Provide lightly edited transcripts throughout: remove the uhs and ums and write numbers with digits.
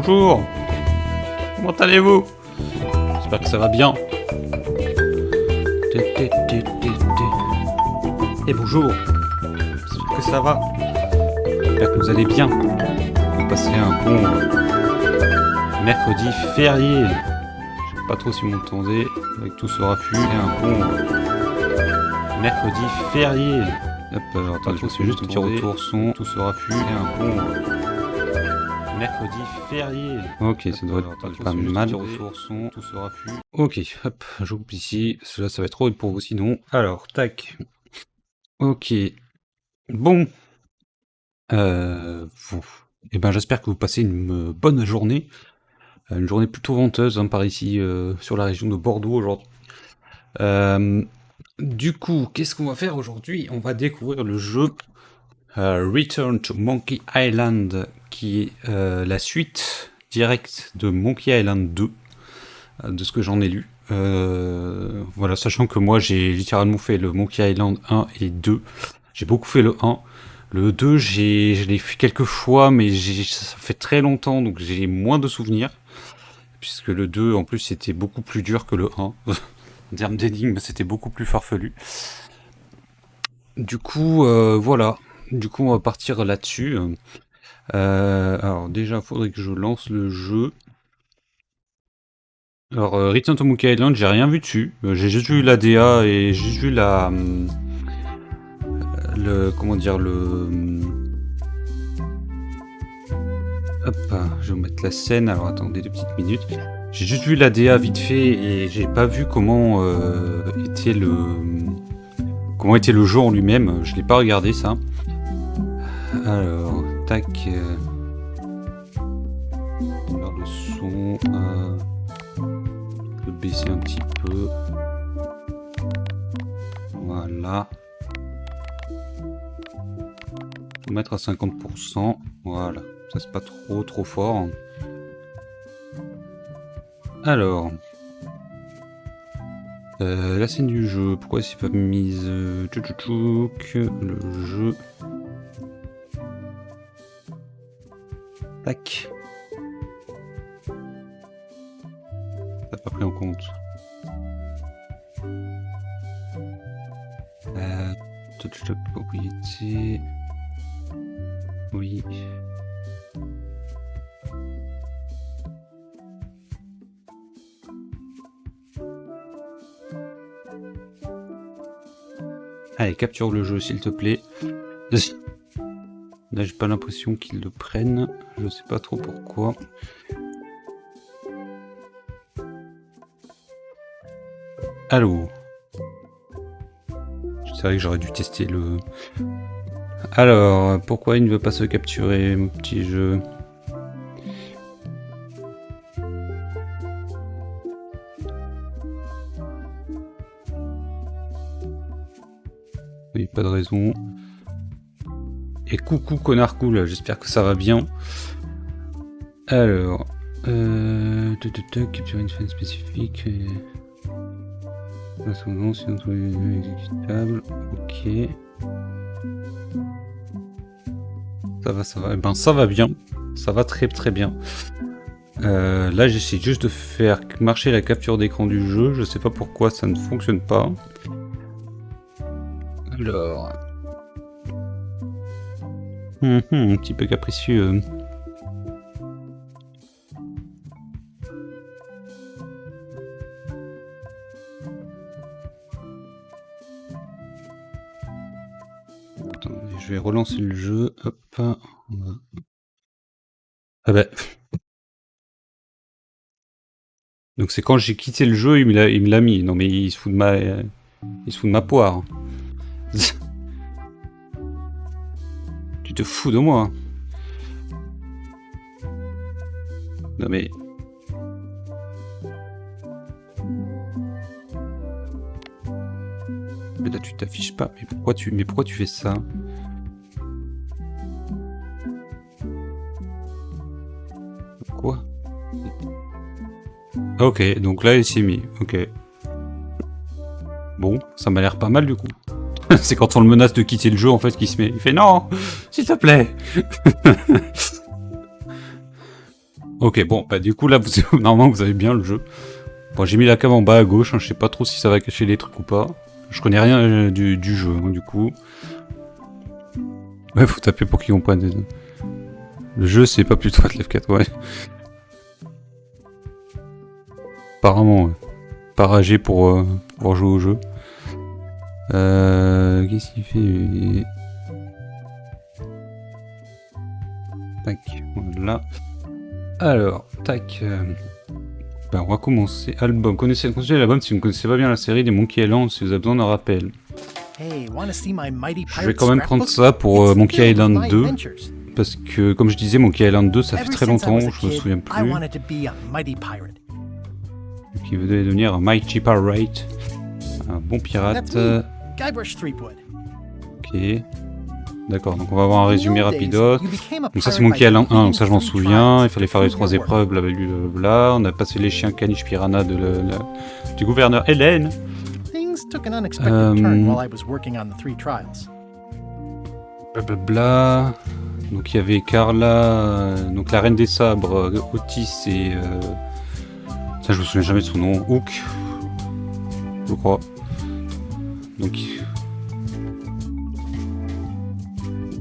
bonjour. Comment allez-vous? J'espère que ça va bien. Et bonjour. J'espère que ça va. J'espère que vous allez bien. Vous passez un bon mercredi férié. Je sais pas trop si vous m'entendez avec tout ce raffut. Un bon mercredi férié. Hop, attends, je fais juste un petit retour son, tout ce raffut. Un bon mercredi férié. Ok, ça doit être pas mal. Retour son, tout ce raffut. Ok, hop, j'oublie ici. Cela, ça va être trop vite pour vous sinon. Alors, tac. Ok. Bon. Vous. Eh ben, j'espère que vous passez une bonne journée. Une journée plutôt venteuse hein, par ici, sur la région de Bordeaux aujourd'hui. Du coup, qu'est-ce qu'on va faire aujourd'hui? On va découvrir le jeu Return to Monkey Island, qui est la suite directe de Monkey Island 2, de ce que j'en ai lu. Voilà, sachant que moi j'ai littéralement fait le Monkey Island 1 et 2. J'ai beaucoup fait le 1. Le 2, je l'ai fait quelques fois, mais ça fait très longtemps, donc j'ai moins de souvenirs. Puisque le 2, en plus, c'était beaucoup plus dur que le 1. En termes d'énigmes, c'était beaucoup plus farfelu. Du coup, voilà. Du coup, on va partir là-dessus. Alors, déjà, il faudrait que je lance le jeu. Alors, Return to Monkey Island, j'ai rien vu dessus. J'ai juste vu la DA et juste vu la... comment dire, hop, je vais vous mettre la scène. Alors, attendez 2 petites minutes. J'ai juste vu la DA vite fait et j'ai pas vu comment était le jeu en lui-même. Je l'ai pas regardé ça. Alors, tac. Alors le son, je vais baisser un petit peu. Voilà. Je vais mettre à 50%. Voilà. Ça c'est pas trop fort. Alors, la scène du jeu, pourquoi c'est pas mise le jeu. Tac. Ça pas pris en compte. Propriété. Oui. Allez, capture le jeu s'il te plaît. Là, j'ai pas l'impression qu'ils le prennent. Je sais pas trop pourquoi. Allô. C'est vrai que j'aurais dû tester le... Alors, pourquoi il ne veut pas se capturer, mon petit jeu? Oui, pas de raison. Et coucou connard cool, j'espère que ça va bien. Alors, capturer une fin spécifique. Sinon exécutable. Ok. Ça va. Eh ben ça va bien. Ça va très bien. Là j'essaie juste de faire marcher la capture d'écran du jeu. Je sais pas pourquoi ça ne fonctionne pas. Alors. Un petit peu capricieux. Attendez, je vais relancer le jeu. Hop. Ah bah. Donc c'est quand j'ai quitté le jeu, il me l'a mis. Non mais il se fout de ma poire. Tu te fous de moi. Non mais... Là tu t'affiches pas. Mais pourquoi tu fais ça? Quoi? Ok, donc là il s'est mis. Ok. Bon, ça m'a l'air pas mal du coup. C'est quand on le menace de quitter le jeu en fait qu'il se met. Il fait non, s'il te plaît. Ok, bon, bah du coup là, normalement vous avez bien le jeu. Bon, j'ai mis la cam en bas à gauche, hein, je sais pas trop si ça va cacher les trucs ou pas. Je connais rien du jeu, hein, du coup. Ouais, faut taper pour qu'ils comprennent. Le jeu, c'est pas plutôt Left 4, ouais. Apparemment, ouais. Pas ragé pour pouvoir jouer au jeu. Qu'est-ce qu'il fait? Tac, voilà. Alors, tac. Ben, on va commencer. Album. Connaissez l'album si vous ne connaissez pas bien la série des Monkey Island, si vous avez besoin d'un rappel. Je vais quand même prendre ça pour Monkey Island 2. Parce que, comme je disais, Monkey Island 2, ça fait très longtemps, je me souviens plus. Donc, il veut devenir un Mighty Pirate. Un bon pirate. Ok. D'accord, donc on va avoir un résumé rapidos. Donc ça c'est Monkey Island 1, donc ça je m'en souviens. Il fallait faire les 3 épreuves, blablabla. On a passé les chiens caniche piranha du gouverneur Hélène. Blablabla. Donc il y avait Carla, donc la reine des sabres, Otis et... ça je me souviens jamais de son nom, Hook. Je crois. Donc...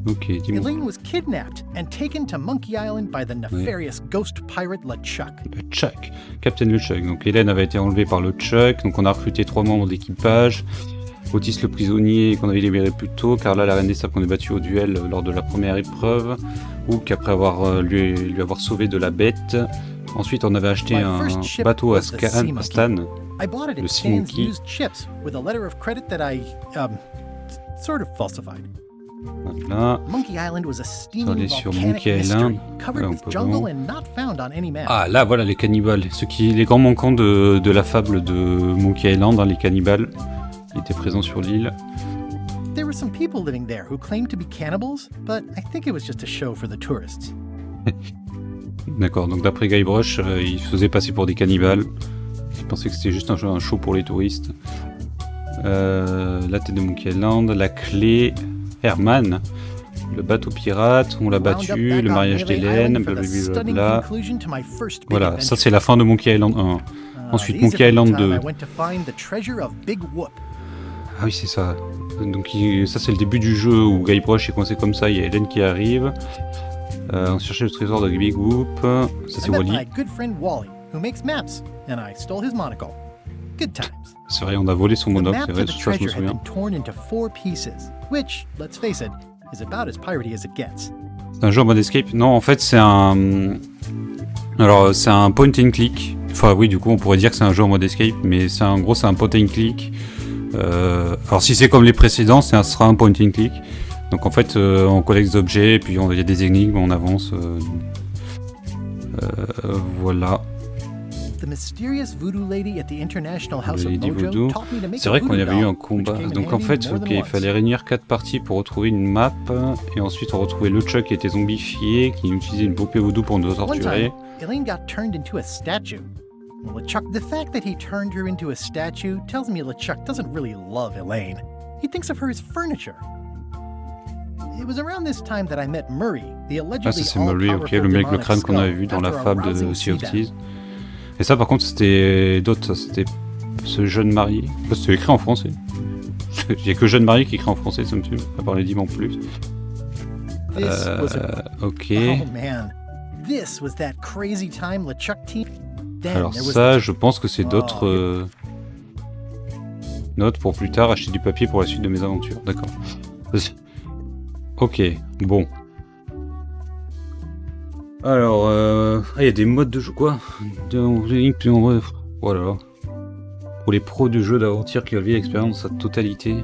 Ok, dis-moi. Elaine was kidnapped and taken to Monkey Island by the nefarious ghost pirate LeChuck. LeChuck, Captain LeChuck. Donc Hélène avait été enlevée par LeChuck, donc on a recruté 3 membres d'équipage. Otis le prisonnier qu'on avait libéré plus tôt, Carla la reine des sables qu'on a battue au duel lors de la première épreuve, Hook après avoir lui avoir sauvé de la bête. Ensuite on avait acheté un bateau à Stan, le Sea Monkey. Voilà. On est sur Monkey Island. Ah là voilà les cannibales, les grands manquants de la fable de Monkey Island, hein, les cannibales qui étaient présents sur l'île. D'accord, donc d'après Guybrush, ils faisaient passer pour des cannibales. Ils pensaient que c'était juste un show pour les touristes. La tête de Monkey Island, la clé... Herman, le bateau pirate, on l'a battu, le mariage d'Hélène, blablabla. Voilà, ça c'est la fin de Monkey Island 1. Ensuite Monkey Island 2. Ah oui c'est ça. Donc ça c'est le début du jeu où Guybrush est coincé comme ça, il y a Hélène qui arrive. On cherchait le trésor de Big Whoop. Ça c'est Wally. C'est vrai, on a volé son monocle, c'est vrai, tout ça je me souviens. C'est un jeu en mode escape? Non, en fait c'est un... Alors c'est un point and click. Enfin oui, du coup on pourrait dire que c'est un jeu en mode escape, mais en gros c'est un point and click. Alors si c'est comme les précédents, ce sera un point and click. Donc en fait on collecte des objets, et puis il y a des énigmes, on avance. Voilà. Lady Voodoo. C'est vrai qu'on y avait eu un combat. Donc en fait, il fallait réunir 4 parties pour retrouver une map. Et ensuite, on retrouvait LeChuck qui était zombifié, qui utilisait une poupée voodoo pour nous torturer. Elaine got turned into a statue. LeChuck, the fact that he turned her into a statue tells me LeChuck doesn't really love Elaine. He thinks of her as furniture. It was around this time that I met Murray, the allegedly ah, ça c'est Murray, ok, le mec le crâne qu'on avait vu dans la fable de Sea of Thieves. Et ça par contre c'était d'autres, ça c'était ce jeune marié. C'était écrit en français. Il n'y a que jeune marié qui écrit en français, ça me suit, à part les dimanches plus. Ok. Alors ça, je pense que c'est d'autres notes pour plus tard, acheter du papier pour la suite de mes aventures. D'accord. Ok, bon. Alors, il y a des modes de jeu, quoi. Voilà. Pour les pros du jeu d'aventure qui veulent vivre l'expérience dans sa totalité.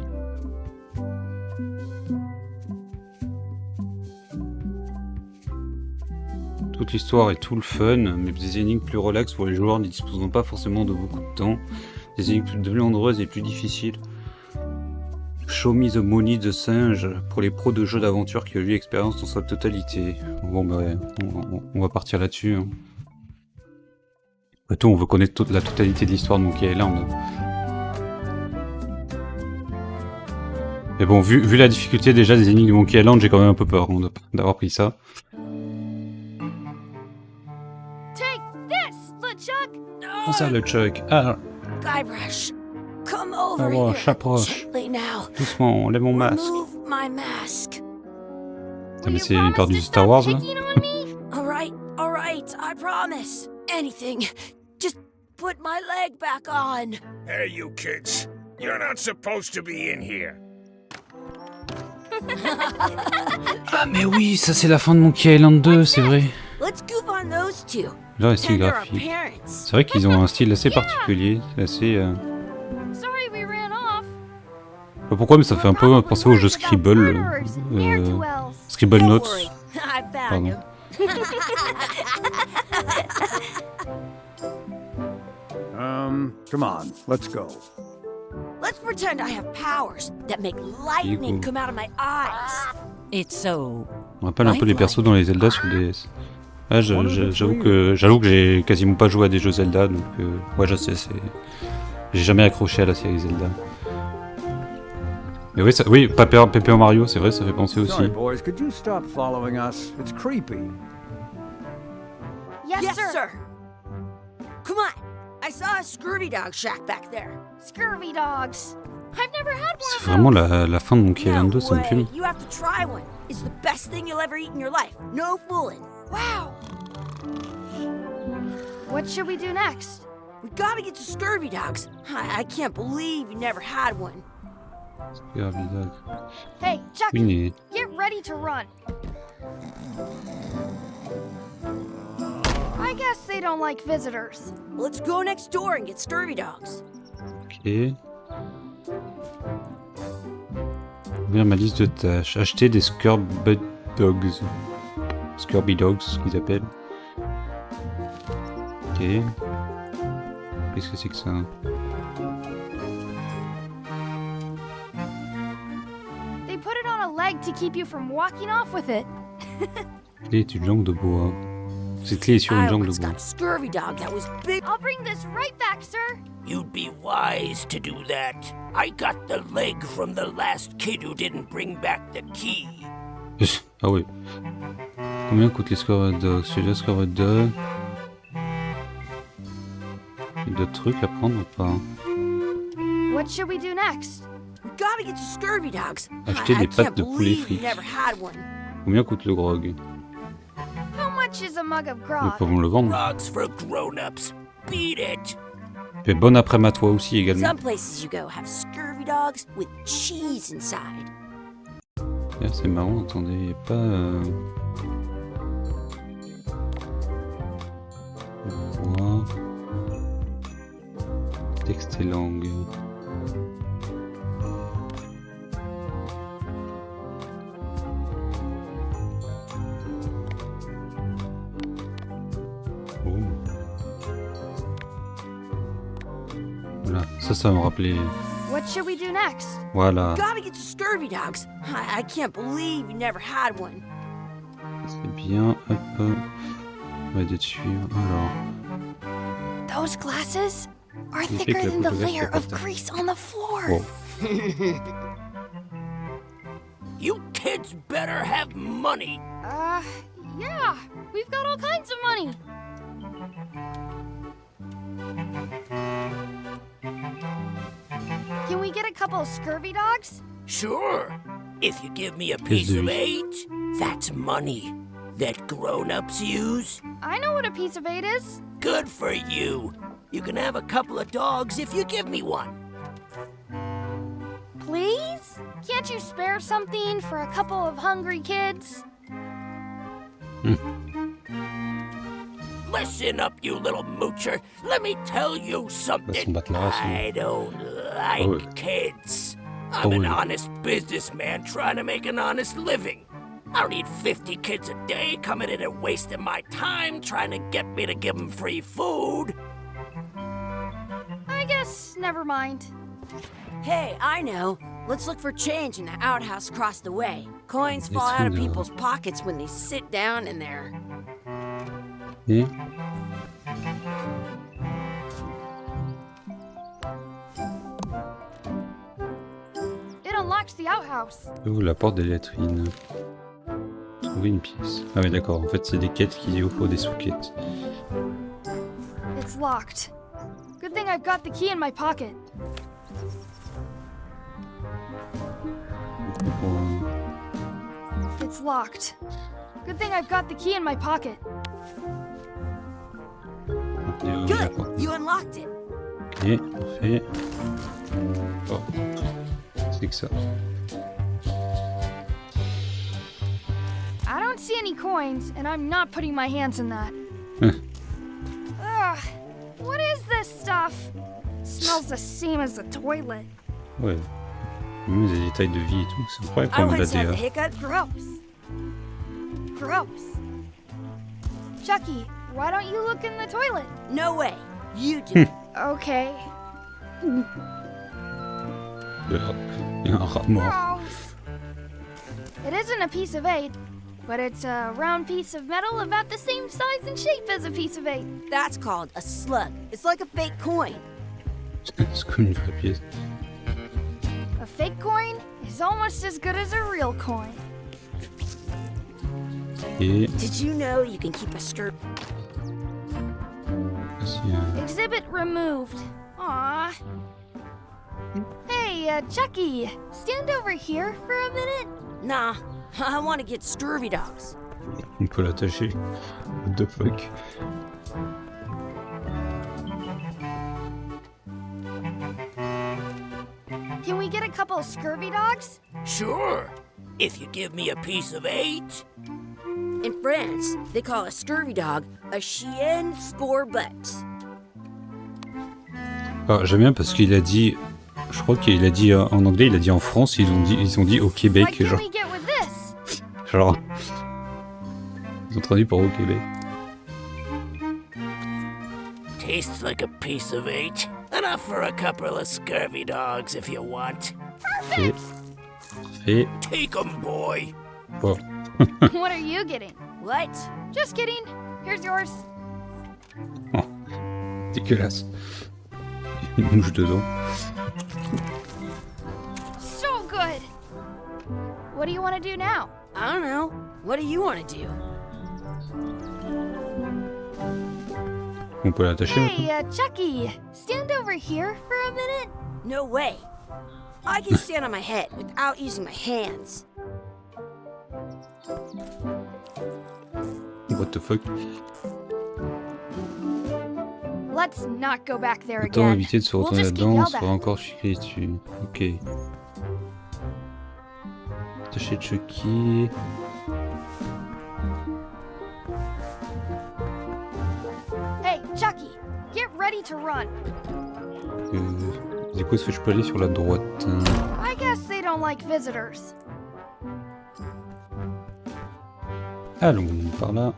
Toute l'histoire et tout le fun, mais des énigmes plus relax pour les joueurs ne disposant pas forcément de beaucoup de temps. Des énigmes plus nombreuses et plus difficiles. Show me the money de singe pour les pros de jeux d'aventure qui ont eu l'expérience dans sa totalité. Bon bah ouais, on va partir là-dessus. Hein. Après tout, on veut connaître la totalité de l'histoire de Monkey Island. Mais bon, vu la difficulté déjà des énigmes de Monkey Island, j'ai quand même un peu peur d'avoir pris ça. Conserve le Chuck. Ah, Guybrush, come oh, over oh, here j'approche. gently now. Doucement, enlève mon masque. Remove my mask. Ah, mais c'est une part du Star Wars, là. All right, I promise. Anything. Just put my leg back on. Hey, you kids. You're not supposed to be in here. Ah, mais oui, ça c'est la fin de Monkey Island 2, c'est vrai. Let's goof on those two. Là, le style Pretend they're our graphique. parents. C'est vrai qu'ils ont un style assez particulier. C'est assez. Sorry we ran off. Je sais pas pourquoi, mais ça fait un peu penser au jeu Scribble. Scribble Don't Notes. worry, I found Pardon. him. Come on, let's go. Let's pretend I have powers that make lightning come out of my eyes. It's so. On rappelle un peu les persos dans les Zelda sur DS. Ah, j'avoue que j'ai quasiment pas joué à des jeux Zelda, donc ouais, je sais, j'ai jamais accroché à la série Zelda. Mais oui, oui, Paper Mario, c'est vrai, ça fait penser aussi. Sorry, boys, could you stop following us? It's creepy. Yes, sir. Come on. I saw a scurvy dog shack back there. Scurvy dogs. I've never had one C'est of vraiment those. la fin de Monkey Island 2, ça me way. fume. You have to try one. It's the best thing you'll ever eat in your life. No fooling. Wow. What should we do next? We gotta get to scurvy dogs. I can't believe you never had one. Hey, Chucky, Oui, get ready to run. I guess they don't like visitors. Let's go next door and get scurvy dogs. ok. Ouvrir ma liste de tâches. Acheter des Scurvy Dogs. Scurvy Dogs, ce qu'ils appellent. Ok. Qu'est-ce que c'est que ça? They put it on a leg to keep you from walking off with it. Clé est une langue de bois. Cette clé est sur une I langue de once bois. got a scurvy dog that was big. I'll bring this right back, sir. You'd be wise to do that. I got the leg from the last kid who didn't bring back the key. Ah ouais. Combien coûtent les Scurvy Dogs? J'ai déjà Scurvy Dog. Il y a d'autres trucs à prendre ou pas? What should we do next? We gotta get to scurvy dogs. Acheter I des can't pattes de poulet believe you frites. never had one. Combien coûte le grog? How much is a mug of Nous grog? pouvons le vendre. Frogs for grown-ups. Beat it. Et bon après-midi à toi aussi également. Some places you go have scurvy dogs with cheese inside. Ah, c'est marrant, attendez, il n'y a pas... Voix. Texte et langue. Oh. Voilà, ça va me rappeler. What should we do next? Voilà, Gotta get to scurvy dogs. I can't believe you never had one. c'est bien. Hop, hop. On va aider de suivre. Alors, Those glasses are You thicker pick than the up the layer rest of of grease on the floor. wow. You kids better have money. Yeah, we've got all kinds of money. Can we get a couple of scurvy dogs? Sure. If you give me a piece of 8, that's money that grown-ups use. I know what a piece of 8 is. Good for you. You can have a couple of dogs if you give me one. Please? Can't you spare something for a couple of hungry kids? Listen up, you little moocher. Let me tell you something. battre la race, I don't like Oh. kids. I'm an Oh. honest businessman trying to make an honest living. I don't need 50 kids a day coming in and wasting my time trying to get me to give them free food. I guess never mind. Hey, I know. Let's look for change in the outhouse across the way. Coins fall out of Laisse-nous people's pockets when they sit down in there. Et It unlocks the outhouse. ouvre la porte des latrines. Trouver une pièce. Ah oui d'accord, en fait c'est des quêtes qui ouvrent des sous-quêtes. It's locked. Good thing I've got the key in my pocket. It's locked. Good thing I've got the key in my pocket. Good, you unlocked it. Ok, parfait. Oh, c'est que ça. I don't see any coins, and I'm not putting my hands in that. Ugh, what is this stuff? It smells the same as the toilet. Ouais. Même des détails de vie et tout, c'est incroyable I quand même la always had the DA. hiccup. Gross. Chucky, why don't you look in the toilet? No way. You do. Okay. Il y a un rat mort. Gross. It isn't a piece of 8, but it's a round piece of metal about the same size and shape as a piece of 8. That's called a slug. It's like a fake coin. C'est comme une vraie pièce. A fake coin is almost as good as a real coin. Et Did you know you can keep a skirt? voici Exhibit removed. Aww. Hey, Chucky, stand over here for a minute. Nah, I want to get scurvy dogs. on peut l'attacher. What the fuck? Can we get a couple scurvy dogs? Sure, if you give me a piece of 8. In France, they call a scurvy dog a chienne scorbut. Ah, j'aime bien parce qu'il a dit, je crois qu'il a dit en anglais, il a dit en France, ils ont dit au What Québec, can genre, we get with this? genre, ils ont traduit par au Québec. Tastes like a piece of 8. Enough for a couple of scurvy dogs if you want. Parfait. Parfait. Take 'em, boy. Bon. What are you getting? What? Just kidding. Here's yours. Oh, dégueulasse. Il mouche dedans. So good. What do you want to do now? I don't know. What do you want to do? On peut l'attacher maintenant. Hey, Chucky, stand over here for a minute. No way. I can stand on my head without using my hands. What the fuck? Let's not go back there Autant again. éviter de se We'll retourner just get là-dedans, on yelled se at. fera encore chier dessus. Ok. Attacher Chucky. Hey, Chucky, get ready to run. Du coup, est-ce que je peux aller sur la droite? I guess they don't like visitors. Allons par là.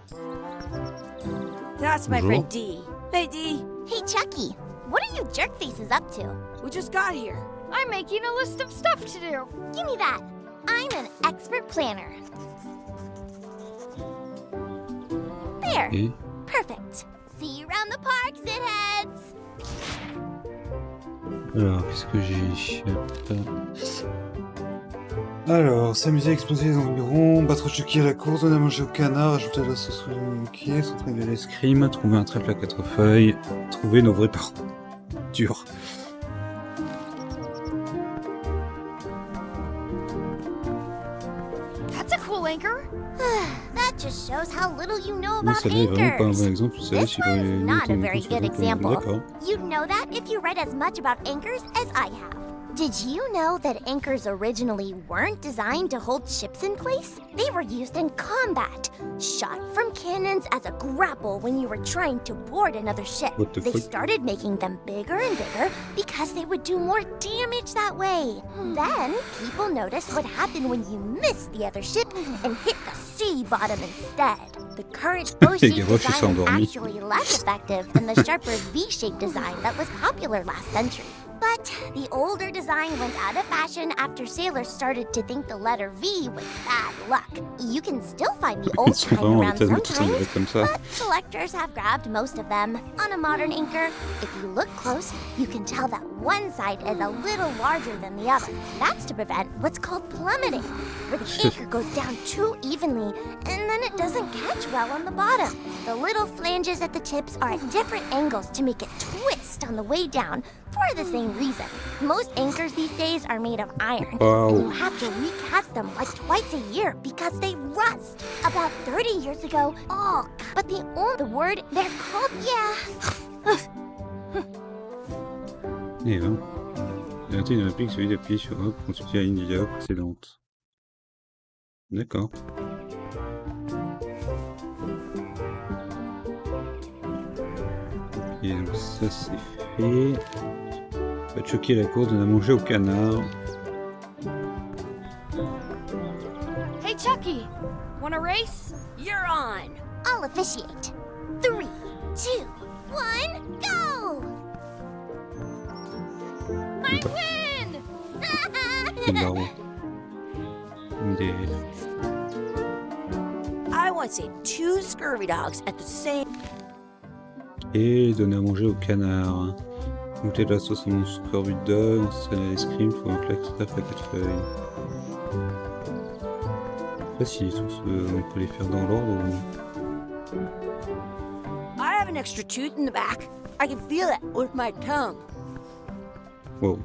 That's my Bonjour. friend Dee. Hey, Dee. Hey, Chucky, what are you jerk faces up to? We just got here. I'm making a list of stuff to do. Give me that. I'm an expert planner. There. Et Perfect. See you around the park, shitheads. alors, qu'est-ce que j'ai? Alors, s'amuser à exploser les environs, battre Chucky à la course, donner à manger au canard, ajouter de la sauce Mickey, s'entraîner à l'escrime, trouver un trèfle à 4 feuilles, trouver nos vrais parents. Dur. That's a cool anchor. That just shows how little you know Non, about celle-là est vraiment pas un anchors. bon exemple, vous savez, This si vous avez one's not a longtemps very sur good le example. D'accord. You'd know that if you read as much about anchors as I have. Did you know that anchors originally weren't designed to hold ships in place? They were used in combat, shot from cannons as a grapple when you were trying to board another ship. What the They fuck? started making them bigger and bigger because they would do more damage that way. Then, people noticed what happened when you missed the other ship and hit the sea bottom instead. The current O-shaped Les gavroches, ils sont design is endormis. actually less effective than the sharper V-shaped design that was popular last century. But But the older design went out of fashion after sailors started to think the letter V was bad luck. You can still find the Ils old sont kind vraiment around tellement tous sometimes, comme ça. but collectors have grabbed most of them. On a modern anchor, if you look close, you can tell that one side is a little larger than the other. That's to prevent what's called plummeting, where the anchor goes down too evenly, and then it doesn't catch well on the bottom. The little flanges at the tips are at different angles to make it twist on the way down for the same reason. Most anchors these days are made of iron, and you have to recast them like twice a year because they rust. About 30 years ago, but the word they're called, Et ben, j'ai noté une réplique celui d'appuyer sur Hop quand tu dis à une vidéo précédente. D'accord. Et donc ça c'est fait. Va choquer la course, donne à manger au canard. Hey, Chucky, wanna race? You're on. I'll officiate. 3, 2, 1, go! I win! C'est marrant. Des... I want to see 2 scurvy dogs at the same... Et donner à manger au canard. Goûter de la sauce à mon scorbut dog, on se traîne à l'escrime, faut un claque staff à 4 feuilles. Je sais pas si les sauces, on peut les faire dans l'ordre ou... I have an extra tooth in the back. I can feel it with my tongue. Wow.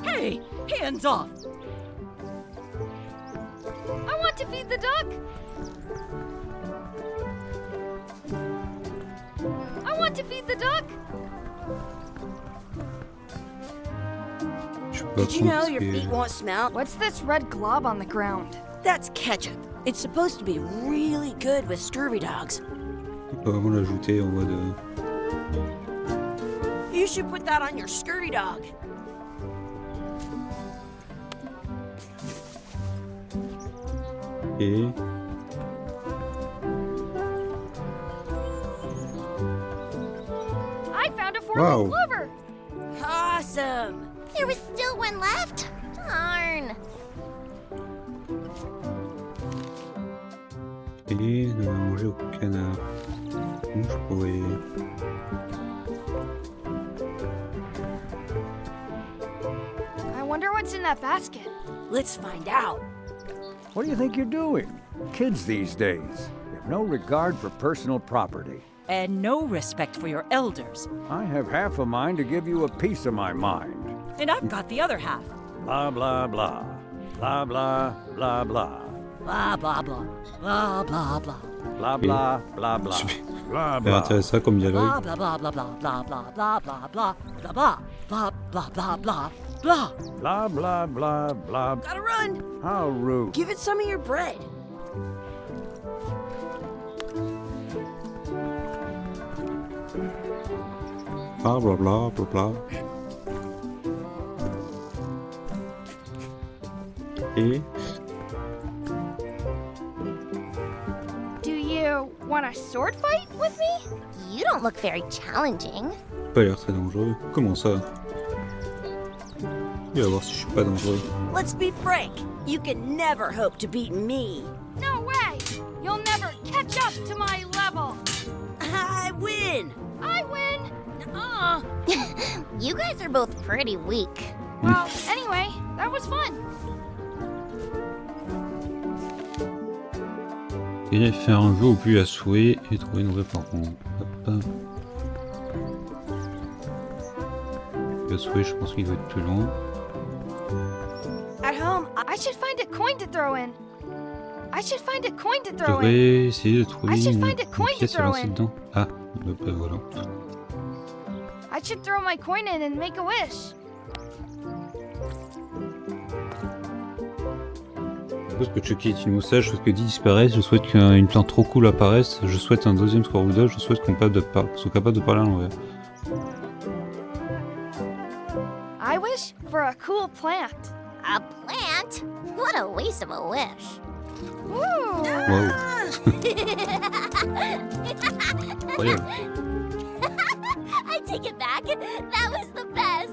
Hey, hands off. I want to feed the duck! I want to feed the duck! Did you know your feet won't smell? What's this red glob on the ground? That's ketchup. It's supposed to be really good with scurvy dogs. On peut vraiment l'ajouter en mode... You should put that on your scurvy dog. Et... I found a four-leaf Wow. clover! Awesome. There was still one left. Darn. Et donner à manger au canard. Donc je pourrais... I wonder what's in that basket. Let's find out. What do you think you're doing? Kids these days have no regard for personal property. And no respect for your elders. I have half a mind to give you a piece of my mind. And I've got the other half. Blah, blah, blah. Blah, blah, blah, blah. Blah, blah, blah. Blah, blah, blah. Blah, blah, blah, blah. Blah, C'est blah. intéressant comme dialogue. Blah, blah, blah, blah, blah, blah, blah, blah, blah, blah, blah, blah, blah, blah, blah, blah. Blah, blah, blah, blah. Gotta run. How rude. Give it some of your bread. Blah blah blah blah blah. Et... Do you want a sword fight with me? You don't look very challenging. Pas l'air très dangereux. Comment ça? Il va voir si je suis pas dangereux. Let's be frank. You can never hope to beat me. No way! You'll never catch up to my level! I win. I win! You guys are both pretty weak. Well, anyway, that was fun. Et faire un jeu au but à souhait et trouver une vraie rencontre. Hop. Le souhait, je pense qu'il doit être plus loin. At home, I should find a coin to throw in. I should find a coin to Je throw in. devrais essayer de trouver I should une find a coin to pièce à throw lancer in. dedans. Ah, hop, voilà. I should throw my coin in and make a wish. Je souhaite que Chucky ait une moustache, je souhaite que Dee disparaisse, je souhaite qu'une plante trop cool apparaisse, je souhaite un deuxième Squirrel, je souhaite qu'on soit capable de parler à l'envers. I wish for a cool plant. A plant? What a waste of a wish. Woo! Wow. Incroyable. take it back. That was the best.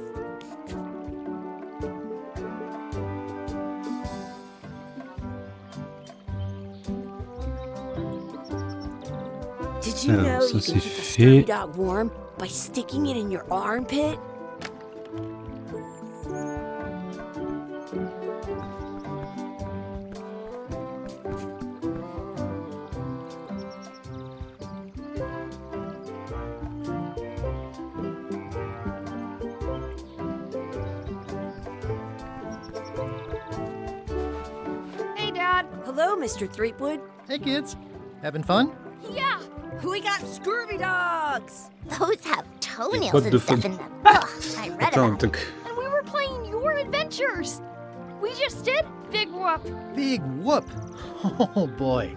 Did you know you can keep a scurvy dog warm by sticking it in your armpit? Hey, Dad. Hello, Mr. Threepwood. Hey, kids. Having fun? Yeah. We got scurvy dogs. Those have toenails What and the stuff fuck? in them. Ugh, I read Attends, about it. donc... And we were playing your adventures. We just did Big Whoop. Big whoop. Oh boy,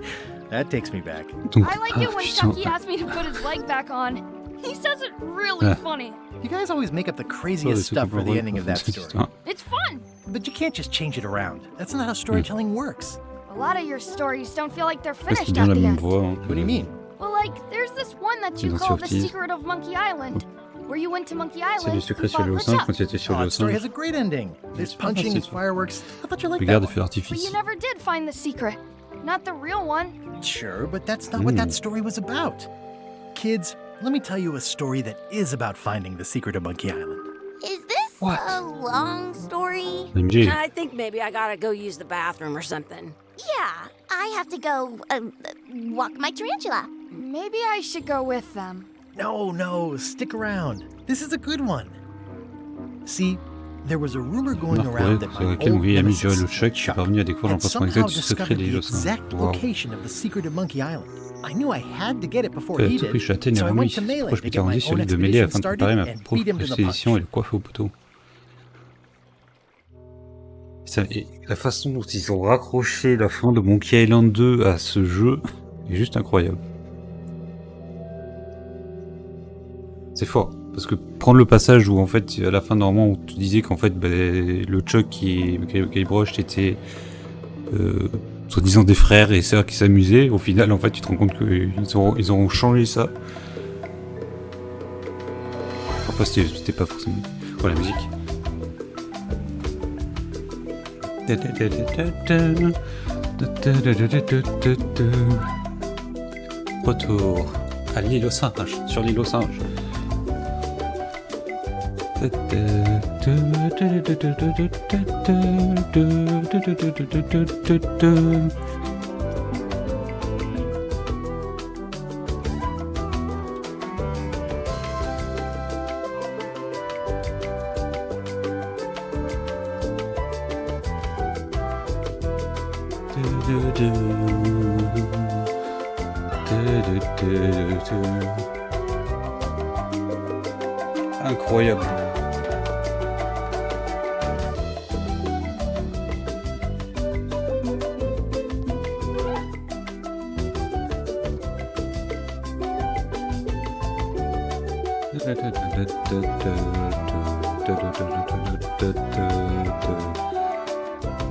that takes me back. donc... I like ah, it when putain. Chucky asks me to put his leg back on. He says it really funny. You guys always make up the Oh, craziest c'est stuff for the drôle, ending of that cette story. histoire. It's fun. But you can't just change it around. That's not how storytelling works. A lot of your stories don't feel like they're Ouais, c'est finished bien at la the même end. voix. Hein. What do you mean? Well, like, there's this one that you Ils ont call The sorti. Secret of Monkey Island, where you went to Monkey C'est Island le secret and sur le fought singe LeChuck. quand il était sur Oh, le that story singe. has a great ending. There's super punching and facile. fireworks. I thought you liked Regarde, that feu one. But you d'artifice. never did find the secret. Not the real one. Sure, but that's not what that story was about. Kids, let me tell you a story that is about finding the secret of Monkey Island. Is this What? a long story? MJ. I think maybe I gotta go use the bathroom or something. Yeah, I have to go walk my tarantula. Maybe I should go with them. No, stick around. This is a good one. See, there was a rumor going On a around retrouvé that sur my laquelle old Marie a mis nemesis, LeChuck qui est Chuck, parvenu à découvrir had l'emplacement somehow exact du secret discovered des the osins. exact Wow. location of the secret of Monkey Island. I knew I had to get it before À he tout prix, je suis did, atteint so I vers lui. went to Melee Pourquoi je to m'étais get my rendu sur own l'île de Mêlée expedition afin de started préparer ma and beat propre him to the expédition et punch. le coiffer au poteau. Et la façon dont ils ont raccroché la fin de Monkey Island 2 à ce jeu est juste incroyable. C'est fort, parce que prendre le passage où en fait à la fin normalement on te disait qu'en fait le Chuck qui Guybrush était soi-disant des frères et sœurs qui s'amusaient, au final en fait tu te rends compte qu'ils ont changé ça. Enfin c'était pas forcément... Oh la musique. Retour à l'île aux singes, sur l'île aux singes. Incroyable.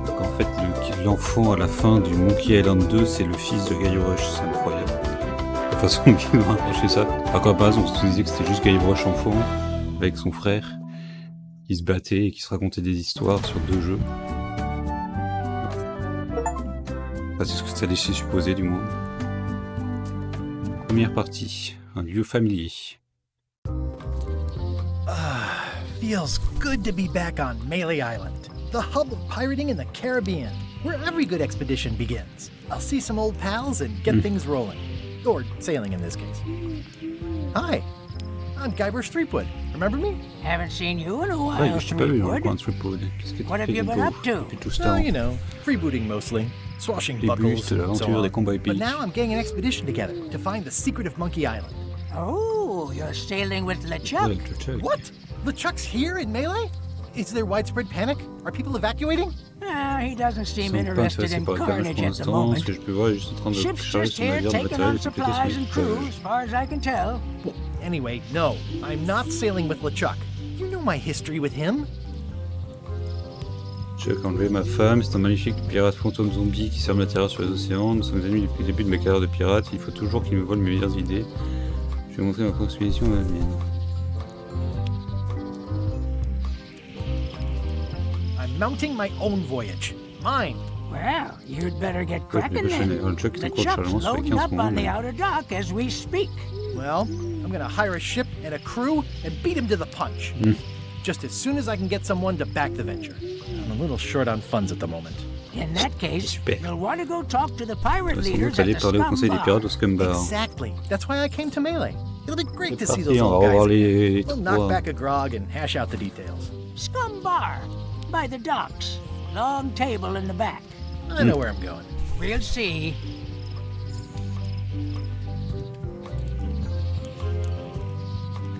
Donc en fait, l'enfant à la fin du Monkey Island 2, c'est le fils de Guybrush, c'est incroyable. La façon dont ils ont rapproché ça. À quoi base, on se disait que c'était juste Guybrush enfant, avec son frère, qui se battait et qui se racontait des histoires sur deux jeux. Enfin, c'est ce que ça laissait supposer, du moins. Première partie, un lieu familier. Feels good to be back on Melee Island, the hub of pirating in the Caribbean, where every good expedition begins. I'll see some old pals and get things rolling. Or sailing in this case. Hi, I'm Guybrush Threepwood. Remember me? Haven't seen you in a Ouais, while, je t'ai pas vu dans le Threepwood. coin de Threepwood. Qu'est-ce que tu What have fais, you mon been pauvre? up to? Depuis tout ce Oh, temps. you know, freebooting mostly, swashing Les buckles, bustes, and so l'aventure on. des combats But épiques. now I'm getting an expedition together to find the secret of Monkey Island. Oh, you're sailing with LeChuck. Ouais, le Chuck. What? LeChuck's here in Melee? Is there widespread panic? Are people evacuating? He doesn't Ils seem sont pas interested intéressés in par le carnage carnage pour at the l'instant. moment. Ce que je peux voir est juste en train de Ship's charger just son here navire de taking bataille on et de péter supplies sur and les crew, plages. as far as I can tell. Well, anyway, no, I'm not sailing with LeChuck. You know my history with him. J'ai enlevé ma femme, c'est un magnifique pirate fantôme zombie qui serve la terreur sur les océans. Nous sommes amis depuis le début de ma carrière de pirate. Il faut toujours qu'il me vole mes meilleures idées. Je vais montrer ma propre expédition à la mienne. I'm mounting my own voyage. Mine. Well, you'd better get Ouais, cracking le then. Chuck est The en cours de Chuck's chargement sur les loading 15 up moments, on the mais... outer dock as we speak. Well, I'm gonna hire a ship and a crew and beat him to the punch. Just as soon as I can get someone to back the venture. I'm a little short on funds at the moment. In that case, Super. you'll want to go talk to the pirate Sans leaders doute at aller the parler au conseil des Scum pirates Bar. au Scum Bar. Exactly. That's why I came to Melee. It'll be great to C'est see parti, those on va old revoir guys. les We'll knock trois. back a grog and hash out the details. Scum Bar, by the docks. Long table in the back. I know where I'm going. We'll see.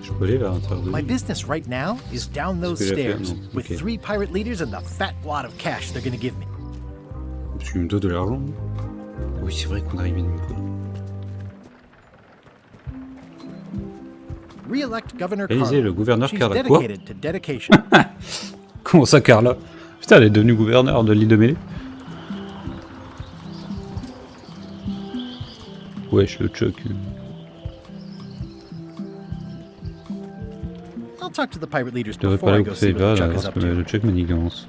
Je peux aller vers l'intérieur de My lui. business right now is down those Ce que j'ai fait, stairs non. with Ok. 3 pirate leaders and the fat wad of cash they're gonna give me. Parce qu'il me donne de l'argent. Oui, c'est vrai qu'on arrive à une coup. Re-elect Governor Élisée, Carla. le gouverneur She's Carla. Quoi? dedicated to dedication. Comment ça, Carla? Putain, elle est devenue gouverneur de l'île de Mêlée. Wesh, le Chuck. I'll talk to the pirate leaders Je devrais before pas I aller au go conseil see what là, the Chuck parce is up que to. le Chuck manigance.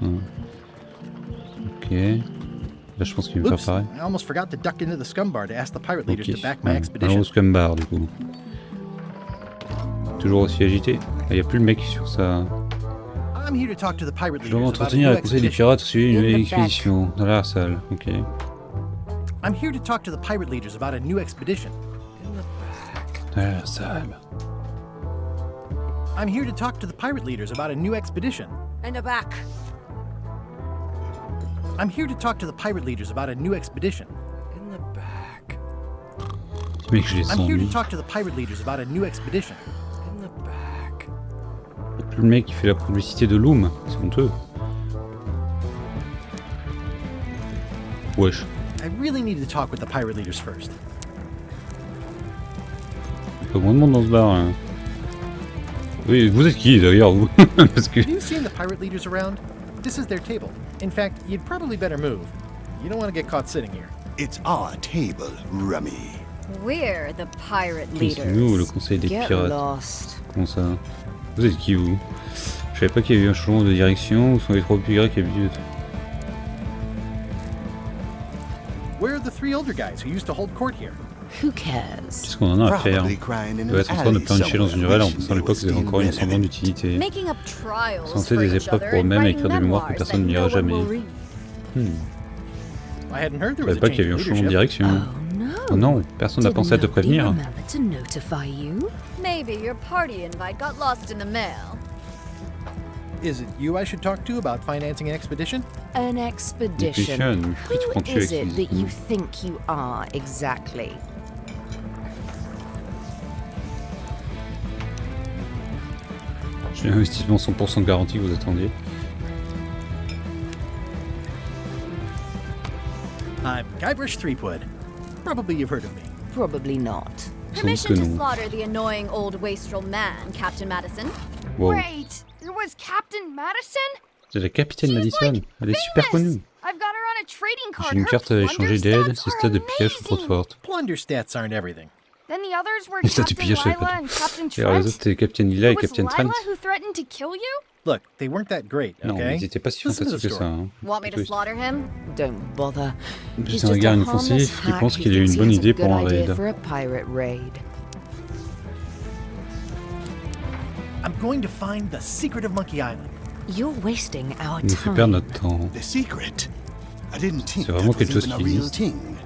Ok. Là, je pense qu'il va me Oops, faire pareil. I almost forgot to duck into the scum bar to ask the pirate leaders Ok. to back my Allons expedition. au Scum Bar, du coup. Toujours aussi agité. Il n'y a plus le mec sur sa... I'm here to talk to the pirate Je dois leaders about a entretenir new le conseil des expedition. pirates au sujet d'une In the expédition. Dans la salle. Ok. I'm here to talk to the pirate leaders about a new expedition. Dans la salle. I'm here to talk to the pirate leaders about a new expedition. In the back. I'm here to talk to the pirate leaders about a new expedition. Mec, je les I'm sens. here to lui. talk to the pirate leaders about a new expedition. Le mec qui fait la publicité de Loom. C'est honteux. Wesh. I really need to talk with the pirate leaders first. Il y a pas moins de monde dans ce bar. Hein. Oui, vous êtes qui d'ailleurs, vous? Parce que... Have you seen the pirate leaders around? This is their table. In fact, you'd probably better move. You don't want to get caught sitting here. It's our table, Rummy. We're the pirate Oui, c'est nous, le conseil des Get pirates. lost. Comment ça? Vous êtes qui, vous? Je savais pas qu'il y avait eu un changement de direction, ou sont les 3 pirates qui habitent. Where are the 3 older guys who used to hold court here? Who cares? Qu'est-ce qu'on en a à faire? Probably crying in On doit an être en train de alley pleurnicher dans une somewhere, ruelle en wishing pensant à there l'époque was qu'ils avaient still encore une men in semblant it. d'utilité. Making up trials Santé for des each épreuves other pour and eux-mêmes et writing écrire des mémoires que memoirs personne ne that lira no one jamais. will read. I hadn't heard Je there was savais a pas change qu'il y avait in eu un changement de leadership. direction. Oh no. Oh non, personne n'a Did pensé à te nobody prévenir. remember to notify you? Maybe your party invite got lost in the mail. Is it you I should talk to about financing an expedition? An expedition. Expedition. Qui te Who prends-tu is avec it ces- that you think you are exactly? J'ai un investissement 100% garanti que vous attendiez. I'm Guybrush Threepwood. Probably you've heard of me. Probably not. Sans doute que Permission to non. slaughter the annoying old wastrel man, Captain Madison. Wow. Wait, it was Captain Madison? C'est la capitaine She's, Madison. like, Elle est super famous. connue. I've got her on a trading card. J'ai une Her carte à échanger d'elle. plunder Ses stats stats de are pillage sont trop amazing. fortes. Plunder stats aren't everything. Then the others were Les stats du Captain pillage, c'est Lila pas and Captain Et alors les Trent. autres, c'était Captain Lila et It was Captain Lila Trent. who threatened to kill you? Look, they weren't that great, Non, mais okay? ils étaient pas si Listen to the fantastiques que ça. story. Hein. Want me to Triste. slaughter him? Don't bother. He's C'est un just gars a inoffensif harmless qui hack pense who qu'il a une thinks he bonne has a idée pour good un idea raid. for a pirate raid. I'm going to find the secret of Monkey Island. You're wasting our Il nous fait time. perdre notre temps. The secret. I didn't think C'est that vraiment was quelque chose even a qui real existe. thing.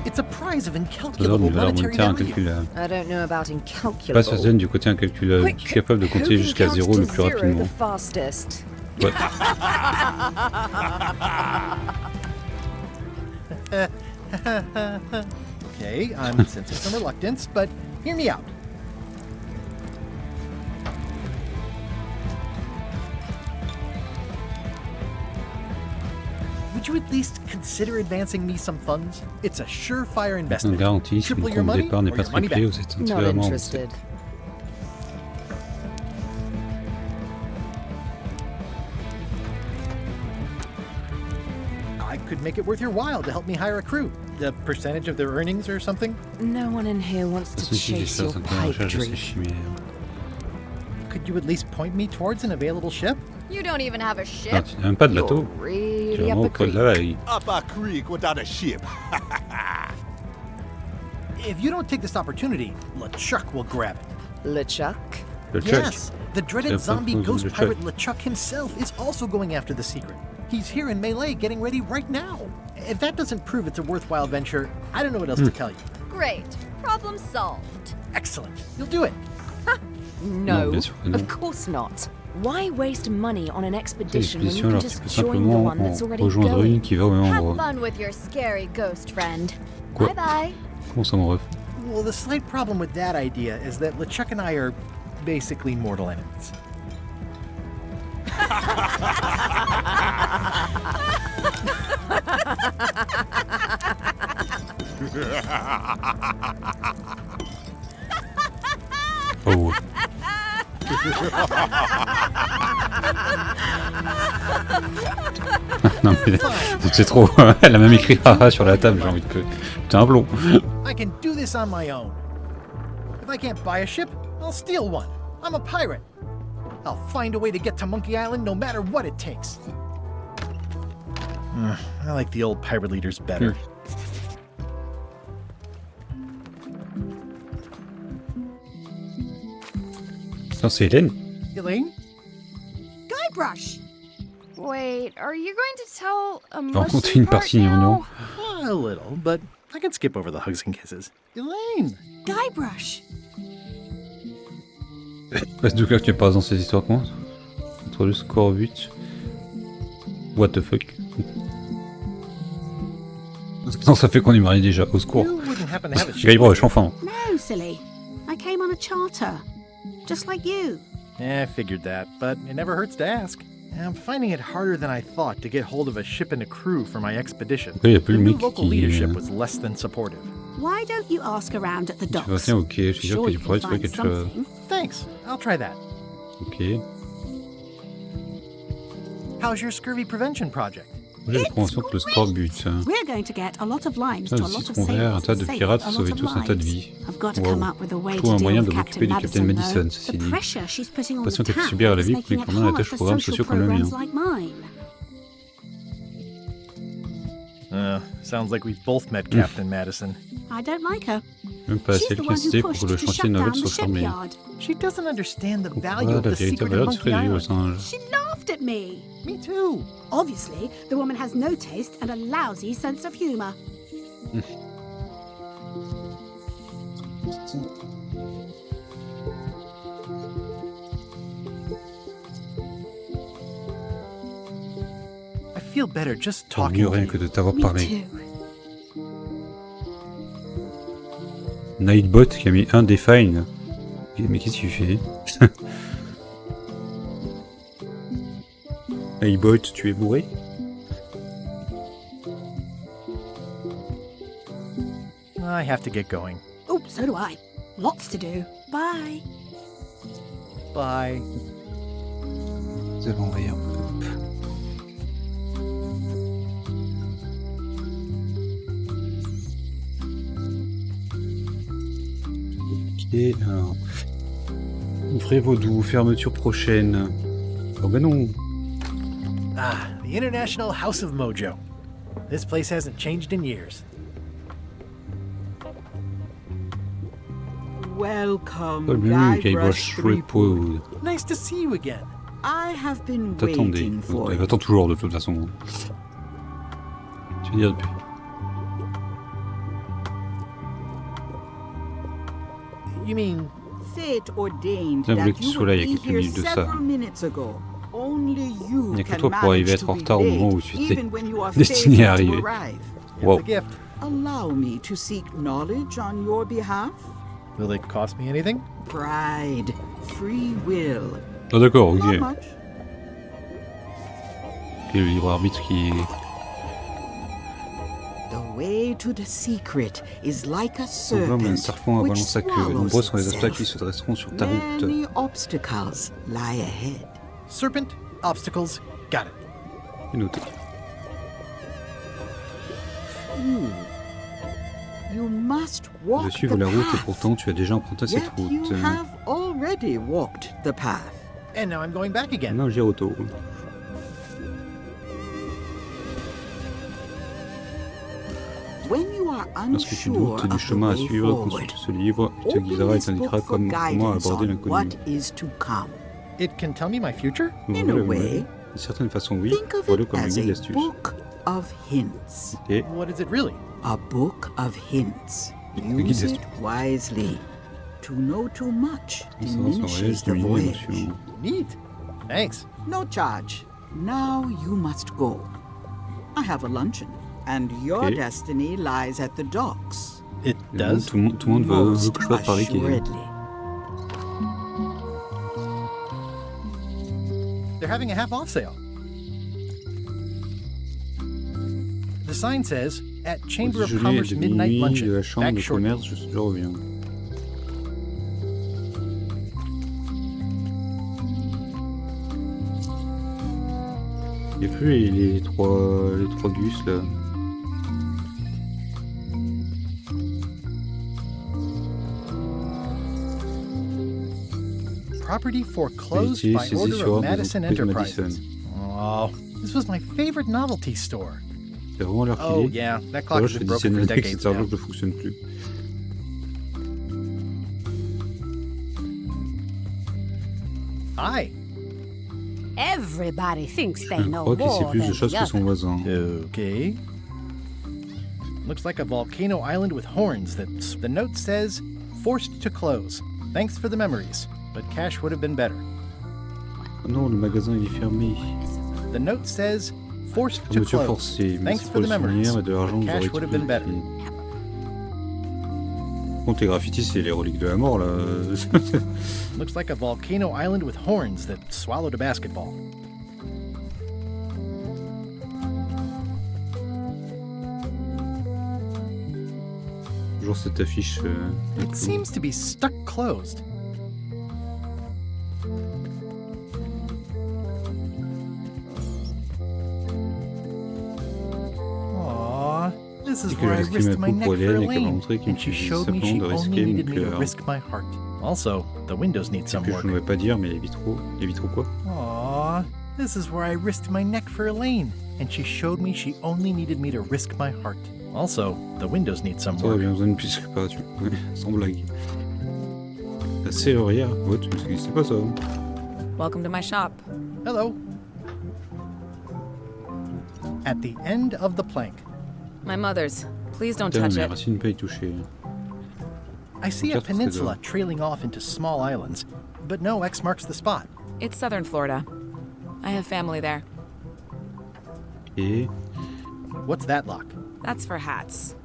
It's a prize of Ça donne incalculable une valeur monetary monétaire value. incalculable. I don't know about incalculable. Pas ça donne du côté incalculable, qui est capable de Who compter can jusqu'à count 0 to le plus zero rapidement. the fastest? Ouais. Okay, I'm sensing some reluctance, but hear me out. Would you at least consider advancing me some funds? It's a surefire On investment. garantit si Triple le your compte de money départ n'est or pas your money triplé, back. vous êtes Not entièrement interested. I could make it worth your while to help me hire a crew. A percentage of their earnings or something? No one in here wants to chase your pipe dream. Could you at least point me towards an available ship? You don't even have a ship. Ah, tu n'as même pas de bateau. You're really Tu es up vraiment a au creux de creek. la vague. Up a creek without a ship. If you don't take this opportunity, LeChuck will grab it. LeChuck? Le Chuck. Yes, the dreaded zombie ghost pirate LeChuck himself is also going after the secret. He's here in Melee getting ready right now. If that doesn't prove it's a worthwhile venture, I don't know what else to tell you. Great. Problem solved. Excellent. You'll do it. No, bien sûr que non. of course not. Why waste money on an Cette expedition when you expédition, can alors tu just peux join the simplement one that's en already rejoindre going? une qui va au même Have endroit. fun with your scary ghost friend. Quoi? Bye-bye. Comment ça, mon ref? Well, the slight problem with that idea is that LeChuck and I are basically mortal enemies. Oh. Non mais c'est trop. Elle a même écrit haha sur la table, j'ai envie de que. T'es un blond. I can do this on my own. If I can't buy a ship, I'll steal one. I'm a pirate. I'll find a way to get to Monkey Island no matter what it takes. I like the old pirate leaders better. Non, c'est Hélène. Elaine? Guybrush. Wait, are you going to tell a On va raconter mushy une part partie gnangnan. now? A little, but I can skip over the hugs and kisses. Elaine! Guybrush. Reste de cas que tu es pas dans ces histoires quoi. Entre le score 8. What the fuck. Non, ça fait qu'on est mariés déjà, au secours. You wouldn't happen to have a ship. Guybrush, enfin. No, silly. I came on a charter. Just like you. I figured that, but it never hurts to ask. I'm finding it harder than I thought to get hold of a ship and a crew for my expedition. Après, y a plus The le new mec local qui. leadership was less than supportive. Why don't you ask around at the Tu vas docks? tiens, ok, je suis sûr que Sure tu you pourrais can trouver find quelque chose. something. Thanks, I'll try that. Ok. How's your scurvy prevention project? J'ai des conventions pour le score but. We're going to get a lot of limes Ah, to a le lot of citron vert, un sailors tas de and save pirates, a lot sauver of tous un tas de lives. vies. I've got to Wow. come up with a way Trouve to un deal moyen with de m'occuper Captain du Capitaine Madison, Madison, though. ceci The dit. pressure she's putting on the Patient qu'elle fait town subir à la is vie making pour it lui commander la hard tâche for programme social sociaux comme le mien. programs like mine. Sounds like we both met Captain Madison. I don't like her. Même pas She's assez the de one who capacité pour pushed que le to chantier shut de down navette the soit fermé. shipyard. She doesn't understand the value Voilà of la the véritable secret of valeur du Monkey secret du Island. singe. She laughed at me. Me too. Obviously, the woman has no taste and a lousy sense of humor. I feel better just Tant talking mieux to rien you. que de t'avoir Me parlé. too. Nightbot qui a mis un define. Mais qu'est-ce que tu fais? Nightbot, tu es bourré? I have to get going. Oh, so do I. Lots to do. Bye. Bye. Nous allons rire. Ok, alors. Ouvrez vos doux, fermeture prochaine. Oh ben non. Ah, the International House of Mojo. This place hasn't changed in years. Welcome, Bienvenue, Guybrush Guybrush Threepwood. Nice to see you again. I have been T'attendais. waiting for you. J'attends toujours de toute façon. Tu veux dire depuis. You mean Fate ordained Bien voulu that que tu you sois là would il y a be quelques here minutes de ça. several minutes ago. Only you Il n'y a que can toi pour arriver à manage être to en be retard au moment où late, tu étais even when you are destiné à failing arriver. to arrive. Wow. it's a gift? Allow me to seek knowledge on your behalf. Will it cost me anything? Pride, free will. Ah d'accord, ok. Not much. Et le libre arbitre qui est... The way to the secret is like a Semblable à un serpent serpent à which balance à queue. swallows Nombreux sont les obstacles qui itself. se dresseront sur ta route. Many obstacles lie ahead. Serpent, obstacles, got it. C'est noté. You must walk De suivre the la route et path. pourtant tu as déjà emprunté cette Yet route. you have already walked the path. And now I'm going back again. Non, j'ai auto. When you are Lorsque tu unsure doutes du of the chemin à way suivre, forward, consulte ce livre, il te open guidera et this t'indiquera book for comment guidance aborder on l'inconnu. what is to come. It can tell me my future? In a way, d'une certaine façon, oui. think of Vois-le it comme un as guide a d'astuce. book of hints. Et What is it really? A book of hints. Un guide Use d'astuce. it wisely. To know too much Ça va sans voyage, diminishes the diminue voyage. l'émotion. Neat. Thanks. No charge. Now you must go. I have a luncheon, and your Okay. destiny lies at the docks. It Mais bon, does? tout le monde veut Most que je fasse Paris qui est... assuredly. They're having a half-off sale. The sign says, at Chamber of Je l'ai Commerce de Midnight minuit de Luncheon. la chambre Back de shortly. commerce, je reviens. Il n'y a plus les trois gus là. Property foreclosed Héritier by saisi order sur of ordre des Madison entreprises Enterprises. Oh, this was my favorite novelty store. C'est vraiment l'heure Oh qu'il est. yeah, that Ça clock va, has je fais been 10 broken for années que decades cette horloge now. ne fonctionne plus. Hi. Everybody thinks they Je know crois qu'il sait more plus de than choses the que son other. voisin. Okay. Looks like a volcano island with horns. The note says, forced to close. Thanks for the memories, but cash would have been better. Oh non, le magasin il est fermé. The note says, forced to Fermeture close. forcée. Thanks Merci for pour the le memories, souvenir et de l'argent but que j'aurais cash would have been better. Contre les graffitis, c'est les reliques de la mort là. Looks like a volcano island with horns that swallowed a basketball. Toujours cette affiche. It seems to be stuck closed. Aww, this is Et que where I j'ai risqué risked ma my peau neck pour for Hélène et qu'elle m'a Elaine, montré qu'il me and she suffisait showed me she simplement de only risquer mon needed me to cœur. risk my heart. Also, the windows need some Que je work. ne vais pas dire, mais les vitraux. Les vitraux quoi? Aww, this is where I risked my neck for Elaine, and she showed me she only needed me to risk my heart. Also, the windows need some Ça, on a work. bien besoin d'une puce réparation. Sans blague. La serrurière. Ouais, tu sais, c'est pas ça. Welcome to my shop. Hello. At the end of the plank, My mother's. Please don't Putain, touch mais it. Racine pas y toucher. I see a Carte peninsula trésor. trailing off into small islands, but no X marks the spot. It's southern Florida. I have family there. Et What's that lock? That's for hats.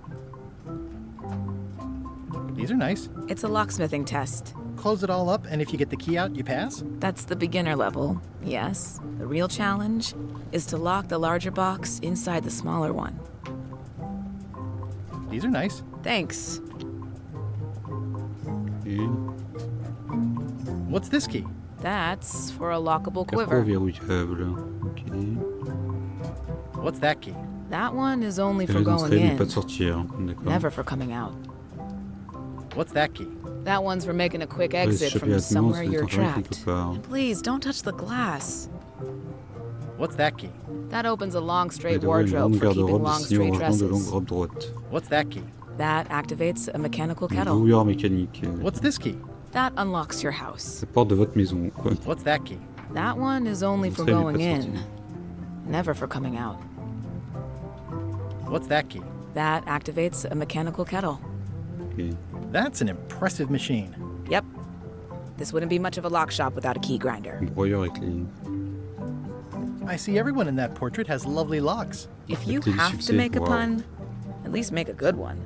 These are nice. It's a locksmithing test. Close it all up, and if you get the key out, you pass? That's the beginner level, yes. The real challenge is to lock the larger box inside the smaller one. These are nice. Thanks. et What's this key? That's for a lockable capot quiver. verrouillable. Ok. What's that key? That one is only Elle for est going d'entrée, mais pas in, de sortir. D'accord. never for coming out. What's that key? That one's for making a quick Ouais, exit s'échapper from rapidement, somewhere c'est you're d'être enfermé trapped. quelque part. And please, don't touch the glass. What's that key? That opens a long Elle straight devrait une wardrobe grande for keeping garde-robe long destinée au straight rangement de longue dresses. robe droite. What's that key? That activates a mechanical Un kettle. verrouilleur mécanique. What's this key? That unlocks your house. La porte de votre maison. Quoi. What's that key? That one is only for Entrée, mais pas going de in, sortie. never for coming out. What's that key? That activates a mechanical kettle. Ok. That's an impressive machine. Yep. This wouldn't be much of a lock shop without a key grinder. Un broyeur avec les... I see everyone in that portrait has lovely locks. If you Quel have to succès, make a wow. pun, at least make a good one.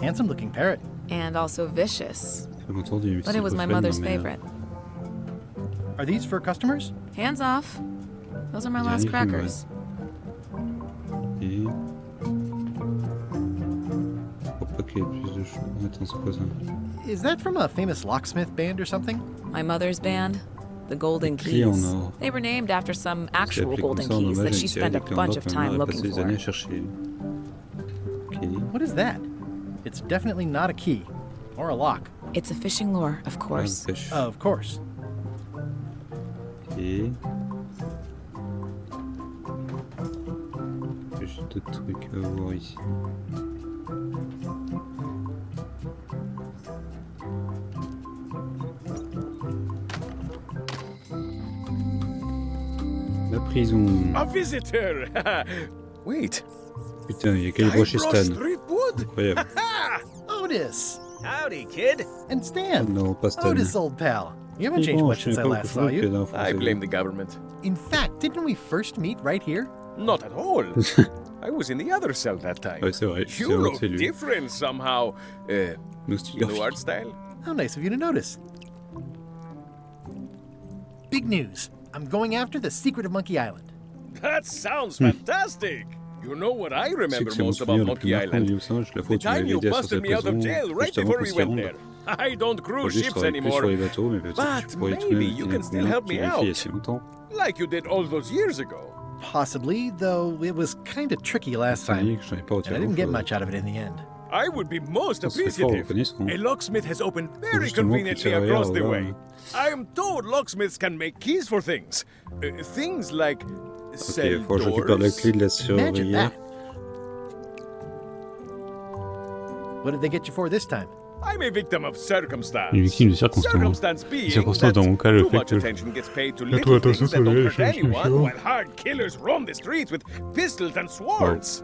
Handsome looking parrot. And also vicious. Très entendu, But it was my psychophone, mother's mais, favorite. Are these for customers? Hands off. Those are my J'ai last rien qui me crackers. Et... Je crois pas qu'il y ait plus de choses. Attends, c'est quoi ça? Is that from a famous locksmith band or something? My mother's band. The golden Clés en keys. or. They were named after some C'est actual appelé comme golden ça en keys hommage that à she une série spent de a clés en bunch or of que time Mère a passé looking des années à for. chercher. Ok. What is that? It's definitely not a key. Or a lock. It's a fishing lure, of course. Pêche. Of course. Ok. J'ai d'autres trucs à voir ici. La prison. A visitor! Wait. Putain, il y a qu'à aller voir chez Stan. Streetwood? Incroyable. Otis! Howdy, kid. And Stan! Non, pas Stan. Otis, old pal. You haven't C'est changed bon, much je since I savais pas last beaucoup saw de choses you. que dans I français. blame the government. In fact, didn't we first meet right here? Not at all. I was in the other cell that time. Ouais, c'est vrai. C'est You vrai, look c'est lui. different somehow. Nostalgie. New art style? How nice of you to notice. Big news. I'm going after the secret of Monkey Island. That sounds fantastic. You know what I C'est que remember c'est mon most about souvenir le plus Monkey marquant Island? lié au singe, la fois The où tu m'avais time you aidé à sortir busted de me out prison, of jail right juste avant before qu'on we s'y went rende. there. I don't cruise Aujourd'hui, je ships travaille plus sur anymore. les bateaux, mais peut-être que But tu pourrais tout de maybe même you filer can un coup still de main help pour me vérifier il y a out. si longtemps. Like you did all those years ago. Possibly, though it was kind of tricky last C'est time. que j'en ai pas And retiré I didn't get grand-chose. much out of it in the end. I would be most Ça se fait fort appreciative. reconnaissant. A locksmith has opened very justement conveniently que tu across the regardes, way. I am told locksmiths can make keys for things. Things like Ok, cell faut que je récupère la doors. clé de la Imagine serrurière. that. What did they get you for this time? I'm a victim of circumstance. Une victime de circonstance. Circumstance being Circonstance, dans mon cas, le too fait much que- attention gets paid to Fais-toi little attention things that sur don't les hurt choses anyone, différentes. while hard killers roam the streets with pistols and swords.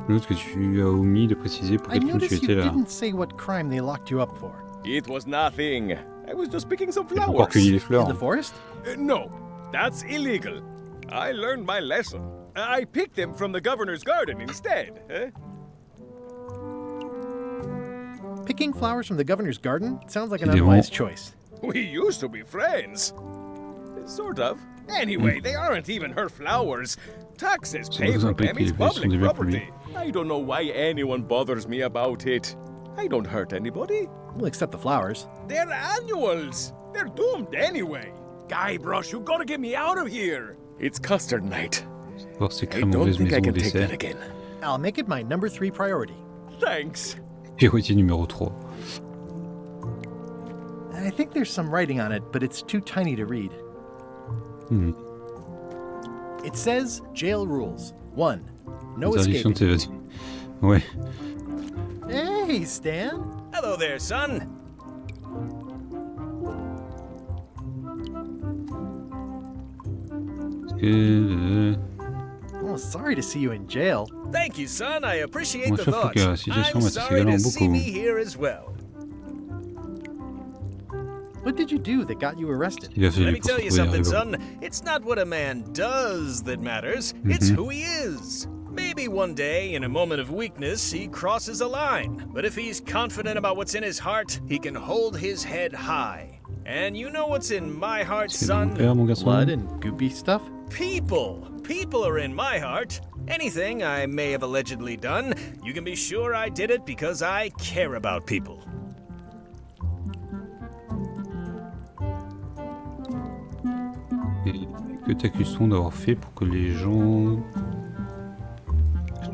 Je note que tu as omis de préciser pour I quel crime tu noticed you étais là. didn't say what crime they locked you up for. It was nothing. I was just picking some J'ai encore flowers. cueilli les In fleurs. the forest? No, that's illegal. I learned my lesson. I picked them from the governor's garden instead. Picking flowers from the governor's garden sounds like an Évidemment. unwise choice. We used to be friends. Sort of. Anyway, they aren't even her flowers. Taxes Ça pay vous for implique them is qu'ils sont public des biens pour lui. property. I don't know why anyone bothers me about it. I don't hurt anybody. We'll accept the flowers. They're annuals. They're doomed anyway. Guybrush, you gotta get me out of here. It's custard night. Voir ces I crèmes don't mauvaises think I maison au can take that dessert. again. I'll make it my number 3 priority. Thanks. Priorité numéro 3. I think there's some writing on it, but it's too tiny to read. Hmm. It says jail rules. 1. No Interdiction escaping. de s'évader. Ouais. Hey, Stan. Hello there, son. Parce que, Oh, sorry to see you in jail. Thank you, son. I appreciate Moi, the chaque fois thought. que la situation I'm va sorry s'égalant to see beaucoup. me here as well. What did you do that got you arrested? Il a fallu Let me pour tell se you trouver something, rival. son. It's not what a man does that matters. It's Mhm. who he is. Maybe one day, in a moment of weakness, he crosses a line. But if he's confident about what's in his heart, he can hold his head high. And you know what's in my heart, C'est dans mon son? père, mon garçon. Blood and goopy stuff? People. People are in my heart. Anything I may have allegedly done, you can be sure I did it because I care about people. Et que t'accuses-t-on d'avoir fait pour que les gens...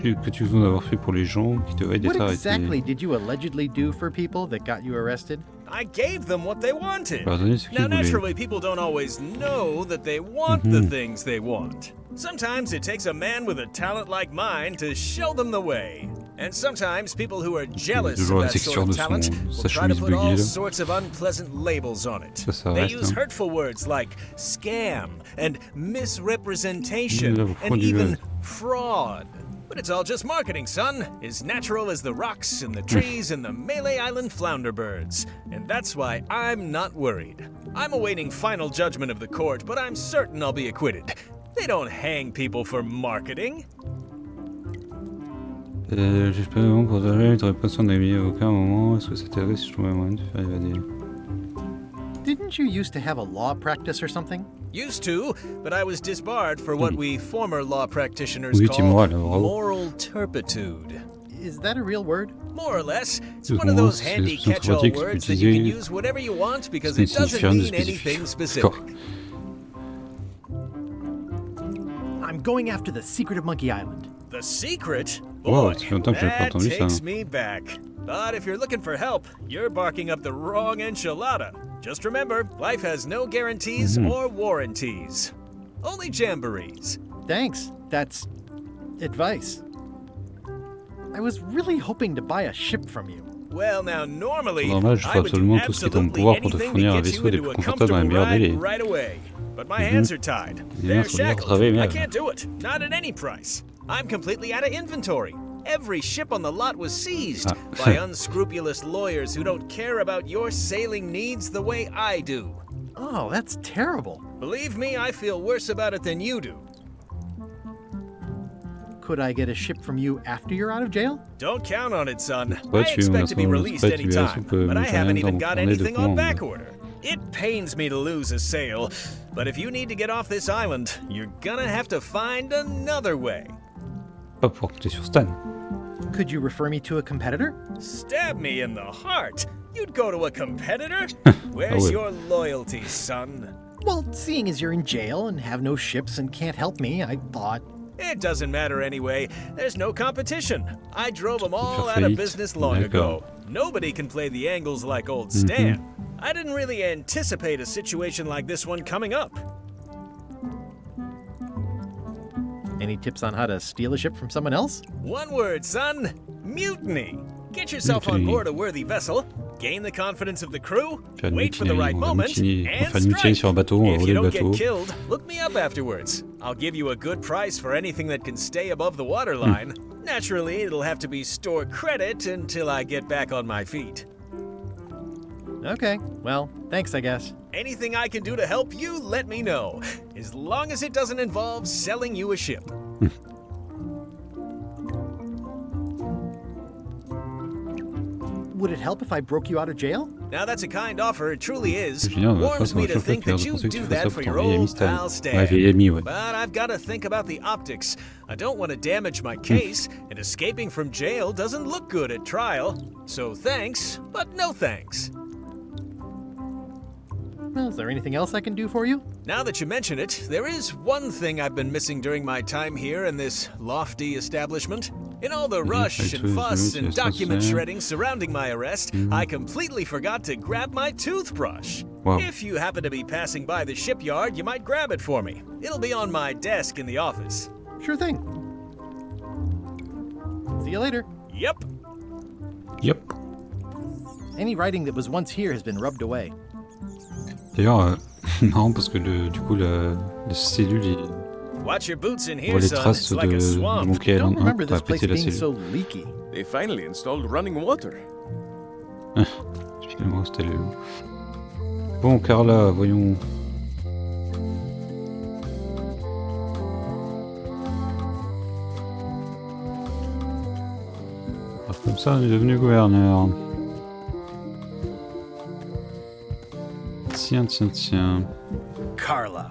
Que t'accuses-t-on d'avoir fait pour les gens qui devraient What être arrêtés? exactly did you allegedly do for people that got you arrested? I gave them what they wanted. Pardonnez ce qu'ils Now, voulaient. naturally, people don't always know that they want the things they want. Sometimes it takes a man with a talent like mine to show them the way. And sometimes people who are jealous toujours of la that texture sort of de son- talent will sa try to chemise put all buggée, là. sorts of unpleasant labels on it. Ça They reste, use hein. hurtful words like scam and misrepresentation Là, vous and prenez du even gaz. fraud. But it's all just marketing, son. As natural as the rocks and the trees and the Malay Island flounder birds. And that's why I'm not worried. I'm awaiting final judgment of the court, but I'm certain I'll be acquitted. They don't hang people for marketing. J'espère vraiment pour de vrai, t'aurais pas besoin d'amis à aucun moment. Est-ce que ça t'aiderait si je trouvais un moyen de te faire évader? Didn't you used to have a law practice or something? Used to, but I was disbarred for what we former law practitioners Oui, call t'es moral, bravo. moral turpitude. Is that a real word? More or less. It's one of those handy catch-all words that you can use whatever you want because it doesn't mean anything specific. I'm going after the secret of Monkey Island. The secret? Wow, Boy, that takes me back. But if you're looking for help, you're barking up the wrong enchilada. Just remember, life has no guarantees or warranties. Only jamborees. Thanks. That's advice. I was really hoping to buy a ship from you. Well, now normally, Normal, je ferai absolument tout ce qui est en mon pouvoir pour te fournir un vaisseau des plus confortables dans les meilleurs délais. Right away. But my hands are tied. They're shackled. I can't do it. Not at any price. I'm completely out of inventory. Every ship on the lot was seized by unscrupulous lawyers who don't care about your sailing needs the way I do. Oh, that's terrible. Believe me, I feel worse about it than you do. Could I get a ship from you after you're out of jail? Don't count on it, son. I expect to be released any time, but I haven't even got anything on back order. It pains me to lose a sale, but if you need to get off this island, you're gonna have to find another way. Pas pour que tu es sur Stan. Could you refer me to a competitor? Stab me in the heart. You'd go to a competitor? Where's your loyalty, son? Well, seeing as you're in jail and have no ships and can't help me, I thought... It doesn't matter anyway. There's no competition. I drove them all out of business long ago. Nobody can play the angles like old Stan. I didn't really anticipate a situation like this one coming up. Any tips on how to steal a ship from someone else? One word, son. Mutiny. Get yourself on board a worthy vessel, gain the confidence of the crew, wait for the right moment, and strike. If you don't get killed, look me up afterwards. I'll give you a good price for anything that can stay above the waterline. Naturally, it'll have to be store credit until I get back on my feet. Okay, well, thanks, I guess. Anything I can do to help you, let me know. As long as it doesn't involve selling you a ship. Would it help if I broke you out of jail? Now that's a kind offer, it truly is. Warms me to think that you do that for your old pal Stan. But I've got to think about the optics. I don't want to damage my case, and escaping from jail doesn't look good at trial. So thanks, but no thanks. Well, is there anything else I can do for you? Now that you mention it, there is one thing I've been missing during my time here in this lofty establishment. In all the rush and fuss and document shredding surrounding my arrest, I completely forgot to grab my toothbrush. Wow. If you happen to be passing by the shipyard, you might grab it for me. It'll be on my desk in the office. Sure thing. See you later. Yep. Any writing that was once here has been rubbed away. D'ailleurs, marrant parce que du coup la cellule est... Watch your boots in On here, voit les son. traces It's like a de swamp. Monkey Don't Island 1 remember pour this place péter la being cellule. so leaky. They finally installed running water. Finalement, c'était le... Bon, Carla, voyons... Alors, comme ça, on est devenu gouverneur. Tiens. Carla.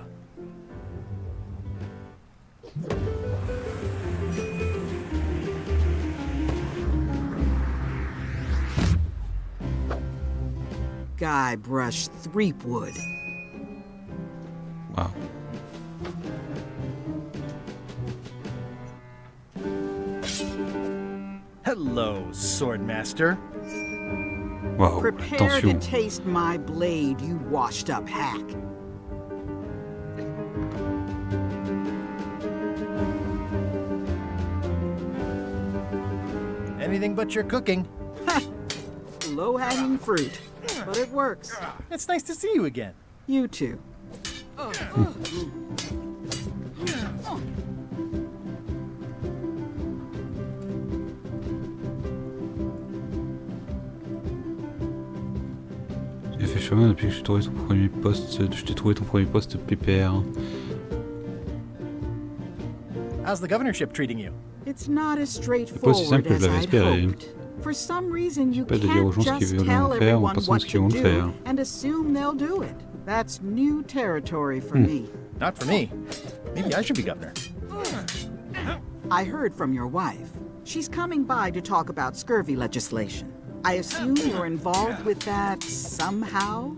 Guybrush Threepwood. Wow. Hello, Swordmaster. Wow, Prepare attention. to taste my blade, you washed-up hack. Anything but your cooking. Low-hanging fruit, but it works. It's nice to see you again. You too. J'ai fait chemin depuis que je t'ai trouvé ton premier poste pépère. How's the governorship treating you? It's not as C'est pas aussi simple straightforward que je as l'avais I'd espéré. hoped. For some reason, you Pas de dire aux gens can't ce qu'ils just veulent tell faire en everyone pensant ce what qu'ils vont to le do faire. and assume they'll do it. That's new territory for me. Not for me. Maybe I should be governor. I heard from your wife. She's coming by to talk about scurvy legislation. I assume you're involved with that somehow?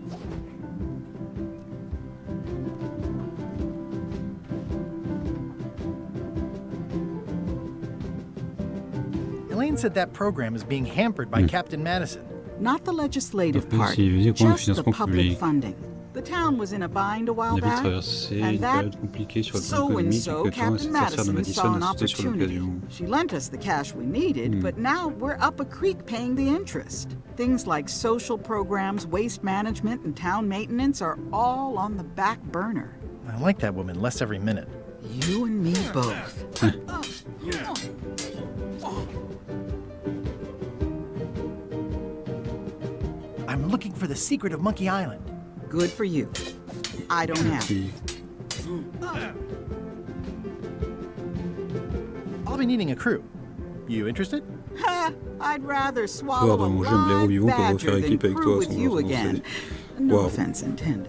Elaine said that program is being hampered by Captain Madison. Not the legislative part, Si, just the financement public public. funding. The town was in a bind a while On avait back, traversé and une that période compliquée sur le plan so and économique so et que Thomas Captain et sa sœur de Madison Madison saw an a sauté sur opportunity. l'occasion. She lent us the cash we needed, but now we're up a creek paying the interest. Things like social programs, waste management, and town maintenance are all on the back burner. I like that woman less every minute. You and me both. I'm looking for the secret of Monkey Island. Good for you. I don't have it. I'll be needing a crew. You interested? Ha! I'd rather swallow a Pardon, j'aime blaireau live vivant que badger refaire than équipe avec crew toi with sans you sans again. salut. No Wow. offense intended.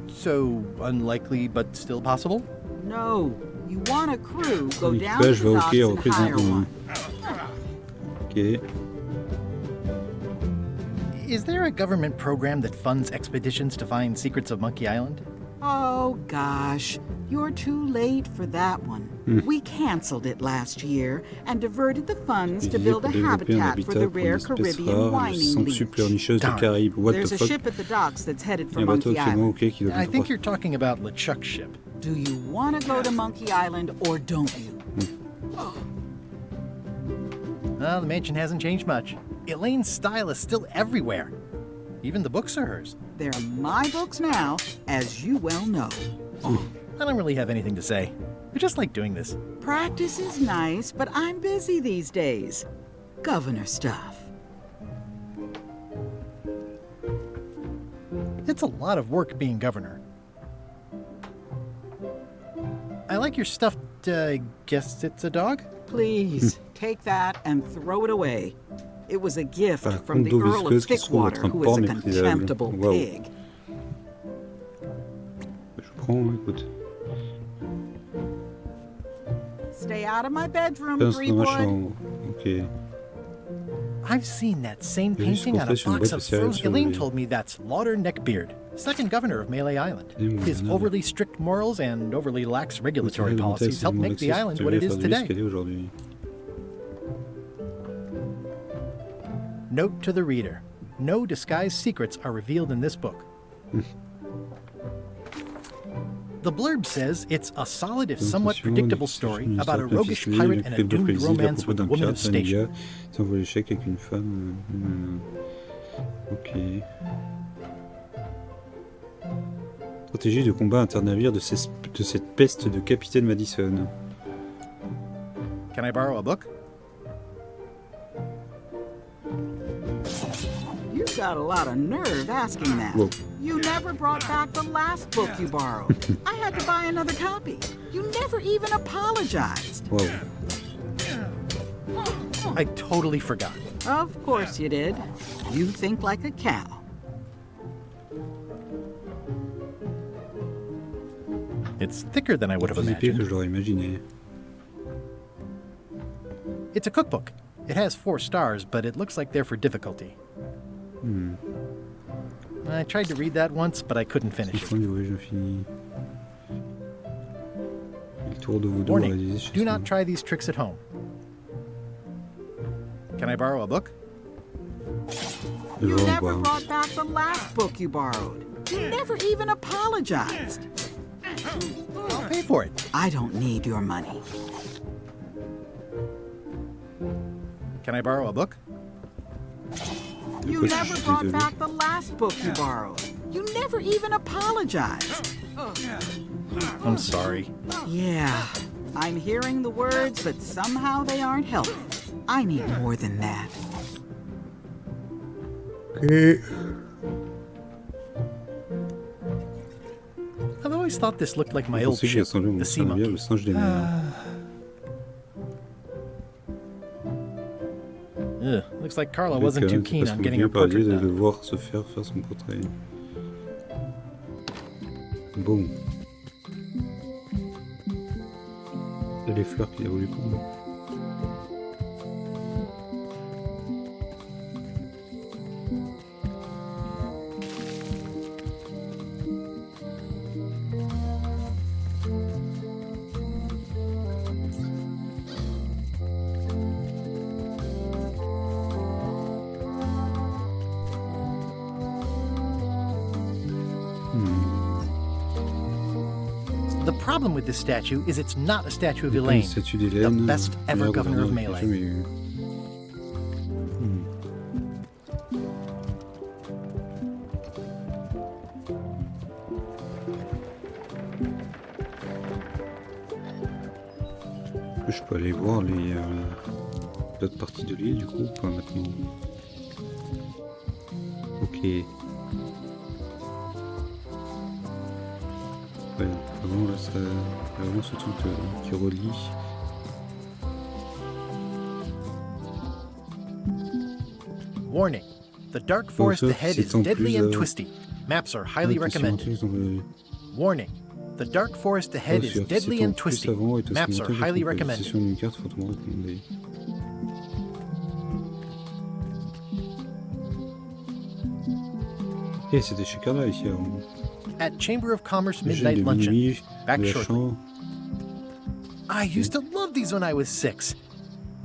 So unlikely, but still possible? No. You want a crew, go down L'équipage to va the au docks quai and hire représente one. Ok. Is there a government program that funds expeditions to find secrets of Monkey Island? Oh, gosh. You're too late for that one. We canceled it last year and diverted the funds to Utilisé build pour a développer un habitat for habitat the pour une rare espèce Caribbean rare, le whining sanctuaire leech. nicheuse des Darn. Caraïbes. What There's the a fuck? ship at the docks that's headed for Un bateau Monkey absolument Island. ok qui doit I nous think you're talking about LeChuck's ship. Do you want to go to Monkey Island or don't you? Well, the mansion hasn't changed much. Elaine's style is still everywhere. Even the books are hers. They're my books now, as you well know. I don't really have anything to say. I just like doing this. Practice is nice, but I'm busy these days. Governor stuff. It's a lot of work being governor. I like your stuffed, guess it's a dog? Please, take that and throw it away. It was a gift Ah, from the d'eau Earl of visqueuse qui se trouve Thickwater, être un who is porc a méprisable. contemptible Wow. pig. Je prends, écoute. Stay out of my bedroom, Pince dans ma Threepwood. chambre. Ok. I've seen that same J'ai juste painting on a porté sur une box boîte of de céréales frozen. Elaine surgelées. told me that's Lauder Neckbeard, second governor of Melee Island. His overly strict morals and overly lax regulatory policies helped make the island what it is today. Note to the reader. No disguised secrets are revealed in this book. The blurb says it's a solid if somewhat predictable story about a roguish pirate and a doomed romance with a woman of station. S'envoie l'échec avec une femme. Ok. Stratégie de combat internavire de cette peste de Capitaine Madison. Can I borrow a book? You've got a lot of nerve asking that. Whoa. You never brought back the last book you borrowed. I had to buy another copy. You never even apologized. Wow. I totally forgot. Of course you did. You think like a cow. It's thicker than I would have Plus épais que imagined. je l'aurais imaginé. It's a cookbook. It has 4 stars, but it looks like they're for difficulty. I tried to read that once, but I couldn't finish it. Fin du voyage infini. Le tour de Vaudou Warning, réalisé chez do not Sony. try these tricks at home. Can I borrow a book? You Je vais en never boire. brought back the last book you borrowed. You never even apologized. I'll pay for it. I don't need your money. Can I borrow a book? You Écoute, never je suis brought désolé. back the last book you borrowed. You never even apologized. I'm sorry. Yeah, I'm hearing the words, but somehow they aren't helping. I need more than that. I've always thought this looked like my Je old pensais qu'il ship, ressemblait au the Sea monstre navire, Monkey. le singe des mers. Looks like Carla Le wasn't too Karen, c'est keen parce on qu'on getting vient her par l'idée portrait de le done. voir se faire son portrait. Bon. C'est les fleurs qu'il a voulu prendre. problem with this statue is it's not a statue of Une Elaine, statue the d'Hélène, best ever meilleur governor of gouverneur qu'il y ait Melee. jamais eu. Je peux aller voir les d'autres parties de l'île du coup, pas maintenant. Ok. Ouais, vraiment là, ça, vraiment ce truc qui relie. Warning. The dark forest ahead is deadly and twisty. Maps are highly recommended. Warning. The dark forest ahead is deadly and twisty. Maps are highly recommended. Et c'était chez Carla ici avant. At Chamber of Commerce Midnight Luncheon. Back shortly. I used to love these when I was 6.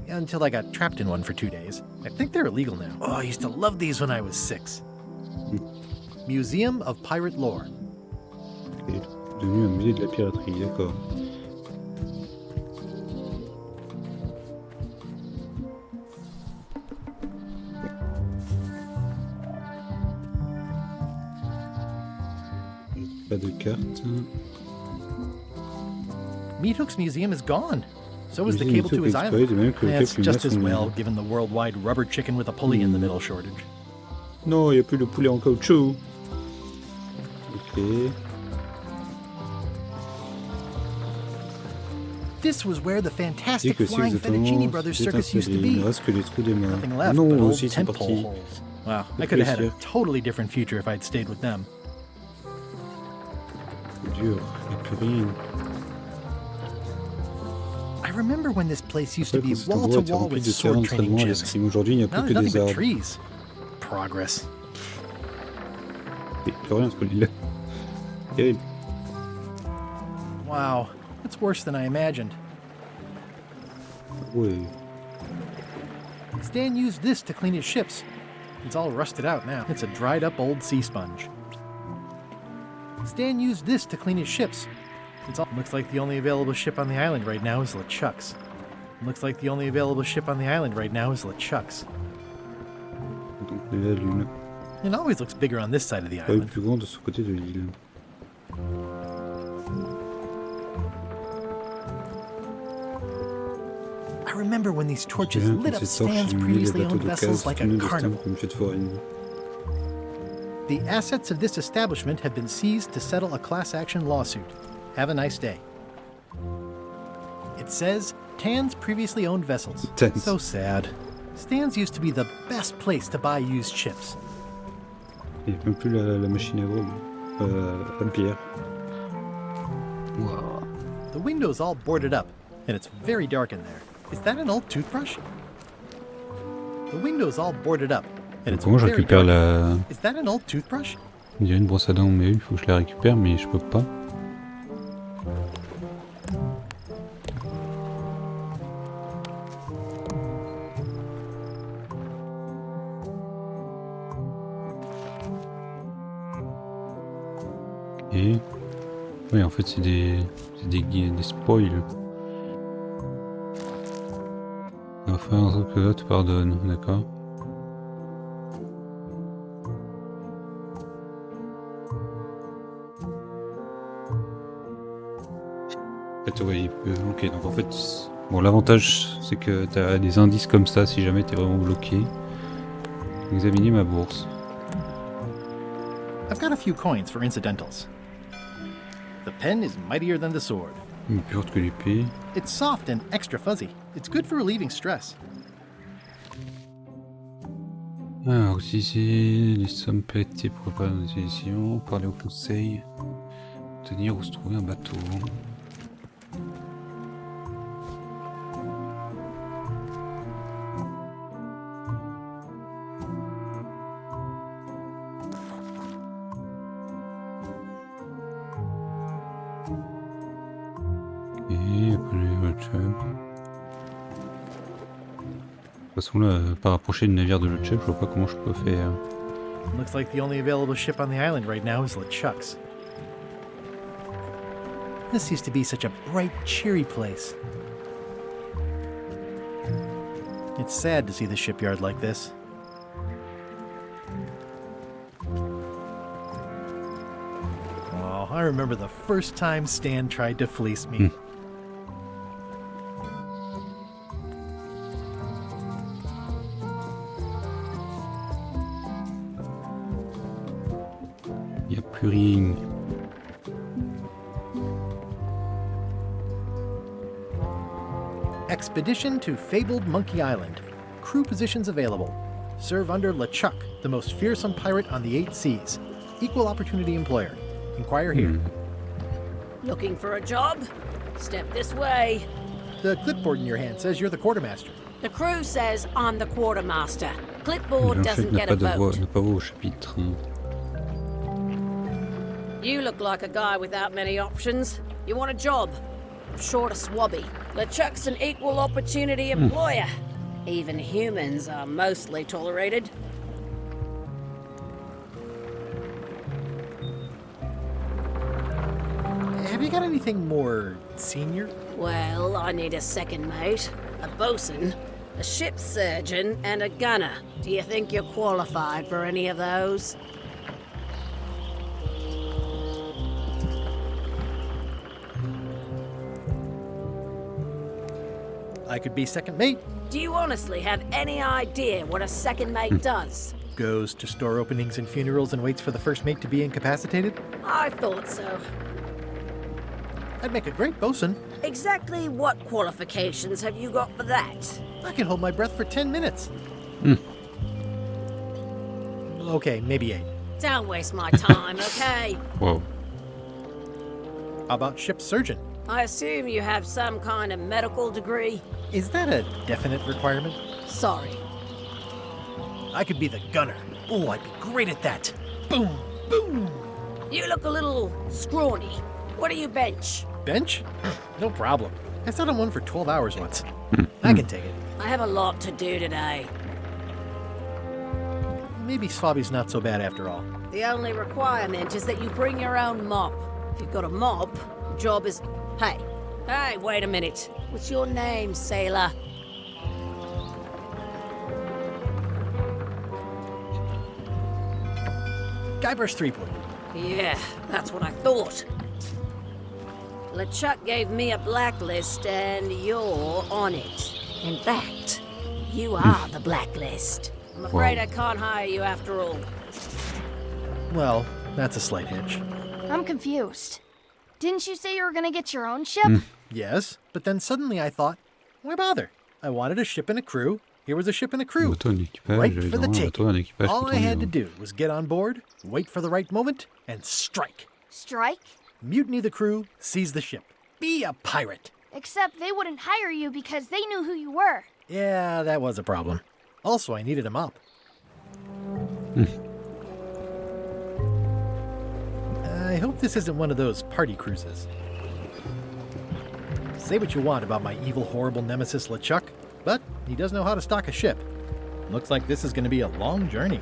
Until I got trapped in one for 2 days. I think they're illegal now. Oh, I used to love these when I was 6. Museum of Pirate Lore. Okay. Devenu un musée de la piraterie, d'accord. Pas de carte. Meathook's museum is gone. So is the cable to his island. That's just as well, given the worldwide rubber chicken with a pulley in the middle shortage. Non, il n'y a plus de poulet en caoutchouc. Ok. This was where the fantastic flying Fettuccine Brothers circus used to be. Nothing left non, but old aussi c'est tentpole parti. holes. Wow, I could have had a totally different future if I'd stayed with them. C'est dur, il n'y a plus rien. I remember when this place used to be wall to wall with sword training gyms. Aujourd'hui, il n'y a Now plus there's que nothing des but arbres. trees. Progress. Et plus rien sur l'île. Terrible. Wow, it's worse than I imagined. Ouais. Stan used this to clean his ships. It's all rusted out now. It's a dried up old sea sponge. Stan used this to clean his ships. It's all looks like the only available ship on the island right now is LeChuck's. Looks like the only available ship on the island right now is LeChuck's. Donc la lune. It always looks bigger on this side of the Pas le island. plus grand de ce côté de l'île. I remember when these torches Bien, lit up ces torches Stan's illuminaient les previously bateaux owned vessels d'occasion, like a tournaient des stamps carnival. comme une fête foraine. The assets of this establishment have been seized to settle a class action lawsuit. Have a nice day. It says Tan's previously owned vessels. Tan's. So sad. Stan's used to be the best place to buy used ships. Il n'y a même plus la machine à voile. À bière. Wow. The window's all boarded up, and it's very dark in there. Is that an old toothbrush? The window's all boarded up, and it's Comment je very récupère dark. la... Is that an old toothbrush? On dirait une brosse à dents, mais oui, il faut que je la récupère, mais je peux pas. Et... Oui, en fait, c'est des spoils. On va faire un truc que là, te pardonne, d'accord. En fait, ouais, ok, donc en fait, bon, l'avantage, c'est que tu as des indices comme ça si jamais tu es vraiment bloqué. Examiner ma bourse. I've got a few coins for incidentals. The pen is mightier than the sword. Plus haute que l'épée. It's soft and extra fuzzy. It's good for relieving stress. Alors, utiliser les sommes prêtées pour préparer une décision, parler au conseil, tenir ou se trouver un bateau. Et appeler le De toute façon là, par rapprocher le navire de LeChuck, je vois pas comment je peux faire. Looks like the only available ship on the island right now is LeChuck's. This used to be such a bright, cheery place. It's sad to see the shipyard like this. Oh, I remember the first time Stan tried to fleece me. Y a plus rien. Expedition to fabled Monkey Island. Crew positions available. Serve under LeChuck, the most fearsome pirate on the 8 seas. Equal opportunity employer. Inquire here. Looking for a job? Step this way. The clipboard in your hand says you're the quartermaster. The crew says I'm the quartermaster. Clipboard Le chef doesn't n'a get pas a de voix, vote. n'a pas voix au chapitre. You look like a guy without many options. You want a job? Short of swabby. LeChuck's an equal opportunity employer. Even humans are mostly tolerated. Have you got anything more senior? Well, I need a second mate, a bosun, a ship surgeon, and a gunner. Do you think you're qualified for any of those? I could be second mate. Do you honestly have any idea what a second mate does? Goes to store openings and funerals and waits for the first mate to be incapacitated. I thought so. I'd make a great bosun. Exactly what qualifications have you got for that? I can hold my breath for 10 minutes. Okay, maybe 8. Don't waste my time, okay? Wow. How about ship surgeon? I assume you have some kind of medical degree? Is that a definite requirement? Sorry. I could be the gunner. Oh, I'd be great at that. Boom, boom. You look a little scrawny. What do you bench? Bench? No problem. I sat on one for 12 hours once. I can take it. I have a lot to do today. Maybe Swabby's not so bad after all. The only requirement is that you bring your own mop. If you've got a mop, the job is... Hey, wait a minute. What's your name, sailor? Guybrush Threepwood. Yeah, that's what I thought. LeChuck gave me a blacklist and you're on it. In fact, you are the blacklist. I'm afraid I can't hire you after all. Well, that's a slight hitch. I'm confused. Didn't you say you were gonna get your own ship? Yes, but then suddenly I thought, why bother? I wanted a ship and a crew. Here was a ship and a crew. Right for the taking. All I had to do was get on board, wait for the right moment, and strike. Strike? Mutiny the crew, seize the ship. Be a pirate. Except they wouldn't hire you because they knew who you were. Yeah, that was a problem. Also, I needed a mop. I hope this isn't one of those party cruises. Say what you want about my evil, horrible nemesis LeChuck, but he does know how to stock a ship. Looks like this is going to be a long journey.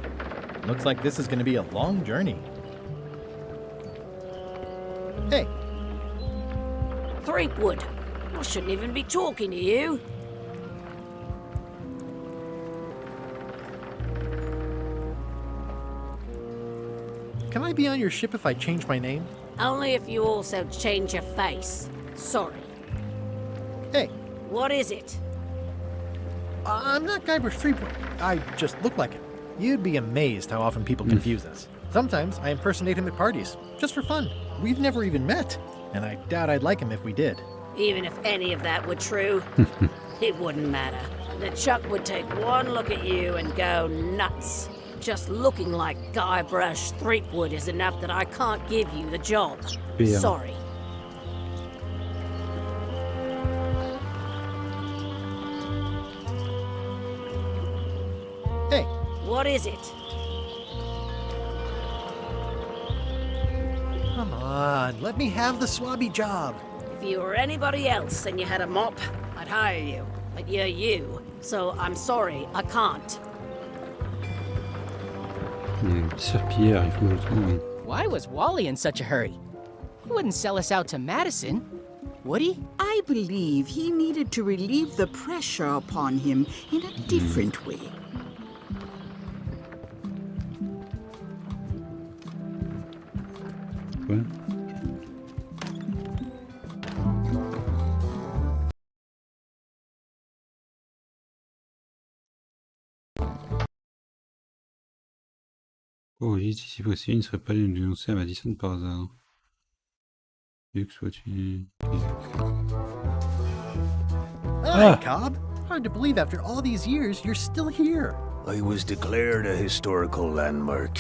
Hey. Threepwood. I shouldn't even be talking to you. Can I be on your ship if I change my name? Only if you also change your face. Sorry. Hey. What is it? I'm not Guybrush Threepwood. I just look like him. You'd be amazed how often people confuse us. Sometimes I impersonate him at parties, just for fun. We've never even met, and I doubt I'd like him if we did. Even if any of that were true, it wouldn't matter. LeChuck would take one look at you and go nuts. Just looking like Guybrush Threepwood is enough that I can't give you the job. Yeah. Sorry. Hey. What is it? Come on, let me have the swabby job. If you were anybody else and you had a mop, I'd hire you. But you're you, so I'm sorry, I can't. Serpillière, il faut que je le trouve. Why was Wally in such a hurry? wouldn't sell us out to Madison, would he? I believe he needed to relieve the pressure upon him in a different way. Ouais. Oh oui, si possible, il ne serait pas allé nous dénoncer à Madison par hasard. Vu que sois-tu... Hi, Cobb. Hard to believe after all these years, you're still here. I was declared a historical landmark.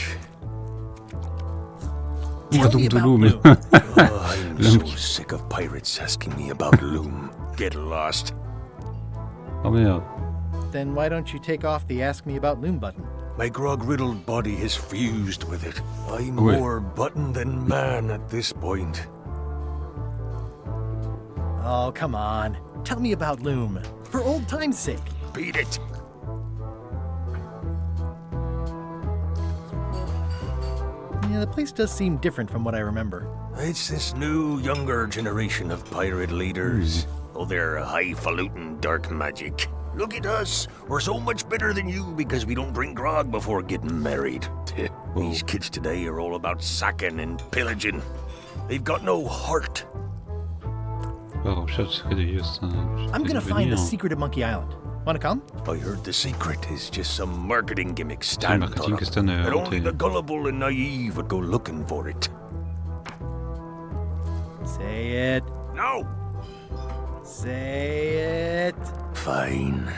Tell me about Loom. Loom. I'm so sick of pirates asking me about Loom. Get lost. Oh merde. Then why don't you take off the Ask Me About Loom button? My grog-riddled body has fused with it. I'm Ouais. more button than man at this point. Oh, come on. Tell me about Loom. For old time's sake. Beat it. Yeah, the place does seem different from what I remember. It's this new, younger generation of pirate leaders. Oh, they're highfalutin dark magic. Look at us. We're so much better than you because we don't drink grog before getting married. These kids today are all about sacking and pillaging. They've got no heart. Oh, recherche secret de vieux singes. I'm gonna find the secret of Monkey Island. Wanna come? I heard the secret is just some marketing gimmick stand marketing on que stand that only inventé. the gullible and naive would go looking for it. Say it. No! Say it. Fine.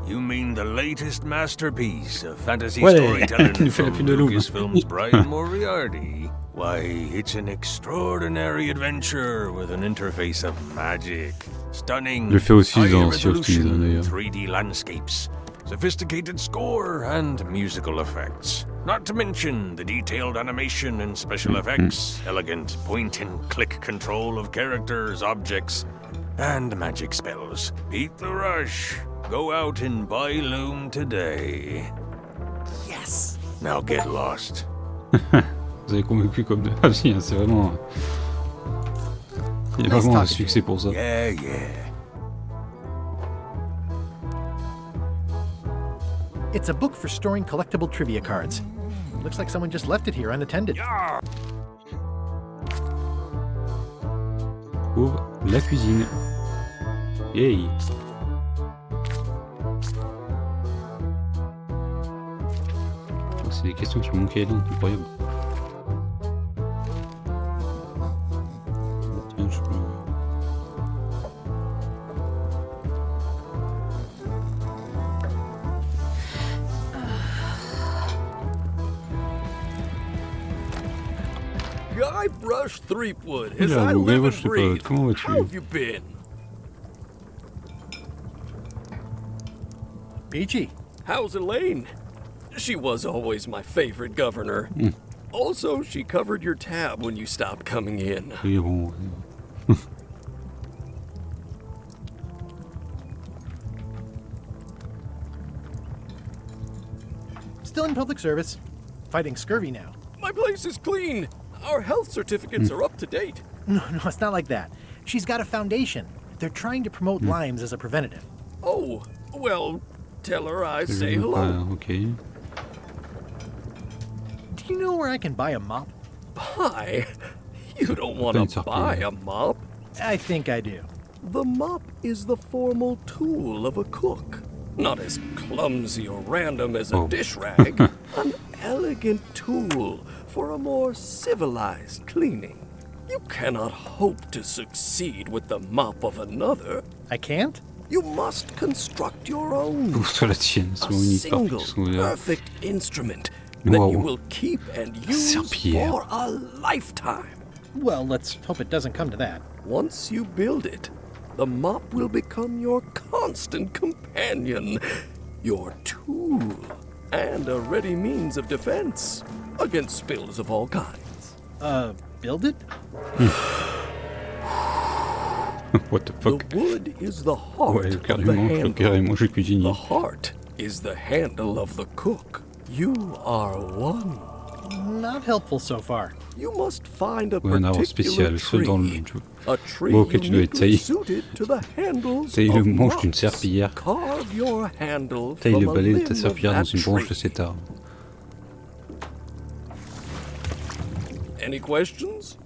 You mean the latest masterpiece of fantasy Ouais, storytelling il nous fait la from pub de Loom. Lucasfilm's Brian Moriarty? Why, it's an extraordinary adventure with an interface of magic. Stunning, Je le fais aussi dans Sea of high-resolution Thieves, d'ailleurs. 3D landscapes, sophisticated score, and musical effects. Not to mention the detailed animation and special effects, elegant point-and-click control of characters, objects, and magic spells. Beat the rush. Go out and buy Loom today. Yes. Now get lost. Vous avez convaincu comme de... Ah si, hein, c'est vraiment... Il y a Nice vraiment un talking to succès pour ça. Yeah, yeah. It's a book for storing collectible trivia cards. Looks like someone just left it here unattended. Ouvre la cuisine. Yay. Oh, c'est des questions sur Monkey Island, incroyable. Tiens, je peux... Guybrush Threepwood, as Oula, I vous live voyez, and je sais pas, breathe. comment vas-tu? How have you been? Peachy. How's Elaine? She was always my favorite governor. Also, she covered your tab when you stopped coming in. Oui, bon... Still in public service. Fighting scurvy now. My place is clean. Our health certificates are up to date. No, it's not like that. She's got a foundation. They're trying to promote Lyme's as a preventative. Oh, well, tell her I Je say veux hello. pas, ok. Do you know where I can buy a mop? Buy? You don't want Don't to talk buy to a mop. I think I do. The mop is the formal tool of a cook. Not as clumsy or random as a dish rag. An elegant tool for a more civilized cleaning. You cannot hope to succeed with the mop of another. I can't? You must construct your own. Ouvre-toi la tienne, c'est A mon unique single, partie qui sont ouverts. perfect instrument that Wow. you will keep and use Serpillière. for a lifetime. Well, let's hope it doesn't come to that. Once you build it, the mop will become your constant companion, your tool, and a ready means of defense against spills of all kinds. Build it? What the fuck? The wood is the heart Ouais, of the carrément, je handle. cuisinier. The heart is the handle of the cook. You are one Not helpful so far. You must find a Ouais, un arbre particular spécial, seul dans le tree. jeu. A tree Bon, ok, tu dois uniquely tailler. suited to the handles Tailler le of manche d'une rocks. serpillière. Carve your handle Taille le from a balai de limb ta of serpillière dans that une branche de tree. cet arbre. Any questions?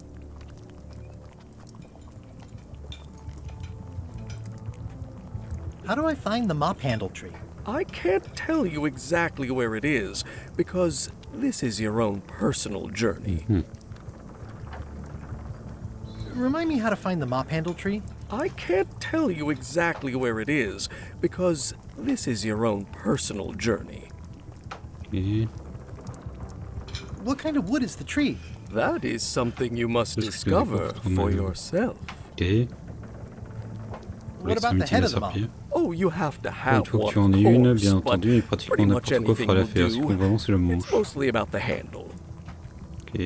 How do I find the mop handle tree? I can't tell you exactly where it is, because this is your own personal journey. Remind me how to find the mop handle tree? I can't tell you exactly where it is, because this is your own personal journey. Et... What kind of wood is the tree? That is something you must Qu'est-ce que discover c'est for pour yourself. Ok. What about the head of the mop? Oh, you have to Il have faut que one, tu en of aies une, course, bien but entendu, mais pratiquement pretty much n'importe quoi anything fera will l'affaire. Ce qu'il do. faut vraiment, c'est le manche. It's mostly about the handle. Ok.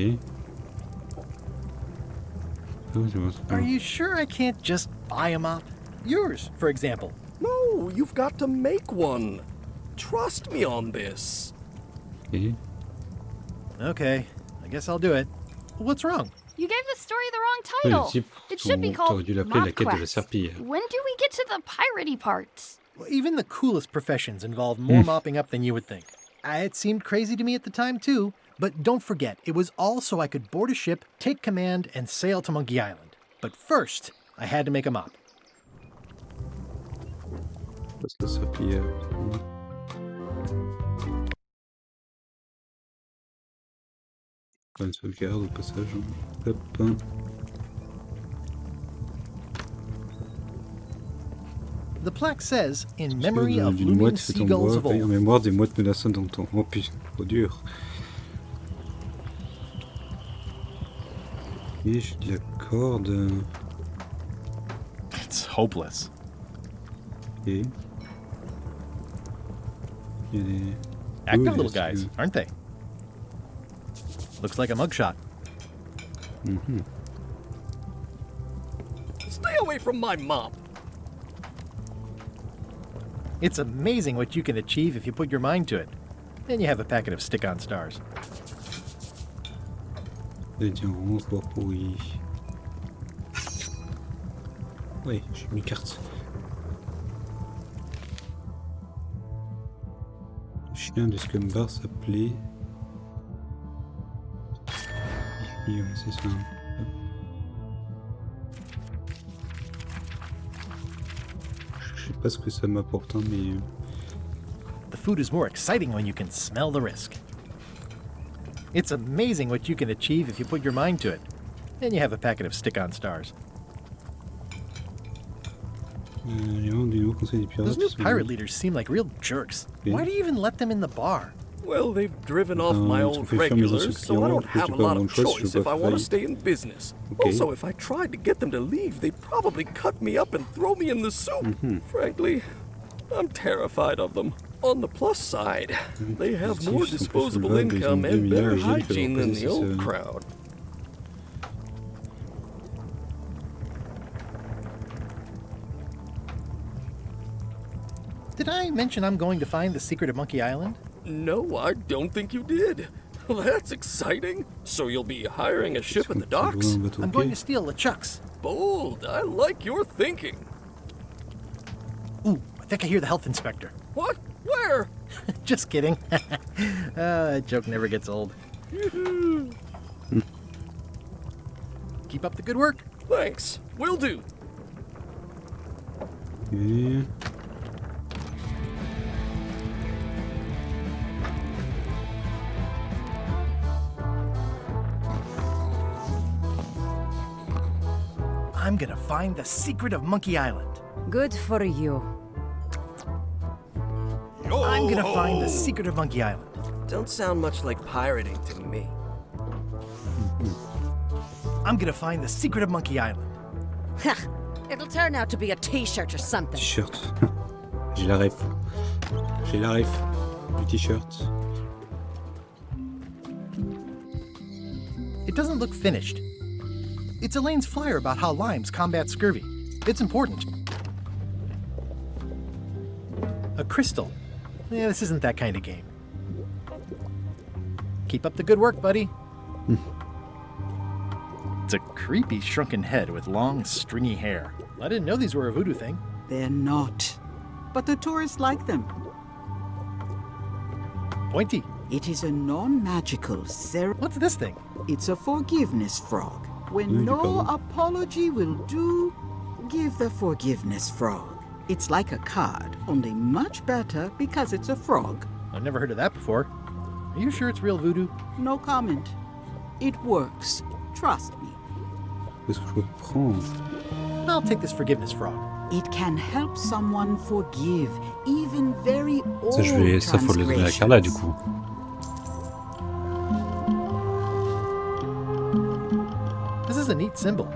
Oh, c'est bon, c'est Are bon. you sure I can't just buy a mop? Yours, for example. No, you've got to make one. Trust me on this. Ok. Okay, I guess I'll do it. What's wrong? You gave the story the wrong Ouais, le title. type, It should be t'aurais called dû l'appeler la quête de la Mopquest. serpillière. When do we get to the piratey parts? Well, even the coolest professions involve more mopping up than you would think. It seemed crazy to me at the time, too. But don't forget, it was all so I could board a ship, take command, and sail to Monkey Island. But first, I had to make a mop. Parce que la serpillière. Pas une sauvegarde au passage. Hop. The plaque says, in memory of D'une looming mouette faite en seagulls bois, of veille en old. mémoire des mouettes menaçantes dans le temps. Oh putain, trop dur. Et j'ai de la corde. It's hopeless. Ok. Il y a des... Active Oh, little yes, guys, aren't they? Looks like a mugshot. Stay away from my mop. It's amazing what you can achieve if you put your mind to it. Then you have a packet of stick-on stars. Endurance, bois pourri. Ouais, j'ai mis carte. Le chien de Scumbar s'appelait... Oui, ouais, c'est ça. Je sais pas ce que ça m'apporte, hein, mais... The food is more exciting when you can smell the risk. It's amazing what you can achieve if you put your mind to it. Then you have a packet of stick-on stars. Les membres du nouveau conseil des pirates... Those new sont- pirate leaders seem like real jerks. Why do you even let them in the bar? Well, they've driven off my ils old ont fait fermer les regulars, so I clients, don't du coup, have j'ai a pas lot vraiment of de choix si je choice veux if pas I want to faillir. stay in business. Okay. Also, if I tried to get them to leave, they'd probably cut me up and throw me in the soup. Frankly, I'm terrified of them. On the plus side, they have more Ils sont plus disposable solvables, ils ont income and 2 better milliards, et hygiene j'ai than fait the old leur crowd. Did I mention I'm going to find the secret of Monkey Island? No, I don't think you did. Well, that's exciting. So you'll be hiring a ship at the docks? I'm going to steal LeChuck's. Bold. I like your thinking. Ooh, I think I hear the health inspector. What? Where? Just kidding. That joke never gets old. Keep up the good work. Thanks. Will do. Et... I'm gonna find the secret of Monkey Island. Good for you. I'm gonna find the secret of Monkey Island. Don't sound much like pirating to me. I'm gonna find the secret of Monkey Island. Ha! It'll turn out to be a t-shirt or something. T-shirt. J'ai la ref. J'ai la ref du t-shirt. It doesn't look finished. It's Elaine's flyer about how limes combat scurvy. It's important. A crystal. Yeah, this isn't that kind of game. Keep up the good work, buddy. It's a creepy shrunken head with long, stringy hair. I didn't know these were a voodoo thing. They're not. But the tourists like them. Pointy. It is a non-magical What's this thing? It's a forgiveness frog. When no apology will do, give the forgiveness frog. It's like a card, only much better because it's a frog. I've never heard of that before. Are you sure it's real voodoo? No comment. It works. Trust me. Qu'est-ce que je peux prendre? I'll take this forgiveness frog. It can help someone forgive even very old Ça, faut le donner à Carla, du coup. This is a neat symbol.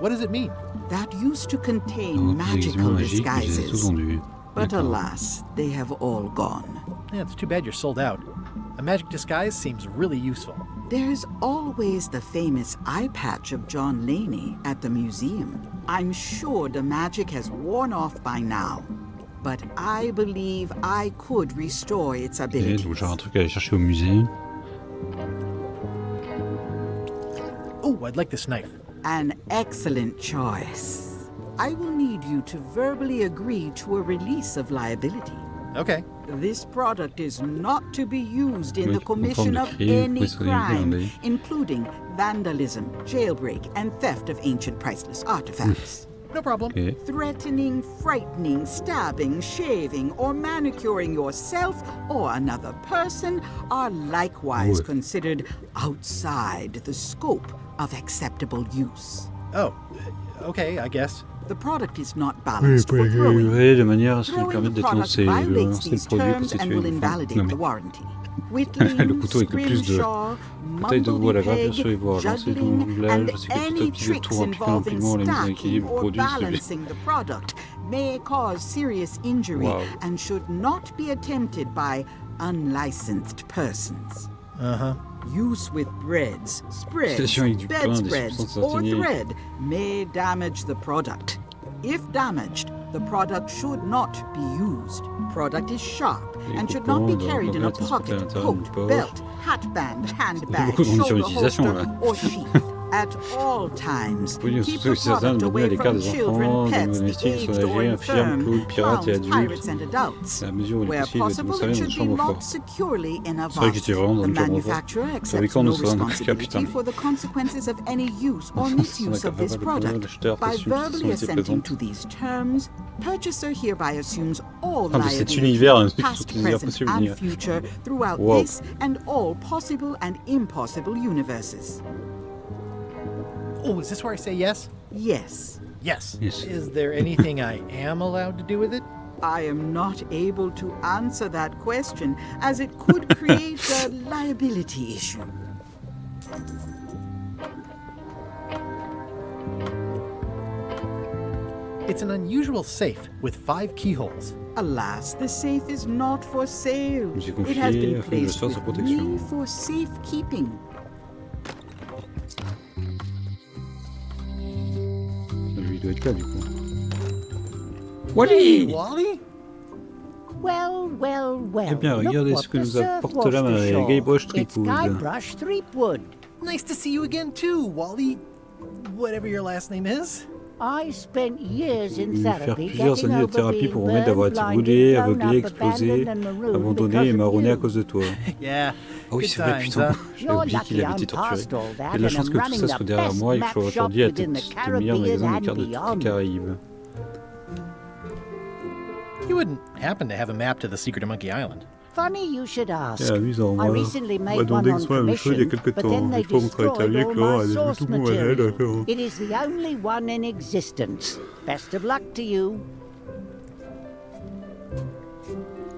What does it mean? That used to contain magical disguises. But alas, they have all gone. Yeah, it's too bad you're sold out. A magic disguise seems really useful. There's always the famous eye patch of John Laney at the museum. I'm sure the magic has worn off by now, but I believe I could restore its abilities. Donc j'ai un truc à aller chercher au musée. Oh, I'd like this knife. An excellent choice. I will need you to verbally agree to a release of liability. Okay. This product is not to be used in the commission of any crime, including vandalism, jailbreak, and theft of ancient priceless artifacts. No problem. Okay. Threatening, frightening, stabbing, shaving, or manicuring yourself or another person are likewise considered outside the scope of acceptable use. Oh, okay, I guess. The product is not balanced for throwing. De manière à ce qu'il Throwing permette the product d'énoncer violates le these produit terms and will invalidate non, the mais warranty. le Whittling, couteau avec le plus de scrimshaw, taille de bois à la gravure sur les bords, lancer le juggling, doublage, and ainsi que tout any petit tricks tour impliquant involving l'empilement, la mise en stacking équilibre, or produit, balancing the product may cause serious injury Wow. and should not be attempted by unlicensed persons. Uh-huh. Use with breads, spreads, Station avec du pain, des bedspreads, substances or assaisonnées. thread may damage the product. If damaged, the product should not be used. Product is sharp and should not be carried in a pocket, coat, belt, hatband, handbag, shoulder holster, or sheath. At all times, keep the product away from children, pets, the aged or infirm, clowns, pirates, and adults. Where possible, it should be locked securely in a vault. The manufacturer accepts no responsibility for the consequences of any use or misuse of this product. By verbally assenting to these terms, purchaser hereby assumes all liability, past, present, and future, throughout this and all possible and impossible universes. Oh, is this where I say yes? Yes. Yes. Is there anything I am allowed to do with it? I am not able to answer that question, as it could create a liability issue. It's an unusual safe with 5 keyholes. Alas, the safe is not for sale. It has been placed with me for safekeeping. Il doit être là, du coup. Wally! Wally? Well, well, well. Eh bien, regardez ce que nous apporte la Guybrush Threepwood. Guybrush Threepwood. Nice to see you again, too, Wally. Whatever your last name is. I spent years in Faire therapy plusieurs années de thérapie pour remettre d'avoir été brûlé, aveuglé, explosé, abandonné et marronné à cause de toi. Yeah. Ah oui, c'est vrai, putain. J'avais oublié qu'il avait été torturé. Il y a de la chance que tout ça soit derrière moi et que je sois aujourd'hui à tête du meilleur magasin de cartes de toutes les Caraïbes. You wouldn't happen to have a map to the secret of Monkey Island? Funny you should ask. C'est amusant, moi. I recently On m'a made one demandé on que ce soit la même chose il y a commission, quelques but temps. then they Une fois, mon travail destroyed établi, all Clara my a source tout mon material. d'accord. It is the only one in existence. Best of luck to you.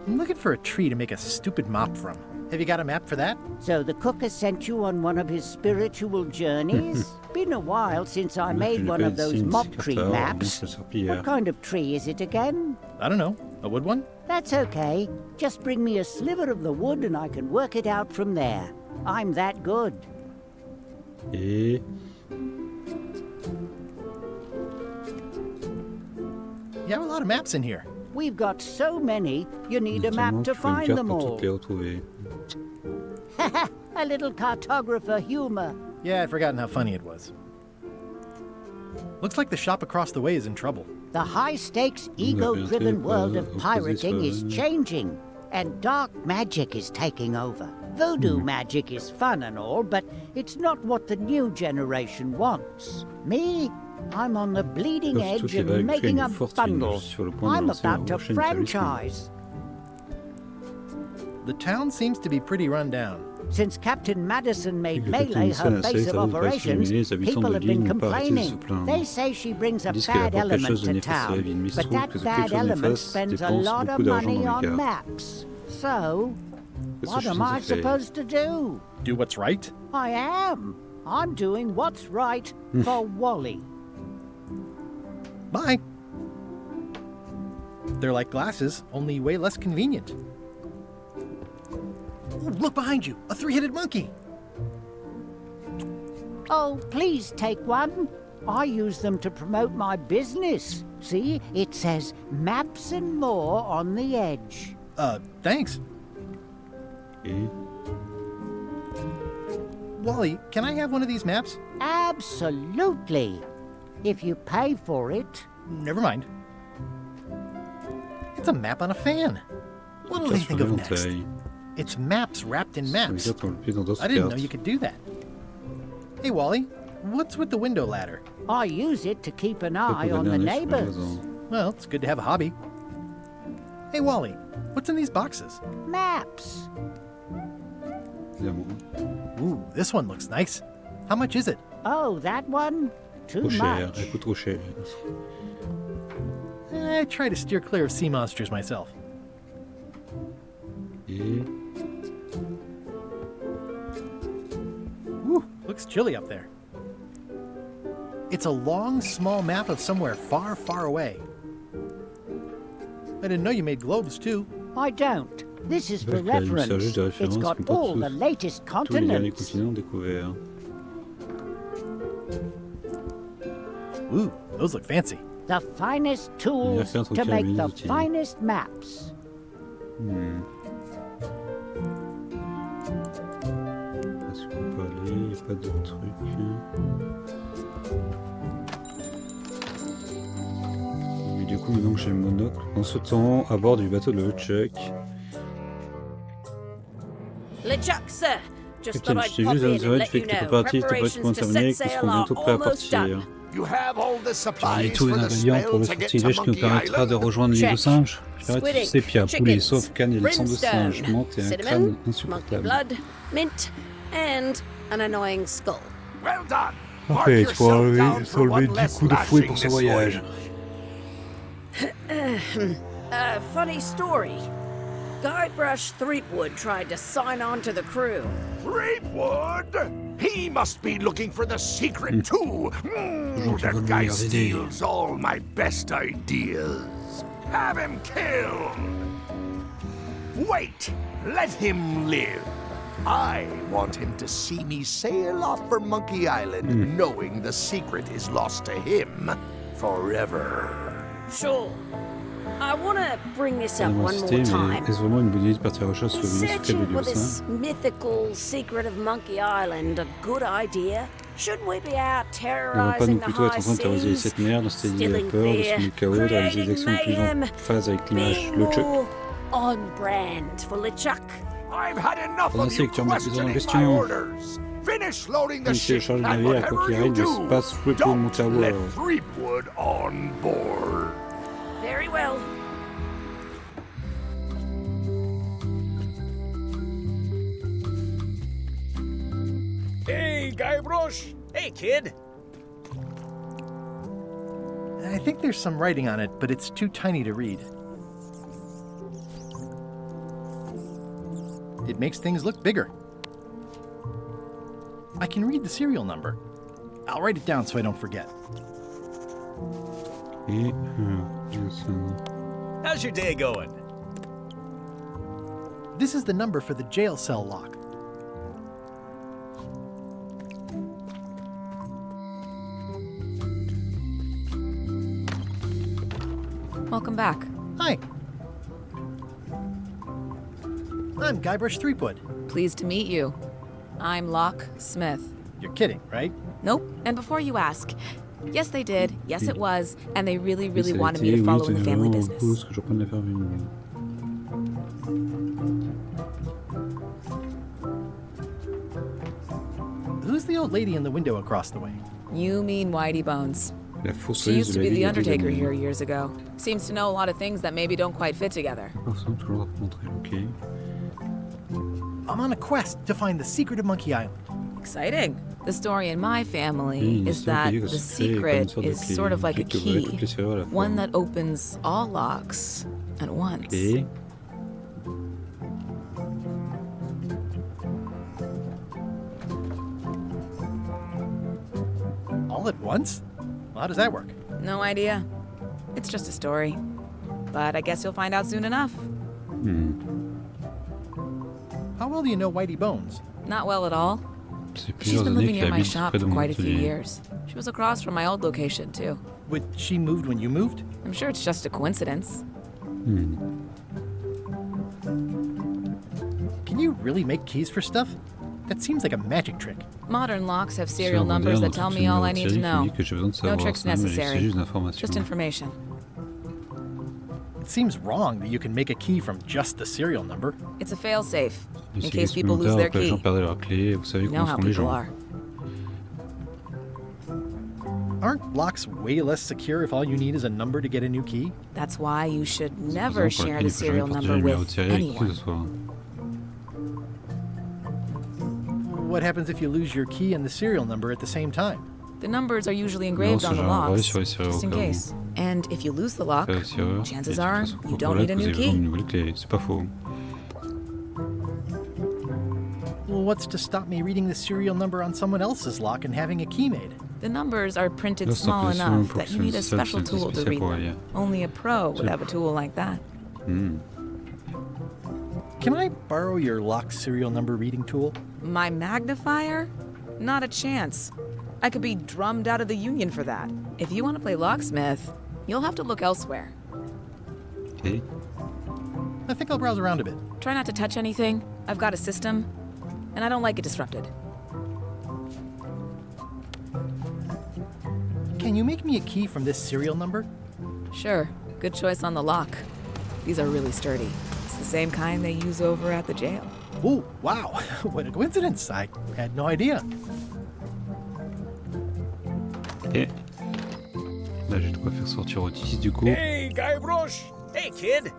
I'm looking for a tree to make a stupid mop from. Have you got a map for that? So the cook has sent you on one of his spiritual journeys? Been a while since I made one of those mop tree maps. What kind of tree is it again? I don't know. A wood one? That's okay. Just bring me a sliver of the wood and I can work it out from there. I'm that good. Et... You have a lot of maps in here. We've got so many, you need a map to find them all. A little cartographer humor. Yeah, I'd forgotten how funny it was. Looks like the shop across the way is in trouble. The high-stakes, ego-driven world of pirating is changing, and dark magic is taking over. Voodoo magic is fun and all, but it's not what the new generation wants. Me? I'm on the bleeding edge of making a bundle. I'm about to franchise. The town seems to be pretty run down. Since Captain Madison made Melee her base of operations, people have been complaining. They say she brings a bad element to town, but that bad element spends a lot of money on maps. So, what am I supposed to do? Do what's right? I am. I'm doing what's right for Wally. Bye. They're like glasses, only way less convenient. Ooh, look behind you, a three-headed monkey. Oh, please take one. I use them to promote my business. See, it says maps and more on the edge. Thanks. Wally, can I have one of these maps? Absolutely. If you pay for it. Never mind. It's a map on a fan. What'll they think of next? It's maps wrapped in maps. I didn't know you could do that. Hey, Wally, what's with the window ladder? I use it to keep an eye on the neighbors. Well, it's good to have a hobby. Hey, Wally, what's in these boxes? Maps. Ooh, this one looks nice. How much is it? Oh, that one? Too much. Elle coûte trop cher. I try to steer clear of sea monsters myself. Ooh, looks chilly up there. It's a long, small map of somewhere far, far away. I didn't know you made globes, too. I don't. This is for reference. It's got all the latest continents. Ooh, those look fancy. The finest tools to make the finest maps. Est-ce qu'on peut aller? Il n'y a pas d'autres trucs. Mais du coup, maintenant que j'ai le monocle, en sautant à bord du bateau de Chuck. LeChuck, sir. Just thought Capitaine, I'd je t'ai pop juste in annoncé and du let fait you que tes know. préparatifs étaient Preparations pratiquement to terminés, set qu'ils sail seront are bientôt prêts à almost partir. done. You have all the J'aurai supplies tous les for the ingrédients pour spell le to get to sortilège qui nous Monkey permettra de Island? rejoindre l'île de Check. singe. Pirates, tu sais, puis à poulet, chickens, sauf canne et le sang de singe, brimstone, menthe et un crâne cinnamon, monkey insupportable. blood, mint, and an annoying skull. Well done. Ok, tu pourras enlever 10 coups de fouet pour ce voyage. Funny story. Guybrush Threepwood tried to sign on to the crew. Threepwood? He must be looking for the secret too. That guy steals all my best ideas. Have him killed. Wait, let him live. I want him to see me sail off for Monkey Island, knowing the secret is lost to him forever. Sure. I want to bring this up one more Mais time. est-ce vraiment une bonne idée de partir à la chasse sur Is le secret searching de for l'île de this singe? mythical secret of Monkey Island a good idea? Shouldn't we be out On va pas nous terrorizing the plutôt être en high train de terroriser seas, cette merde, d'instiller la stealing peur, de beer, semer le chaos, de réaliser des actions plus en creating phase avec l'image, being le Chuck. more on brand for LeChuck? I've had enough Pendant of ces you lectures maîtrisant la questioning my question, orders. Finish loading the on ship, télécharge le and navire à quoi qu'il whatever you arrive, do, l'espace Whipple mon don't let tower. Threepwood on board. Very well. Hey, Guybrush! Hey, kid! I think there's some writing on it, but it's too tiny to read. It makes things look bigger. I can read the serial number. I'll write it down so I don't forget. Et How's your day going? This is the number for the jail cell lock. Welcome back. Hi. I'm Guybrush Threepwood. Pleased to meet you. I'm Locke Smith. You're kidding, right? Nope. And before you ask, yes, they did. Yes, it was. And they really, really wanted me to follow in the family business. Who's the old lady in the window across the way? You mean Whitey Bones. She used to be the Undertaker here years ago. Seems to know a lot of things that maybe don't quite fit together. I'm on a quest to find the secret of Monkey Island. Exciting. The story in my family is that the secret is sort of like a key. One that opens all locks at once. All at once? Well, how does that work? No idea. It's just a story. But I guess you'll find out soon enough. How well do you know Whitey Bones? Not well at all. She's been living near my shop for quite a few years. She was across from my old location, too. But she moved when you moved? I'm sure it's just a coincidence. Can you really make keys for stuff? That seems like a magic trick. Modern locks have serial numbers that tell me all I need to know. No tricks necessary. Just information. It seems wrong that you can make a key from just the serial number. It's a failsafe, in case people lose their key. You know how people are. Aren't locks way less secure if all you need is a number to get a new key? That's why you should never share the serial number with anyone. What happens if you lose your key and the serial number at the same time? The numbers are usually engraved on the locks, just in case. And if you lose the lock, chances are you don't need a new key. Well, what's to stop me reading the serial number on someone else's lock and having a key made? The numbers are printed small enough that you need a special tool to read them. Only a pro would have a tool like that. Can I borrow your lock serial number reading tool? My magnifier? Not a chance. I could be drummed out of the union for that. If you want to play locksmith, you'll have to look elsewhere. Okay. I think I'll browse around a bit. Try not to touch anything. I've got a system, and I don't like it disrupted. Can you make me a key from this serial number? Sure. Good choice on the lock. These are really sturdy. It's the same kind they use over at the jail. Oh, wow. What a coincidence. I had no idea. Et là, j'ai de quoi faire sortir Otis du coup. Hey, Guybrush! Hey, kid!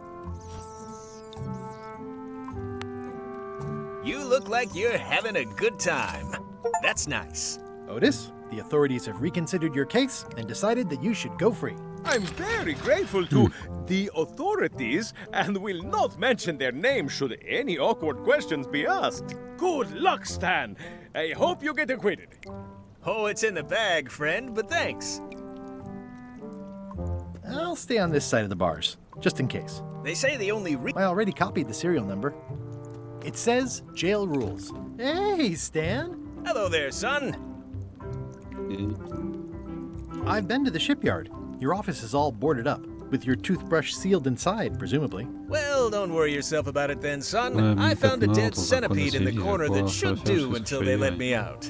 You look like you're having a good time. That's nice. Otis, the authorities have reconsidered your case and decided that you should go free. I'm very grateful to the authorities and will not mention their name should any awkward questions be asked. Good luck, Stan. I hope you get acquitted. Oh, it's in the bag, friend, but thanks. I'll stay on this side of the bars, just in case. They say they only I already copied the serial number. It says jail rules. Hey, Stan. Hello there, son. I've been to the shipyard. Your office is all boarded up, with your toothbrush sealed inside, presumably. Well, don't worry yourself about it then, son. I found a dead centipede in the corner that should do until they let me out.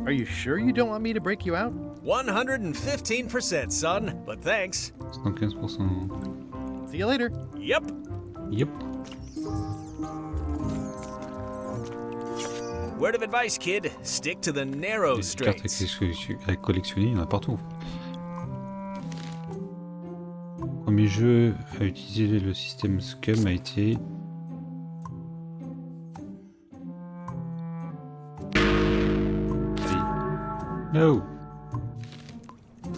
Are you sure you don't want me to break you out? 115%, son, but thanks. 115%. See you later. Yep. Yep. Word of advice, kid. Stick to the narrow Des cartes à collectionner, il y en a partout. Le premier jeu à utiliser le système Scum a été... No! On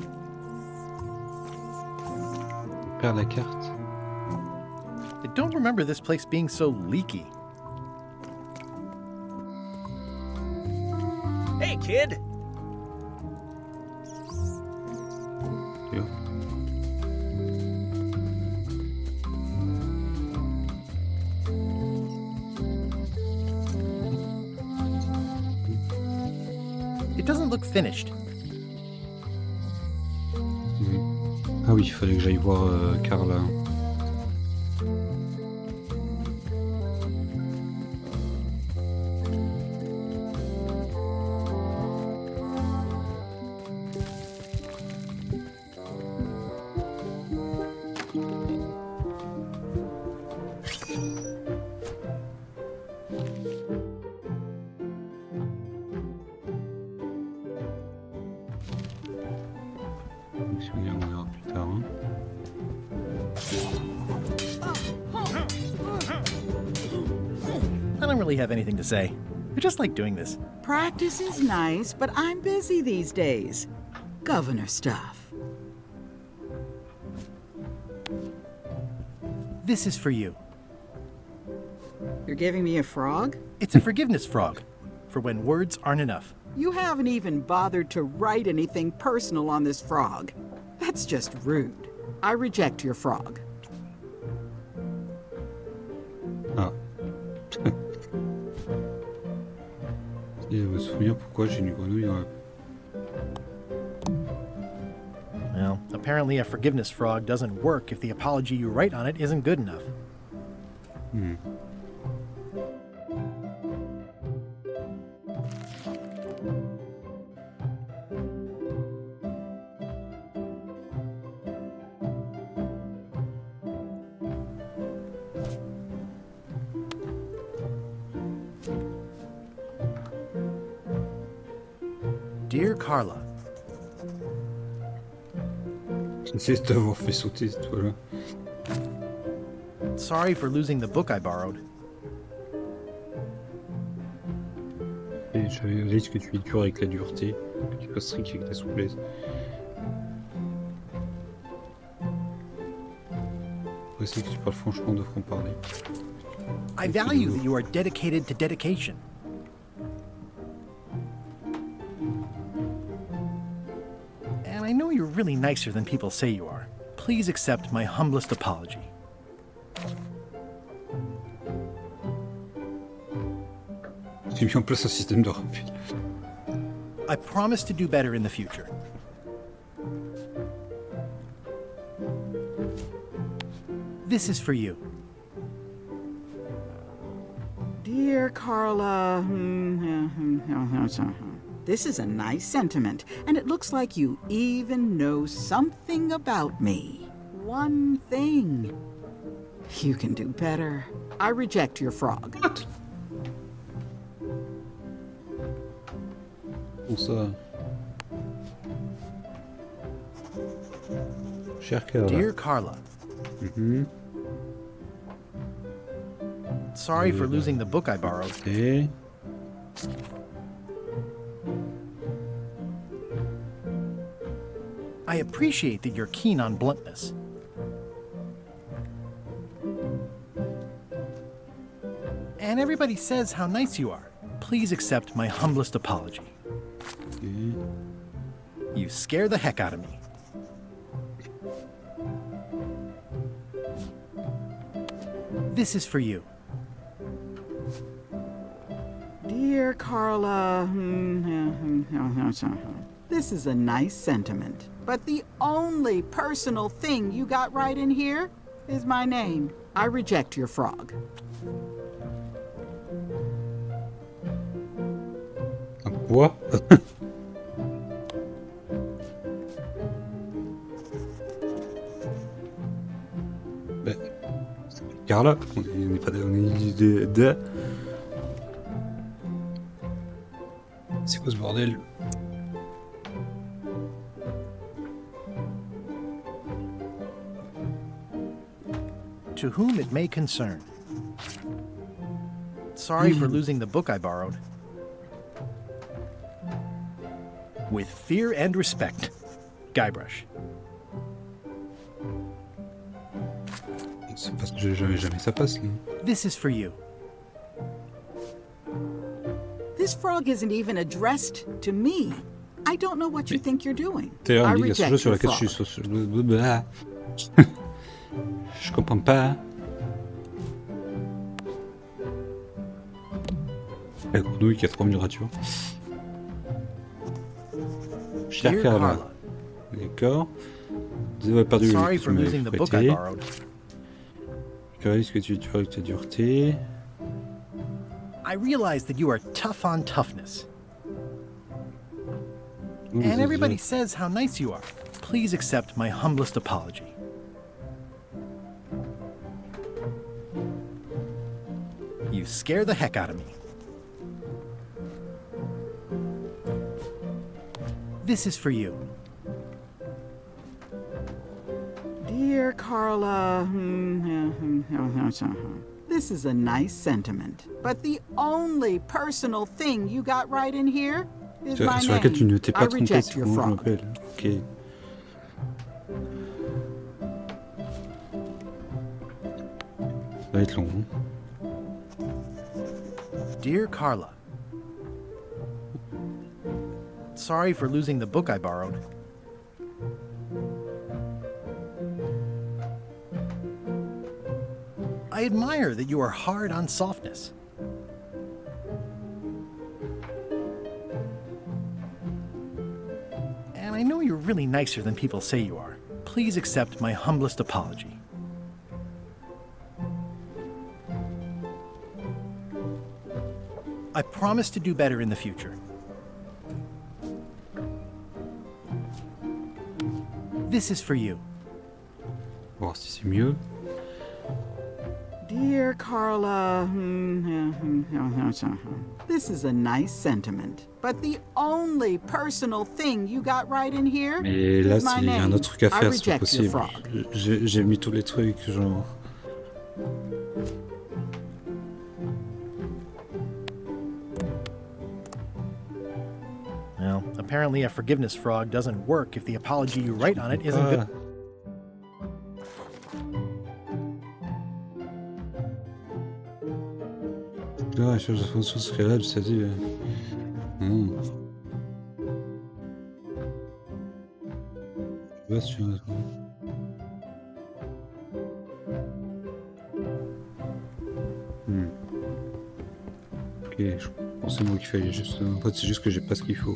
perd la carte. I don't remember this place being so leaky. Hey, kid! Yeah. It doesn't look finished. Ah oui, il fallait que j'aille voir Carla. I don't really have anything to say. I just like doing this. Practice is nice, but I'm busy these days. Governor stuff. This is for you. You're giving me a frog? It's a forgiveness frog, for when words aren't enough. You haven't even bothered to write anything personal on this frog. That's just rude. I reject your frog. Ah. Et je me souviens pourquoi j'ai une grenouille dans la... Well, apparently a forgiveness frog doesn't work if the apology you write on it isn't good enough. Hmm. Dear Carla. J'essaie de t'avoir fait sauter cette fois-là. Sorry for losing the book I borrowed. Et j'avais le risque que tu es dur avec la dureté, que tu sois strict avec la souplesse. Après, c'est que tu parles franchement de franc-parler. I value that you are dedicated to dedication. And I know you're really nicer than people say you are. Please accept my humblest apology. J'ai mis en place un système de rappel. I promise to do better in the future. This is for you. Dear Carla, this is a nice sentiment, and it looks like you even know something about me. One thing. You can do better. I reject your frog. What? Bon ça. Cher Carla. Dear Carla. Sorry for losing the book I borrowed. Okay. I appreciate that you're keen on bluntness. And everybody says how nice you are. Please accept my humblest apology. Okay. You scare the heck out of me. This is for you. Dear Carla, this is a nice sentiment, but the only personal thing you got right in here is my name. I reject your frog. Quoi? Ben, Carla, on n'est pas de... C'est quoi ce bordel? To whom it may concern. Sorry for losing the book I borrowed. With fear and respect, Guybrush. C'est parce que jamais ça passe là. This is for you. This frog isn't even addressed to me. I don't know what you think you're doing. D'ailleurs, I on dit la seule chose reject sur your laquelle je frog. suis je comprends pas. La grenouille qui a 3 miniatures. Cher Dear Carla. Carla. D'accord. Vous avez perdu Sorry le for losing the book I borrowed. Qu'est-ce que tu as avec ta dureté? I realize that you are tough on toughness. And everybody says how nice you are. Please accept my humblest apology. You scare the heck out of me. This is for you. Dear Dear Carla, this is a nice sentiment, but the only personal thing you got right in here is my Sur laquelle tu ne name. t'es I pas trompé, reject c'est your comment je frog. m'appelle. Ok. Ça va être long. Hein. Dear Carla, sorry for losing the book I borrowed. I admire that you are hard on softness. And I know you're really nicer than people say you are. Please accept my humblest apology. I promise to do better in the future. This is for you. Voir si c'est mieux. Dear Carla, this is a nice sentiment, but the only personal thing you got right in here Mais là, is my il y a un name. autre truc à I faire, c'est pas reject your possible. frog. J'ai mis tous les trucs, genre. Well, apparently a forgiveness frog doesn't work if the apology you write on it isn't good. Là, je cherche la source préalable, ça dit. Non. Je sais pas si tu as. Ok, je pensais moi qu'il fallait juste. En fait, c'est juste que j'ai pas ce qu'il faut.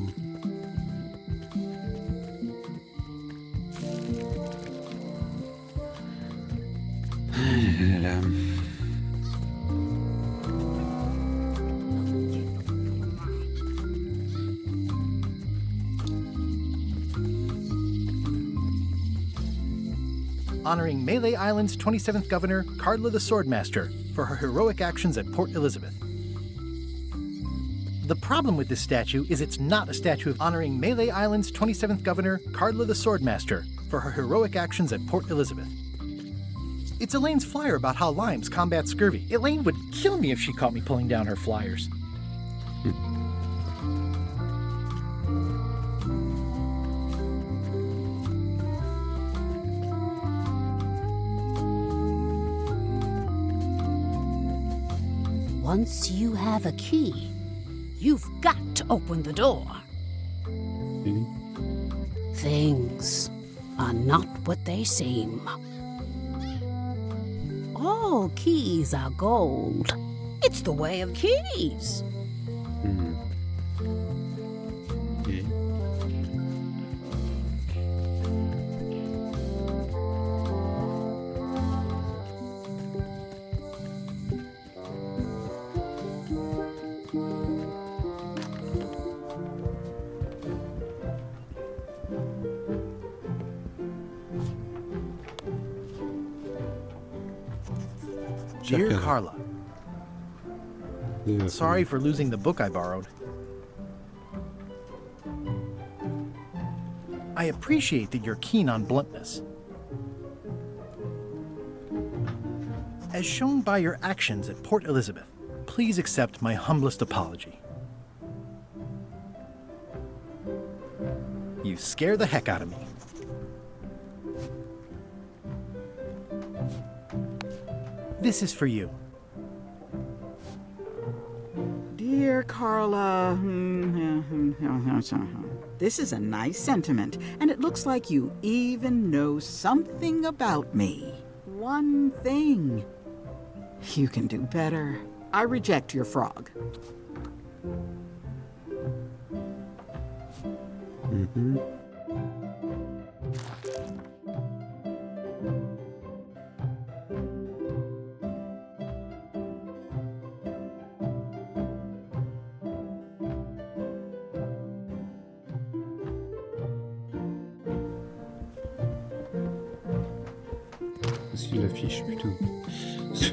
Là. Honoring Melee Island's 27th Governor, Carla the Swordmaster, for her heroic actions at Port Elizabeth. The problem with this statue is it's not a statue of honoring Melee Island's 27th Governor, Carla the Swordmaster, for her heroic actions at Port Elizabeth. It's Elaine's flyer about how limes combat scurvy. Elaine would kill me if she caught me pulling down her flyers. Once you have a key, you've got to open the door. Things are not what they seem. All keys are gold. It's the way of keys. Dear Carla, sorry for losing the book I borrowed. I appreciate that you're keen on bluntness. As shown by your actions at Port Elizabeth, please accept my humblest apology. You scare the heck out of me. This is for you. Dear Carla, this is a nice sentiment, and it looks like you even know something about me. One thing. You can do better. I reject your frog. Il affiche, putain. Je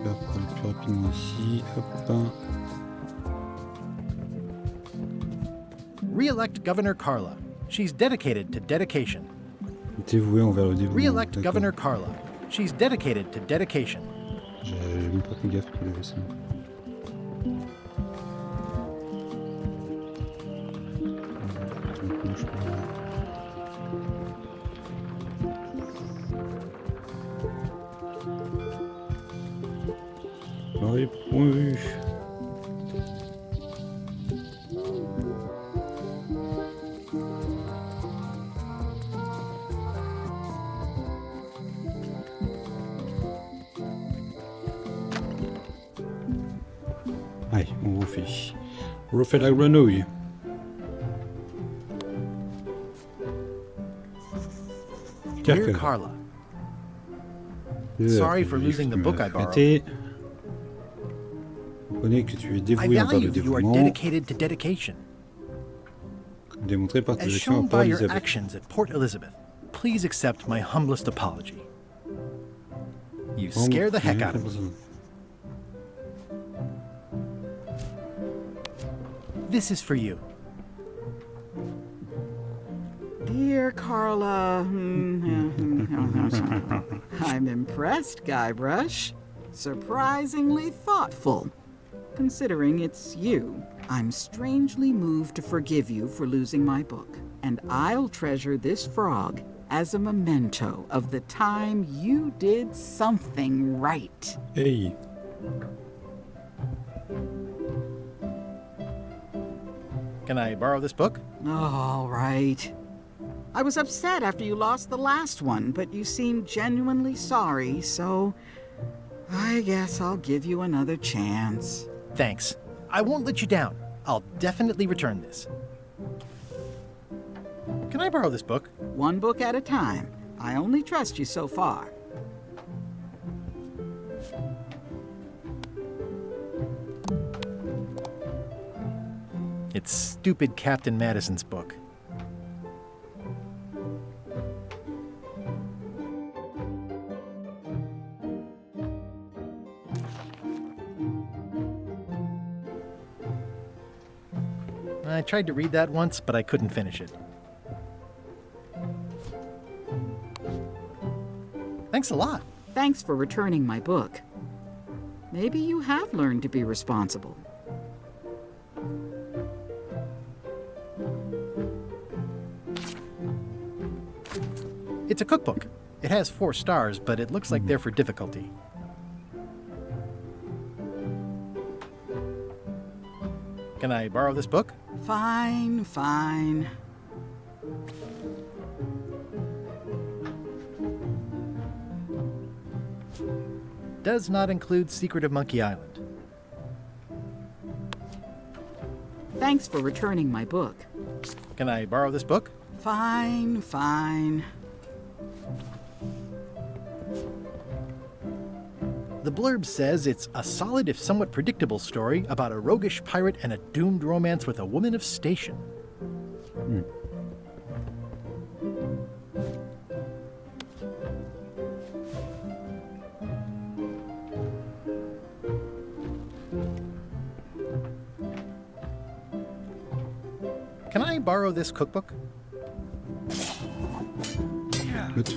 vais prendre plus rapidement ici. Hop. Re-elect Governor Carla. She's dedicated to dedication. Dévoué envers le dévouement. Re-elect Governor Carla. She's dedicated to dedication. J'ai même pas fait gaffe qu'il avait ça. Oui, oui. Allez, on refait. On refait la grenouille. Dear Carla, sorry for losing the book I borrowed. Reconnais que tu es I dévoué envers le value that you are dévouement, dedicated to dedication. démontré par tes As actions shown à Port by your Elizabeth. actions at Port Elizabeth, please accept my humblest apology. You scare the heck out of me. This is for you. Dear Carla, I'm impressed, Guybrush. Surprisingly thoughtful. Considering it's you, I'm strangely moved to forgive you for losing my book. And I'll treasure this frog as a memento of the time you did something right. Hey. Can I borrow this book? All right. I was upset after you lost the last one, but you seemed genuinely sorry, so I guess I'll give you another chance. Thanks. I won't let you down. I'll definitely return this. Can I borrow this book? One book at a time. I only trust you so far. It's stupid Captain Madison's book. I tried to read that once, but I couldn't finish it. Thanks a lot. Thanks for returning my book. Maybe you have learned to be responsible. It's a cookbook. It has 4 stars, but it looks like they're for difficulty. Can I borrow this book? Fine, fine. Does not include Secret of Monkey Island. Thanks for returning my book. Can I borrow this book? Fine, fine. The blurb says it's a solid if somewhat predictable story about a roguish pirate and a doomed romance with a woman of station. Can I borrow this cookbook? Good.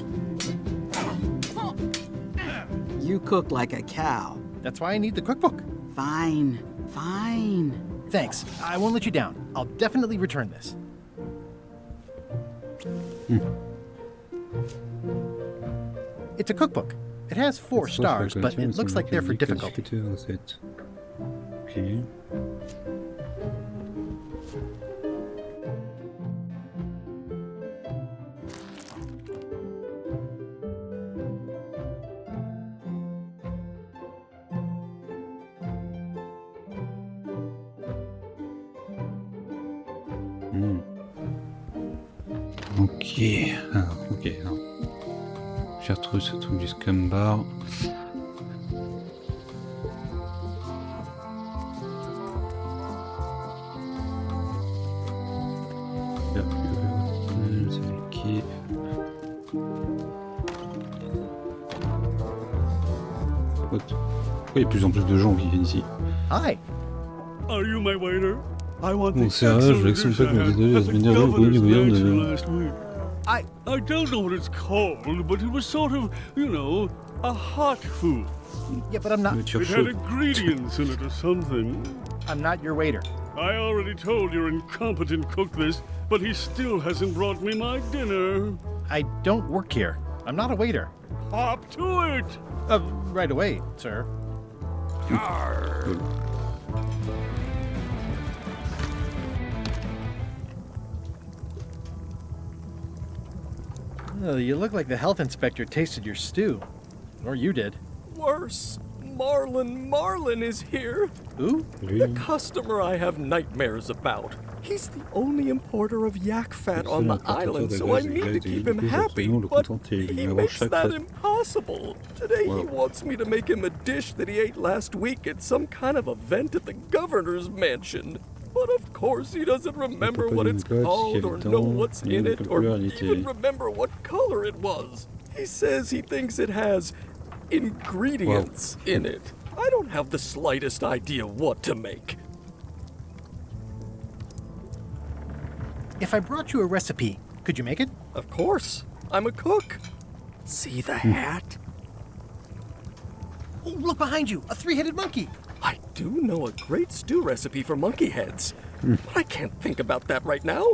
You cook like a cow. That's why I need the cookbook. Fine, fine. Thanks. I won't let you down. I'll definitely return this. It's a cookbook. It has 4 stars, but it looks like they're for difficulty. Okay. Ok, alors. J'ai retrouvé ce truc du scam bar. Pourquoi il y a de plus en plus de gens qui viennent ici? Hi. Are you my waiter? I want Bon, c'est vrai, je voulais que son pote me dise la semaine dernière, oui, last week. I don't know what it's called, but it was sort of, you know, a hot food. Yeah, but I'm not. It had ingredients in it or something. I'm not your waiter. I already told your incompetent cook this, but he still hasn't brought me my dinner. I don't work here. I'm not a waiter. Hop to it! Right away, sir. Oh, you look like the health inspector tasted your stew. Or you did. Worse. Marlin is here. Who? The customer I have nightmares about. He's the only importer of yak fat on the island, so I need to keep him happy, but he makes that impossible. Today he wants me to make him a dish that he ate last week at some kind of event at the governor's mansion. But of course he doesn't remember what it's called or know what's in it or even remember what color it was. He says he thinks it has ingredients in it. I don't have the slightest idea what to make. If I brought you a recipe, could you make it? Of course. I'm a cook. See the hat? Oh, look behind you! A three-headed monkey! I do know a great stew recipe for monkey heads, but I can't think about that right now.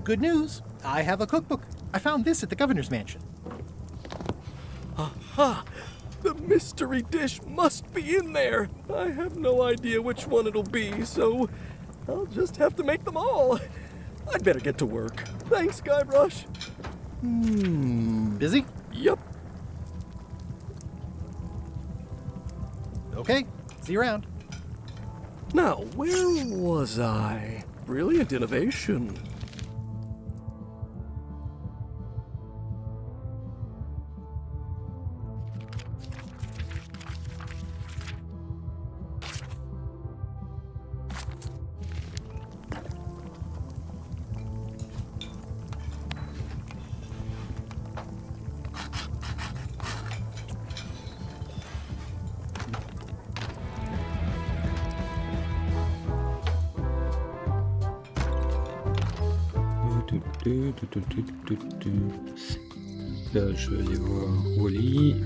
Good news! I have a cookbook. I found this at the governor's mansion. Aha! The mystery dish must be in there. I have no idea which one it'll be, so I'll just have to make them all. I'd better get to work. Thanks, Guybrush. Busy? Yep. Okay, see you around. Now, where was I? Brilliant innovation. Là, je vais aller voir Wally.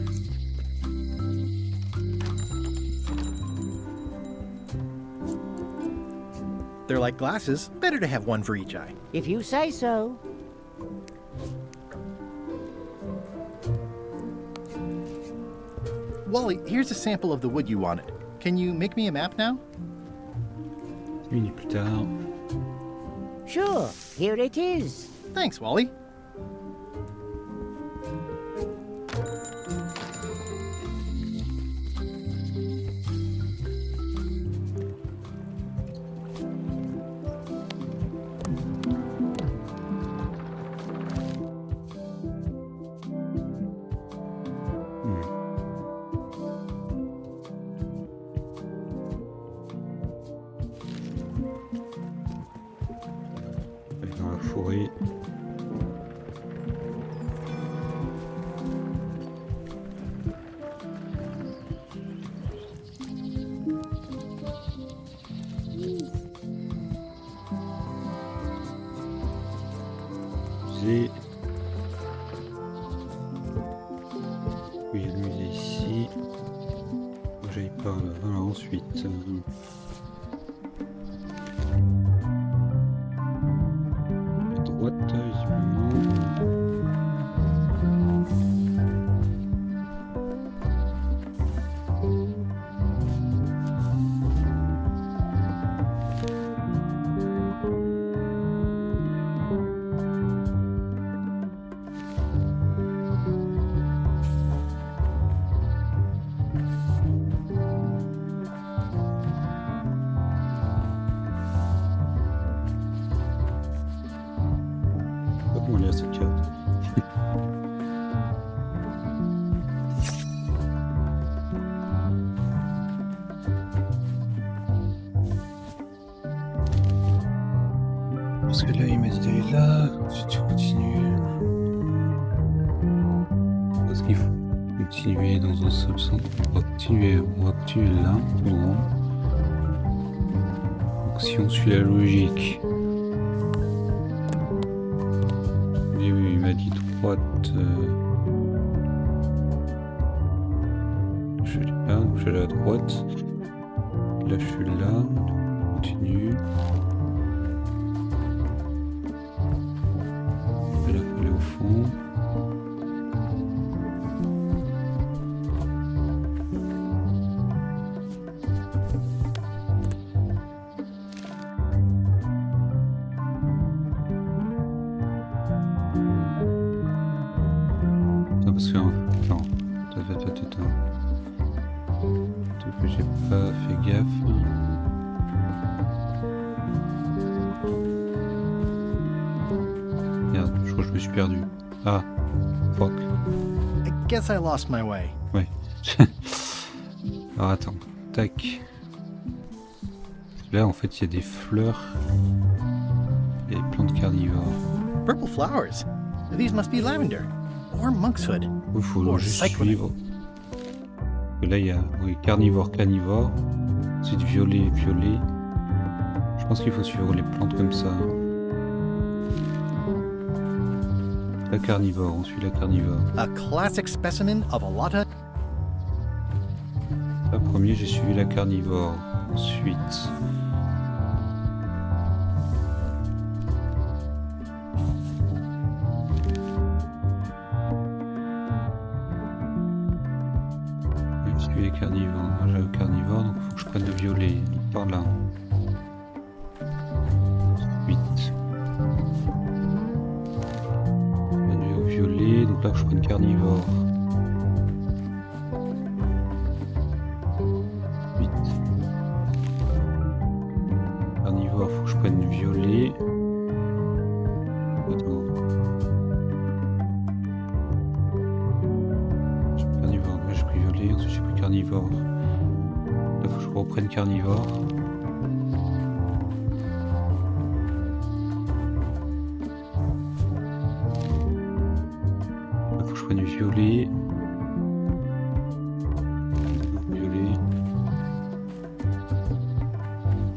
They're like glasses. Better to have one for each eye. If you say so. Wally, here's a sample of the wood you wanted. Can you make me a map now? Minutes plus tard. Sure, here it is. Thanks, Wally. Dans la forêt. Musée. Oui, il y a le musée ici. Faut que j'aille par là. Voilà, ensuite. Droite, visiblement. Comment lire cette carte? Parce que là, il m'a dit d'aller là, ensuite tu continues. C'est ce qu'il faut. continuer dans un seul sens. On va continuer là, tout droit. Donc si on suit la logique. Oui, il m'a dit droite. Je suis là, donc je suis à la droite. Là, je suis là. On continue. Et là, il faut aller au fond. Parce que... Attends. Peut-être que j'ai pas fait gaffe. Merde, je crois que je me suis perdu. Ah, fuck. I guess I lost my way. Ouais. Alors attends, tac. Là en fait il y a des fleurs et des plantes carnivores. Purple flowers. These must be lavender. Or monkshood. Il faut juste suivre. Et là il y a carnivore. Ensuite violet. Je pense qu'il faut suivre les plantes comme ça. La carnivore, on suit la carnivore. A classic specimen of a lot of... Là, premier j'ai suivi la carnivore. Ensuite... carnivore. Moi j'ai le carnivore, donc il faut que je prenne le violet. Par là. 8. Au violet, donc là je prends carnivore. 8. Carnivore, faut que je prenne le violet. Attends. Carnivore, moi j'ai pris violet, ensuite j'ai pris carnivore. Là faut que je reprenne carnivore. Là faut que je prenne du violet. Violet.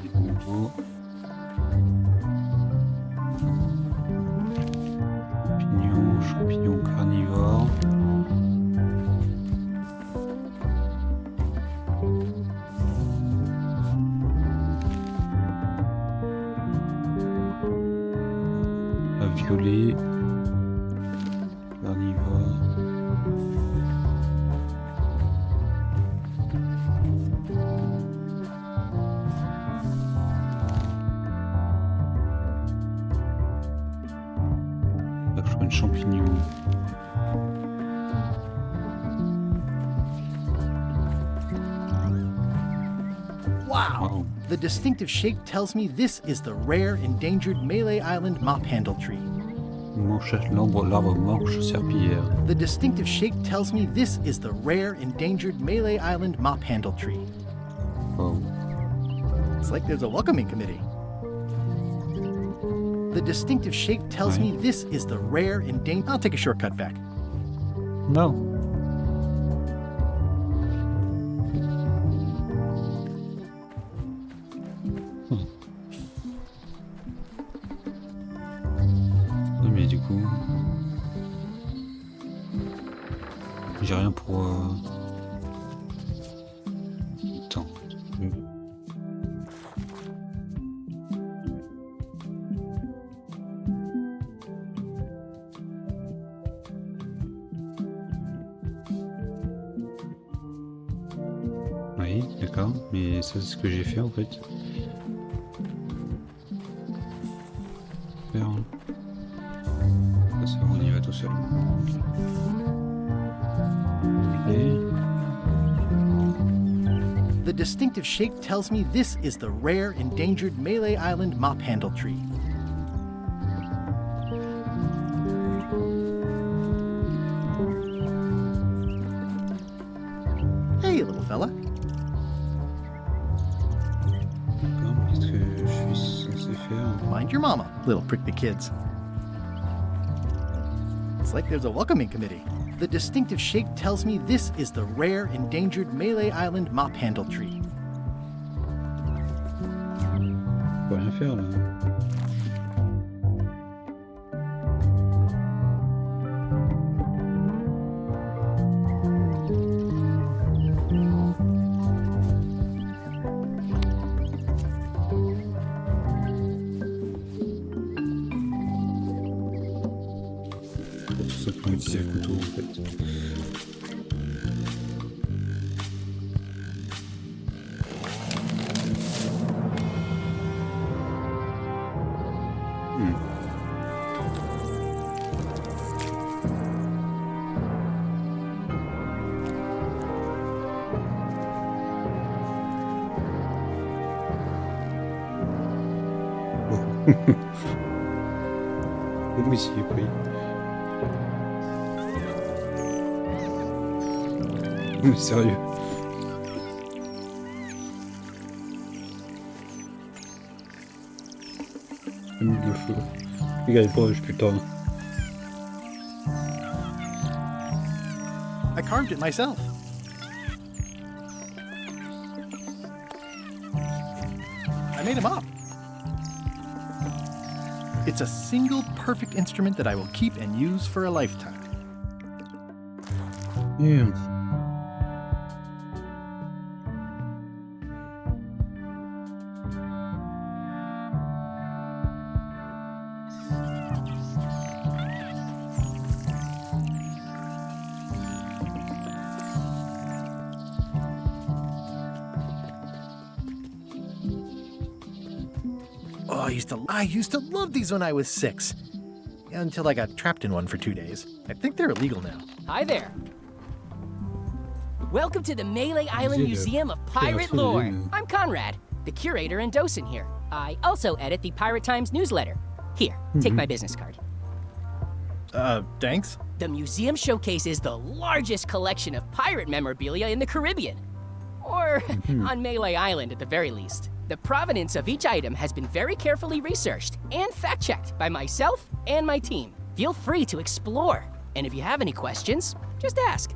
Et de nouveau. Champignon carnivore. Violet, carnivore, là je prends une champignon. Wow! The distinctive shape tells me this is the rare endangered Malay Island mop handle tree. L'arbre manche serpillière. The distinctive shape tells me this is the rare endangered Malay Island mop handle tree. Wow. It's like there's a welcoming committee. The distinctive shape tells me this is the rare endangered... I'll take a shortcut back. No. Mais du coup... J'ai rien pour... Attends. Oui, d'accord. Mais ça, c'est ce que j'ai fait en fait. Super, hein. Ça, on y va tout seul. The distinctive shape tells me this is the rare endangered Malay Island mop handle tree. Hey, little fella. Qu'est-ce que je suis censé faire? Mind your mama, little prick the kids. Looks like there's a welcoming committee. The distinctive shape tells me this is the rare, endangered Malay Island mop handle tree. On peut rien faire là. Tout ça pour utiliser le couteau en fait. Oui, si, oui. Mais sérieux. J'ai mis le feu. Regarde pas, je putain. I carved it myself. I made him up. It's a single perfect instrument that I will keep and use for a lifetime. Yeah. Oh, I used to love these when I was 6. Until I got trapped in one for 2 days. I think they're illegal now. Hi there. Welcome to the Malay Island Museum of Pirate Lore. I'm Conrad, the curator and docent here. I also edit the Pirate Times newsletter. Here, take my business card. Thanks. The museum showcases the largest collection of pirate memorabilia in the Caribbean. Or on Malay Island at the very least. The provenance of each item has been very carefully researched and fact-checked by myself and my team. Feel free to explore. And if you have any questions, just ask.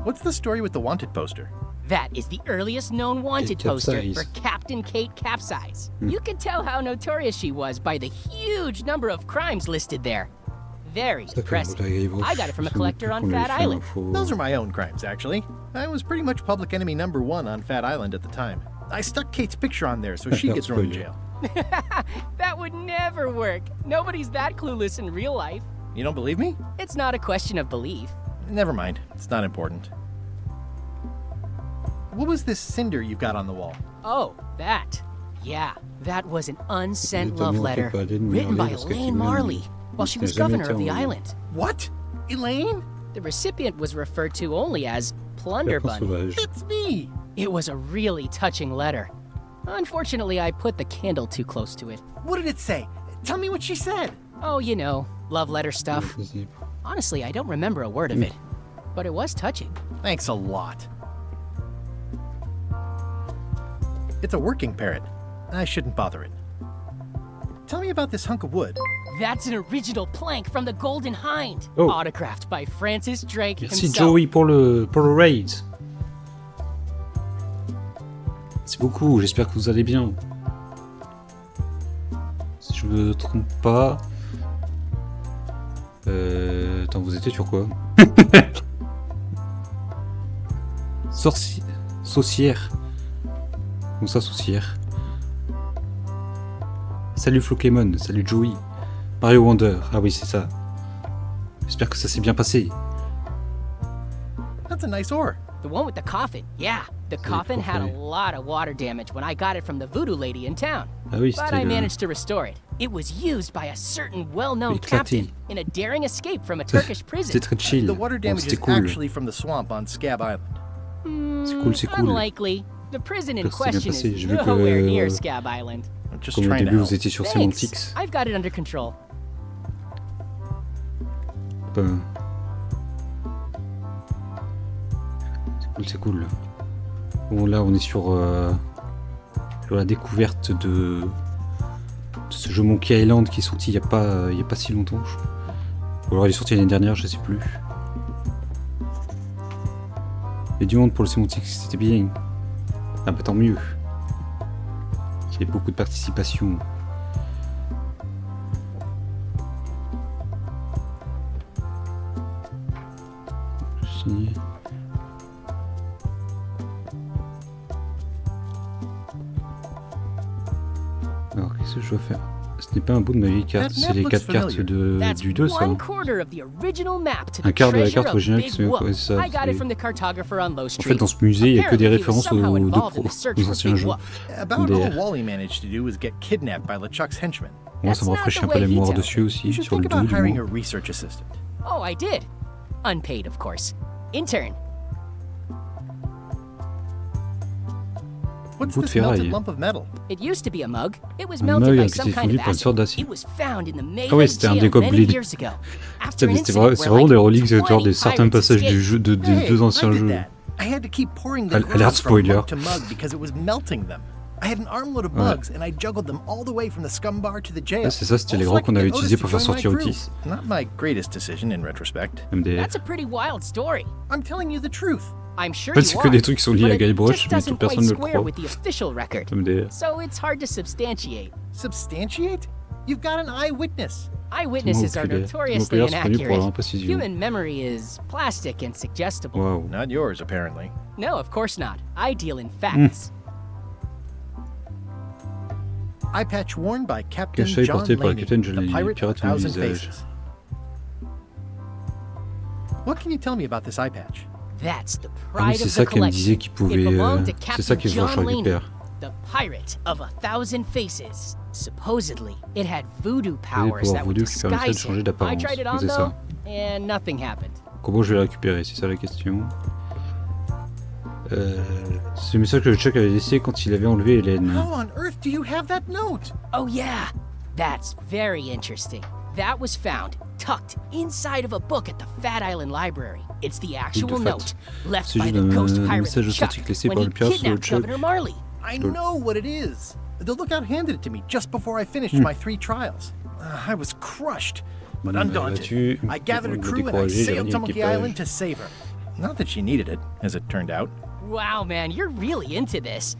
What's the story with the wanted poster? That is the earliest known wanted poster for Captain Kate Capsize. You can tell how notorious she was by the huge number of crimes listed there. Very impressive. I got it from a collector on Fat Island. Those are my own crimes, actually. I was pretty much public enemy #1 on Fat Island at the time. I stuck Kate's picture on there so she gets thrown in jail. That would never work. Nobody's that clueless in real life. You don't believe me? It's not a question of belief. Never mind. It's not important. What was this cinder you've got on the wall? Oh, that. Yeah, that was an unsent love letter written by Elaine Marley while she was governor of the island. What? Elaine? The recipient was referred to only as Plunder Bunny. It's me! It was a really touching letter. Unfortunately, I put the candle too close to it. What did it say? Tell me what she said. Oh, you know, love letter stuff. Honestly, I don't remember a word of it, but it was touching. Thanks a lot. It's a working parrot. I shouldn't bother it. Tell me about this hunk of wood. That's an original plank from the Golden Hind, autographed by Francis Drake Merci himself. Joey pour le raid. Merci beaucoup, j'espère que vous allez bien. Si je me trompe pas... Attends, vous étiez sur quoi? Saucière. Comme ça, saucière. Salut Flokemon, salut Joey. Mario Wonder, ah oui c'est ça. J'espère que ça s'est bien passé. That's a nice ore. The one with the coffin, yeah. The coffin had a lot of water damage when I got it from the voodoo lady in town. Ah oui, but I managed to restore it. It was used by a certain well-known captain in a daring escape from a Turkish prison. C'était très chill. The water damage is actually from the swamp on Scab Island. C'est cool. Unlikely. The prison in question is nowhere near Scab Island. Comme au début vous étiez sur Semantics. I've got it under control. C'est cool. Bon là on est sur la découverte de ce jeu Monkey Island qui est sorti il y a pas si longtemps. Ou alors il est sorti l'année dernière, je sais plus. Il y a du monde pour le sémantique, c'était bien. Ah bah tant mieux. Il y a beaucoup de participation. Signé. Alors qu'est-ce que je dois faire? Ce n'est pas un bout de ma vieille carte, c'est les 4 cartes du 2 ça. Un quart de la carte originale qui se met quoi, ça. En fait dans ce musée il n'y a que des références aux anciens jeux. Moi ça me rafraîchit un peu la mémoire dessus aussi, sur le 2 du moins. Oh, I did. Unpaid, of course. Intern. What's this melted lump of metal? It used to be a mug. It was melted by some kind of acid. It was found in the Mayland jail many years ago. After an incident where c'est vraiment des reliques de de certains passages du jeu, des deux anciens jeux. I had to keep pouring the Alerte spoiler. mug to mug because it was melting them. I had an armload of mugs and I juggled them all the way from the scum bar to the jail. C'est ça, c'était les gros qu'on avait utilisés pour faire sortir Otis. Not my greatest decision in retrospect. That's a pretty wild story. I'm telling you the truth. I'm sure en fait, c'est que des trucs qui sont liés à Guybrush, mais que personne ne le croit. So it's hard to substantiate. Substantiate? You've got an eyewitness. Eyewitnesses are notoriously inaccurate. Human memory is plastic and suggestible. Wow. Not yours, apparently. No, of course not. I deal in facts. Eye patch worn by Captain Cachet John porté par le Laney, capitaine the John Laney, pirate pirate of au 1,000 visage. faces. What can you tell me about this eye patch? That's the Ah oui, pride c'est of ça the qu'elle me disait collection. qu'il pouvait. It belonged to C'est ça Captain qu'il faut que je John Laney, récupère. the pirate of 1,000 faces. Supposedly, it had voodoo Oui, powers pouvoir that would voodoo qui permettrait de disguise changer him. I d'apparence. tried it on C'est though, ça. and nothing happened. Comment je vais le récupérer? C'est ça la question. C'est le message que Chuck avait laissé quand il avait enlevé Hélène. How on earth do you have that note? Oh yeah, that's very interesting. That was found tucked inside of a book at the Fat Island Library. It's the actual note left by the ghost pirate Chuck when he kidnapped Governor Marley. I know what it is. The lookout handed it to me just before I finished my 3 trials. I was crushed, but undaunted. I gathered a crew and I sailed to Monkey Island to save her. Not that she needed it, as it turned out. Wow, man, you're really into this.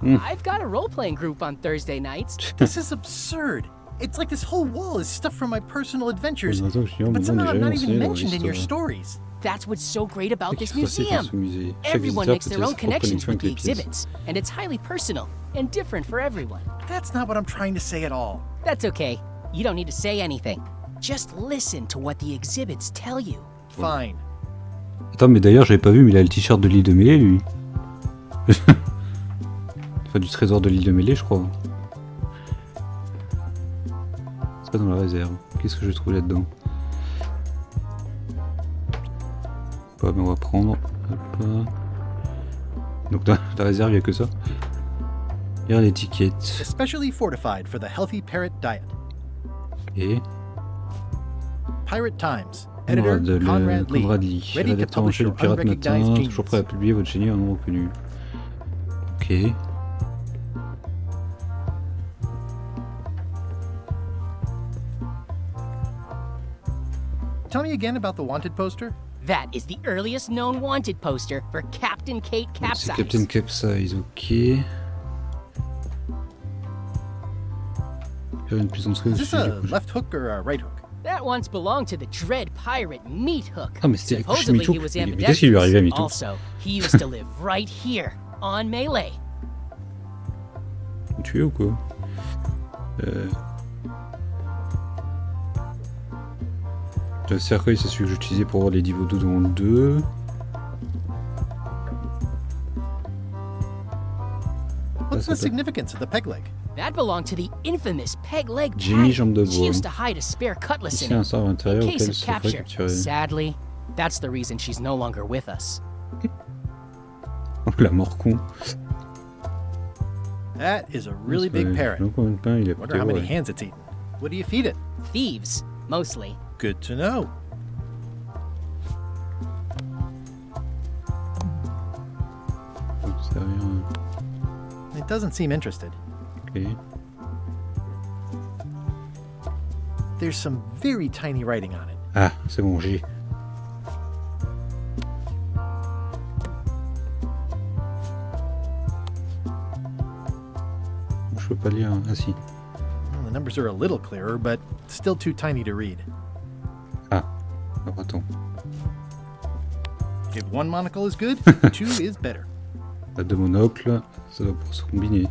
I've got a role-playing group on Thursday nights. This is absurd. It's like this whole wall is stuff from my personal adventures, but somehow I'm not even mentioned in your stories. That's what's so great about this museum. Everyone makes their own connections with the exhibits, and it's highly personal and different for everyone. That's not what I'm trying to say at all. That's okay. You don't need to say anything. Just listen to what the exhibits tell you. Fine. Attends, mais d'ailleurs, j'avais pas vu, mais il a le t-shirt de l'île de Mêlée, lui. Enfin, du trésor de l'île de Mêlée, je crois. C'est pas dans la réserve. Qu'est-ce que je trouve là-dedans? Pas, mais on va prendre. Hop là. Donc dans la réserve, il n'y a que ça. Il y a l'étiquette. Especially fortified for the healthy parrot diet. Et Pirate Times. Editor Conrad Lee. Ready to publish your Pirate Matin, unrecognized genius. toujours prêt à publier votre génie en nom reconnu. Ok. Tell me again about the wanted poster. That is the earliest known wanted poster for Captain Kate C'est Capsize. Captain Capsize, ok. Faire une puissance Is this a left hook or a right hook? That once belonged to the Dread Pirate Meat Hook. Ah, mais c'était Supposedly Meat he Hook. was Mais qu'est-ce qui lui arrivait à Meat Hook? Also, he used to live right here on Melee. Tu es ou quoi? Le cercueil, c'est celui que j'utilisais pour voir les niveaux 2 dans le 2. What's the significance of the peg leg? That belonged to the infamous peg leg Jimmy Patty. Jambe de She Bois. used to hide a spare cutlass Ici, in un it sort à l'intérieur in case auquel of se ferait capture. capturer. Sadly, that's the reason she's no longer with us. Oh, la mort con. That is a really big parrot. Combien de pain il a Wonder how many hands it's eaten. What do you feed it? Thieves, mostly. Good to know. Ça a rien. It doesn't seem interested. Ok. There's some very tiny writing on it. Ah, c'est bon, j'ai. Je peux pas lire. Ah si. Well, the numbers are a little clearer, but still too tiny to read. Ah, alors attends. If one monocle is good, two is better. T'as deux monocles, ça va pouvoir se combiner.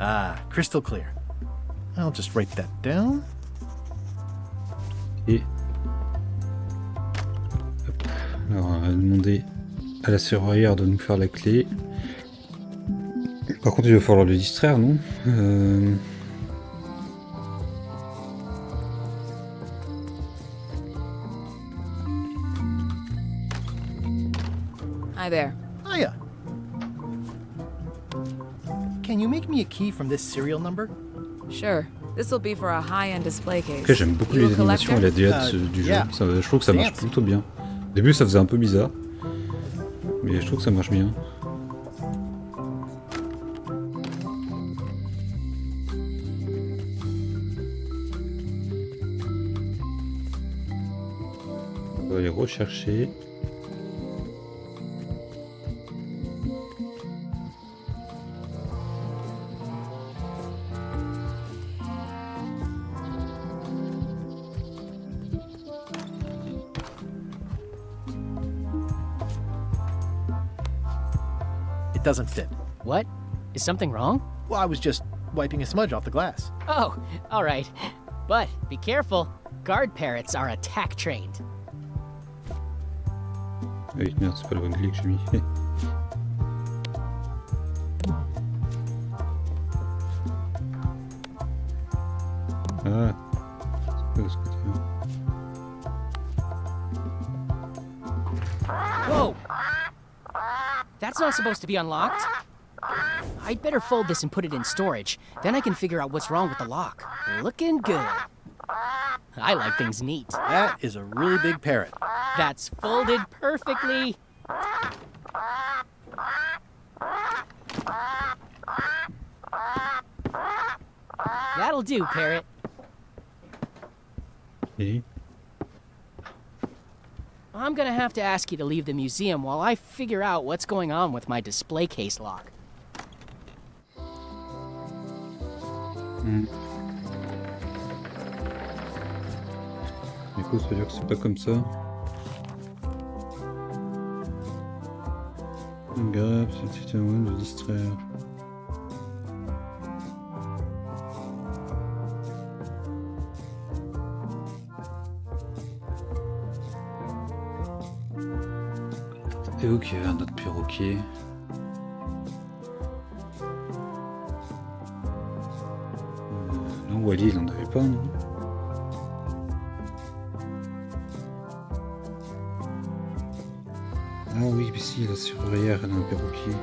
Ah, crystal clear. I'll just write that down. Et hop. Alors on va demander à la serrurière de nous faire la clé. Par contre il va falloir le distraire, non? Hi there. Hiya. Can you make me a key from this serial number? Sure. This will be for a high-end display case. Après j'aime beaucoup les animations et la DA du jeu. Yeah. Ça, je trouve que ça marche plutôt bien. Au début ça faisait un peu bizarre. Mais je trouve que ça marche bien. On va aller rechercher. It doesn't fit. What? Is something wrong? Well, I was just wiping a smudge off the glass. Oh, alright. But be careful. Guard parrots are attack trained. Oui, merde, c'est pas la bonne clé que j'ai mis. Ah, c'est pas ce côté-là. Whoa! That's not supposed to be unlocked. I'd better fold this and put it in storage. Then I can figure out what's wrong with the lock. Looking good. I like things neat. That is a really big parrot. That's folded perfectly. That'll do, parrot. Et I'm gonna have to ask you to leave the museum while I figure out what's going on with my display case lock. Du coup, ça veut dire que c'est pas comme ça. Grave, c'est un moyen de distraire. Et où qu'il y avait un autre perroquet? Non, Wally, il en avait pas, non? Ah oui, mais si, la serrurière, elle a un perroquet.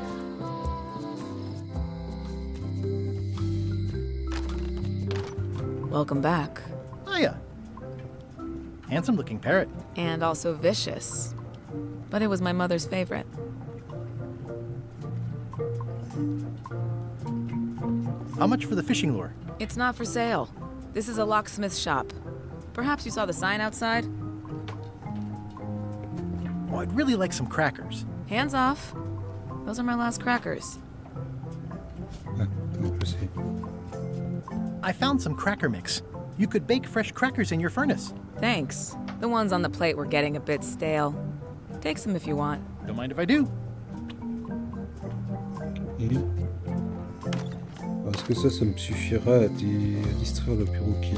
Welcome back. Hiya. Handsome looking parrot. And also vicious. But it was my mother's favorite. How much for the fishing lure? It's not for sale. This is a locksmith shop. Perhaps you saw the sign outside? Oh, I'd really like some crackers. Hands off. Those are my last crackers. I found some cracker mix. You could bake fresh crackers in your furnace. Thanks. The ones on the plate were getting a bit stale. Take some if you want. Don't mind if I do. Est-ce que ça me suffira à distraire le perroquet?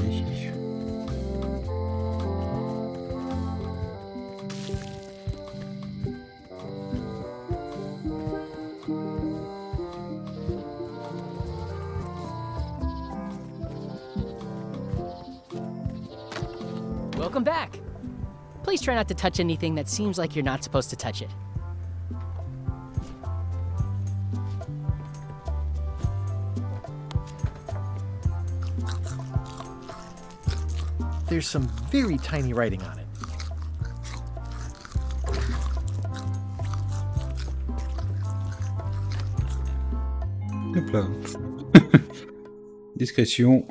Welcome back. Please try not to touch anything that seems like you're not supposed to touch it. There's some very tiny writing on it. Hop là. Discrétion.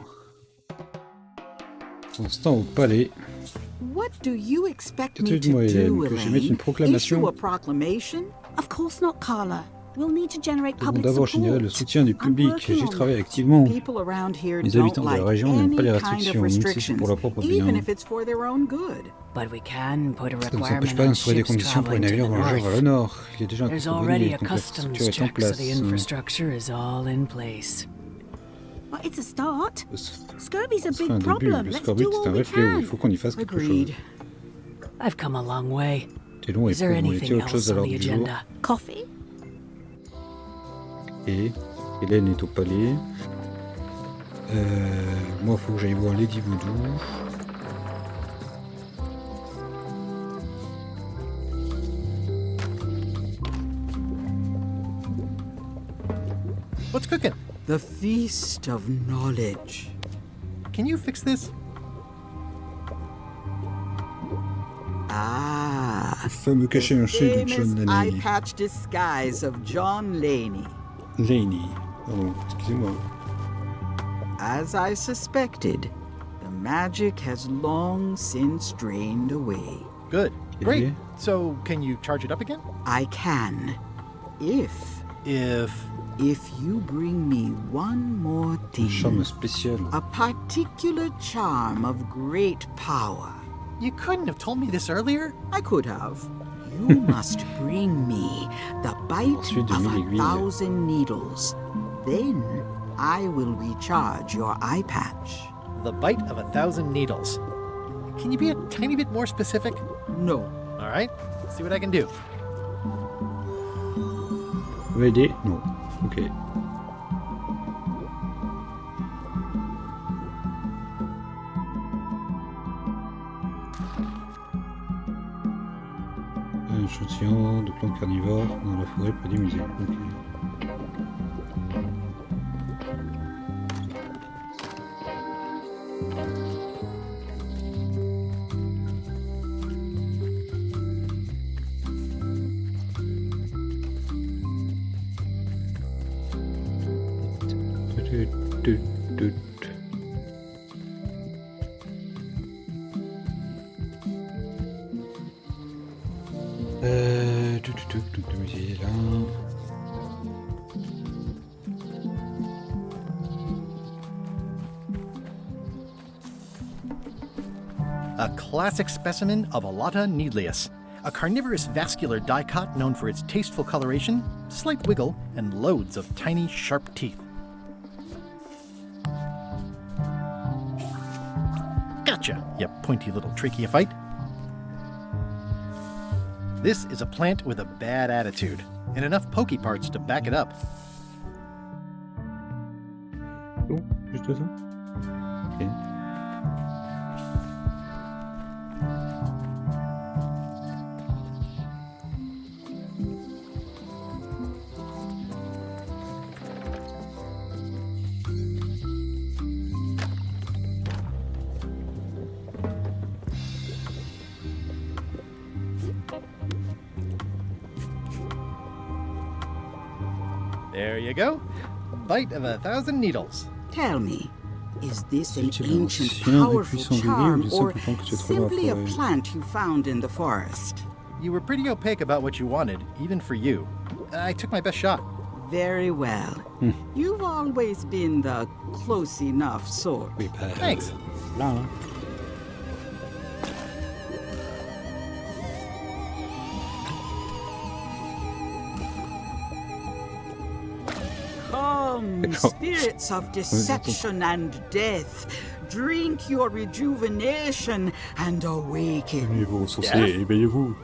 Pour l'instant, au palais. What do you expect me to Dites-moi, Hélène, do, que je mette une Elaine? proclamation. Issue a proclamation? Of course not, Carla. We'll need to generate Nous devons public d'abord support. générer le soutien du public. working J'y on travaille that. activement. People around here Les don't habitants de la like région n'aiment pas les any kind restrictions, of même si c'est restrictions, pour leur propre even bien. if it's for their own good. But we can put a Ça ne nous empêche requirement pas on d'instaurer des ships conditions pour les traveling to navires the voyageurs vers le north. nord. Il y a déjà un There's contrôle already minier, a donc la customs structure est en check, so place. the infrastructure is all in place. Well, it's a start. Ce Scurvy's a serait big un début. problem. Le Let's scorbut do est all un we vrai fléau. Il can. faut qu'on y fasse quelque chose. Agreed. I've come a long way. C'est long et Is there pour anything autre chose else à on l'ordre the du jour. agenda? Coffee? Et Hélène est au palais. Moi, il faut que j'aille voir Lady Voodoo. What's cooking? The feast of knowledge. Can you fix this? Ah, Le fameux cachet marché de John famous eye Laney. patch disguise of John Laney. Laney. Pardon, excusez-moi. As I suspected, the magic has long since drained away. Good. Yeah. Great. So, can you charge it up again? I can, if you bring me one more thing. Charme spécial. A particular charm of great power. You couldn't have told me this earlier? I could have. You must bring me the bite Ensuite, of 2000 aiguilles. 1,000 needles. Then I will recharge your eye patch. The bite of 1,000 needles. Can you be a tiny bit more specific? No. All right. See what I can do. Aider? Non. Ok. Un échantillon de plantes carnivores dans la forêt près du musée. Ok. Donc le musée est là. A classic specimen of Alata needleus, a carnivorous vascular dicot known for its tasteful coloration, slight wiggle, and loads of tiny, sharp teeth. Gotcha, you pointy little trichiophyte. This is a plant with a bad attitude, and enough pokey parts to back it up. Oh, juste ça? Ok. There you go. Bite of 1,000 needles. Tell me, is this an C'est ancient, l'ancien des powerful puissants guerriers ou charm, des or simples plantes que tu trouves dans la simply a forêt? plant you found in the forest? You were pretty opaque about what you wanted, even for you. I took my best shot. Very well. You've always been the close enough sort. Oui, bah, Thanks. Là, hein. Come, spirits of deception and death, drink your rejuvenation and awaken. Éveillez-vous, sorciers, éveillez-vous.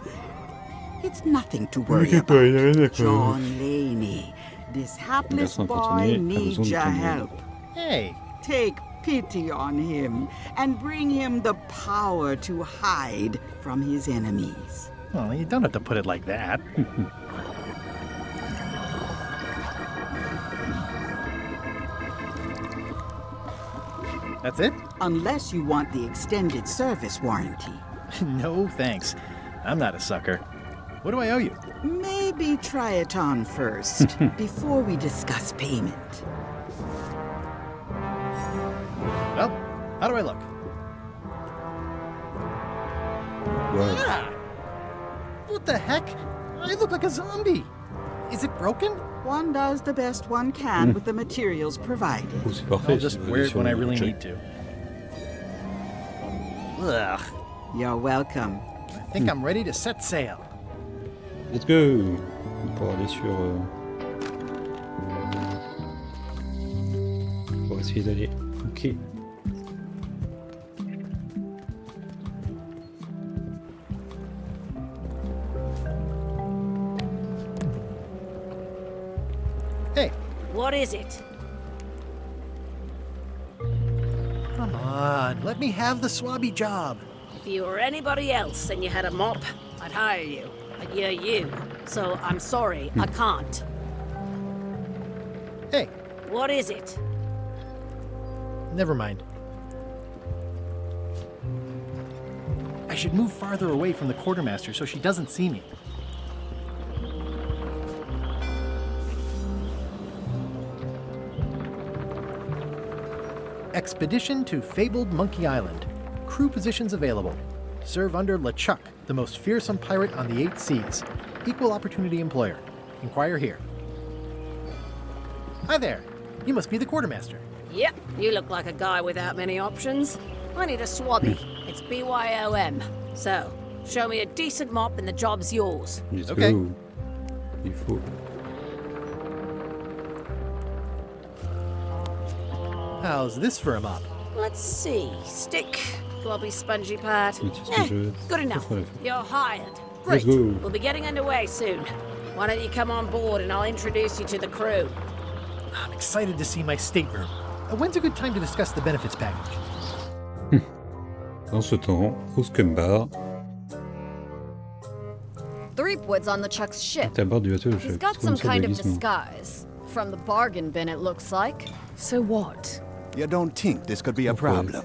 It's nothing to worry N'inquiète pas, il y a rien à about. faire. John Laney, this hapless Garçon boy cantonnier a needs besoin de your ton aide. help. Hey, Take pity on him and bring him the power to hide from his enemies. well, you don't have to put it like that. That's it? Unless you want the extended service warranty. No, thanks. I'm not a sucker. What do I owe you? Maybe try it on first, before we discuss payment. Well, how do I look? Wow. Yeah. What the heck? I look like a zombie. Is it broken? One does the best one can with the materials provided. Oh, c'est parfait. I'll just wear it when I really need to. Ugh. You're welcome. I think I'm ready to set sail. Let's go. Pour aller sur... Pour essayer d'aller... Ok. Hey. What is it? Come on, let me have the swabby job. If you were anybody else and you had a mop, I'd hire you. But you're you. So I'm sorry, I can't. Hey. What is it? Never mind. I should move farther away from the quartermaster so she doesn't see me. Expedition to fabled Monkey Island. Crew positions available. Serve under LeChuck, the most fearsome pirate on the 8 seas. Equal opportunity employer. Inquire here. Hi there. You must be the quartermaster. Yep, you look like a guy without many options. I need a swabby. It's BYOM. So, show me a decent mop and the job's yours. Let's Okay. go. Il faut... How's this for a mop? Let's see. Stick, globby spongy pad. Good enough. You're hired. Let's go. We'll be getting underway soon. Why don't you come on board and I'll introduce you to the crew. I'm excited to see my stateroom. When's a good time to discuss the benefits package? Dans ce temps, au scum-bar, Threepwood's on the Chuck's ship. à bord du bateau de He's chef. got some kind of disguise. From the bargain bin, it looks like. So what? You don't think this could be a problem?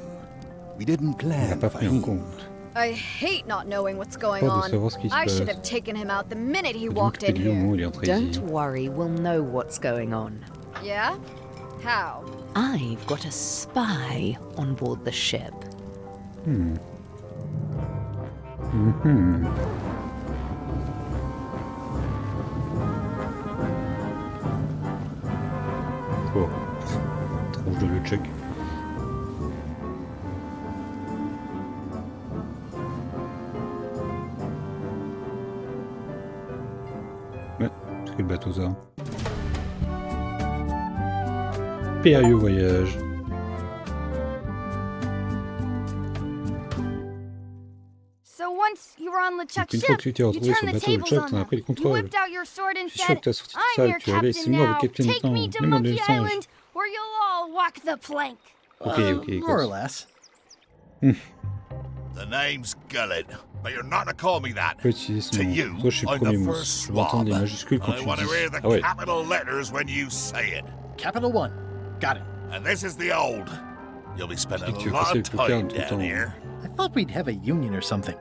We didn't On l'a plan pas for pris en him. compte. I hate not knowing what's going Pas de on. savoir ce qui se I should passe. have taken him out the minute he Faut walked m'occuper in de lui au moment où here. il est entré ici. Don't worry, we'll know what's going on. Yeah? How? I've got a spy on board the ship. Oh. Tronche de LeChuck. Ouais, c'est quel bateau ça? Périlleux voyage. So once you were on LeChuck's Une fois ship, que tu t'es you retrouvé sur turned le the bateau de tables Chuck, on t'en as them. pris le You contrôle. whipped out your sword and Je suis sûr said, que t'as sorti tout I'm ça, your que tu allais, c'est captain moi now. votre capitaine Take me maintenant. to Le monde Monkey des singes. Island, where you'll all walk the plank. Ok, ok, More or less. The name's Gullet, but you're not to call me that. Peux utiliser son To nom. you, Toi, je suis le I'm premier the monstre. first Je vais entendre des swab. majuscules quand I tu want to hear dis. the Ah ouais. capital letters when you say it. Capital 1. Got it. And this is the old. You'll be spending Et tu a veux lot passer of le poker time tout le down temps. here. I thought we'd have a union or something.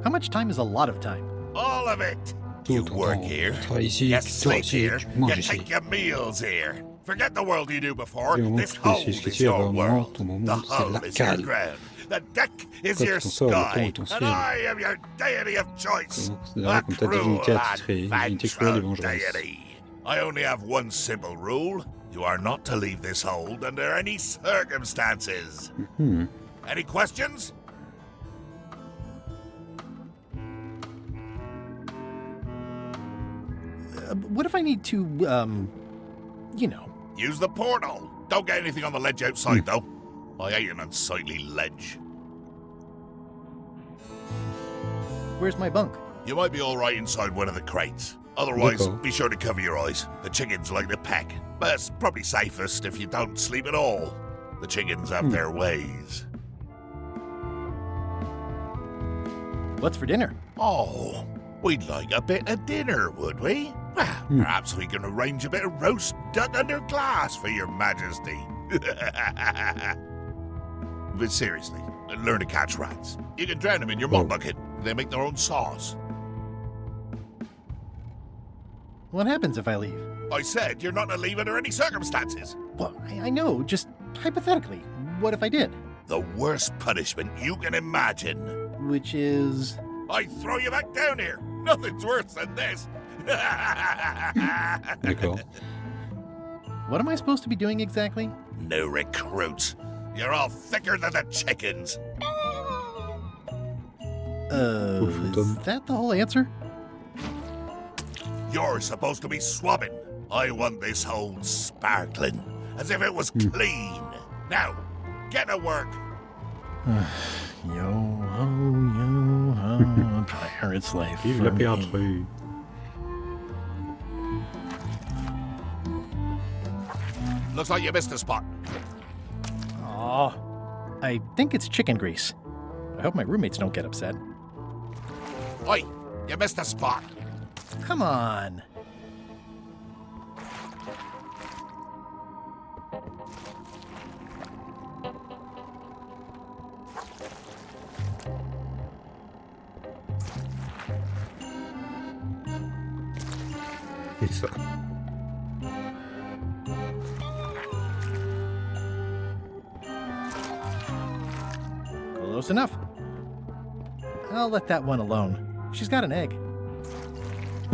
How much time is a lot of time? All of it. Tout You ton work temps. here. Tu travailles ici, You tu dors sleep ici, here. tu You manges ici. take your meals here. Forget the world you knew before. Et au moment This où tu fais hole ici, ce que is tu as your vraiment, world. ton The moment, c'est hull la is your cale. ground. The deck is Quand your ton sort, le pont sky. est ton And ciel. I am your deity of choice. Considéré A comme ta cruel divinité and attitrée, divinité cruelle et vengeful vengeresse. deity. I only have one simple rule. You are not to leave this hold under any circumstances. Any questions? What if I need to, you know? Use the portal. Don't get anything on the ledge outside, though. I hate an unsightly ledge. Where's my bunk? You might be all right inside one of the crates. Otherwise, D'accord. be sure to cover your eyes. The chickens like to peck. But it's probably safest if you don't sleep at all. The chickens have their ways. What's for dinner? Oh, we'd like a bit of dinner, would we? Well, perhaps we can arrange a bit of roast duck under glass for your majesty. But seriously, learn to catch rats. You can drown them in your mop bucket. They make their own sauce. What happens if I leave? I said you're not to leave under any circumstances. Well, I know, just hypothetically. What if I did? The worst punishment you can imagine. Which is... I'd throw you back down here. Nothing's worse than this. D'accord. What am I supposed to be doing exactly? No recruits. You're all thicker than the chickens. Is that the whole answer? You're supposed to be swabbing. I want this hole sparkling, as if it was clean. Now, get to work. Yo-ho, pirate's life. Vive la piraterie. Looks like you missed a spot. Aw, I think it's chicken grease. I hope my roommates don't get upset. Oi, you missed a spot. Come on. Et ça. Close enough. I'll let that one alone. She's got an egg.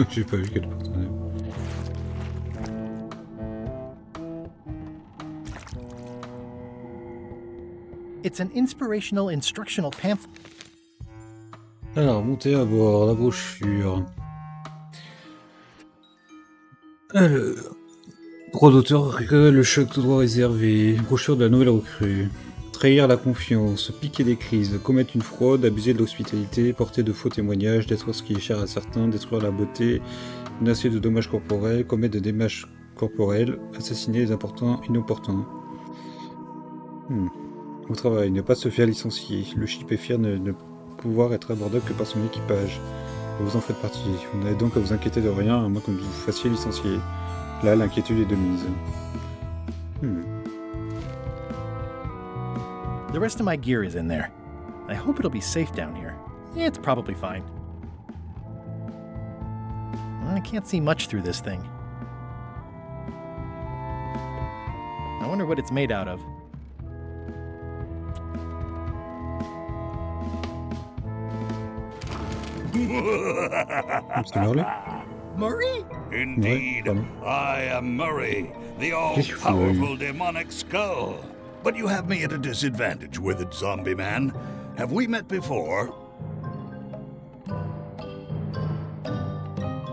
J'ai pas vu qu'elle portait un egg. It's an inspirational instructional pamphlet. Alors, montez à bord, la brochure. Alors, droit d'auteur, le choc tout droit réservé, brochure de la nouvelle recrue. Trahir la confiance, piquer des crises, commettre une fraude, abuser de l'hospitalité, porter de faux témoignages, détruire ce qui est cher à certains, détruire la beauté, menacer de dommages corporels, commettre de dommages corporels, assassiner les importants inopportuns. Au travail, ne pas se faire licencier. Le ship est fier de ne pouvoir être abordable que par son équipage. Et vous en faites partie. Vous n'avez donc à vous inquiéter de rien, à moins que vous vous fassiez licencier. Là, l'inquiétude est de mise. The rest of my gear is in there. I hope it'll be safe down here. It's probably fine. I can't see much through this thing. I wonder what it's made out of. C'est Murray? Murray? Indeed, I am Murray, the all-powerful demonic skull. But you have me at a disadvantage with it, zombie man. Have we met before?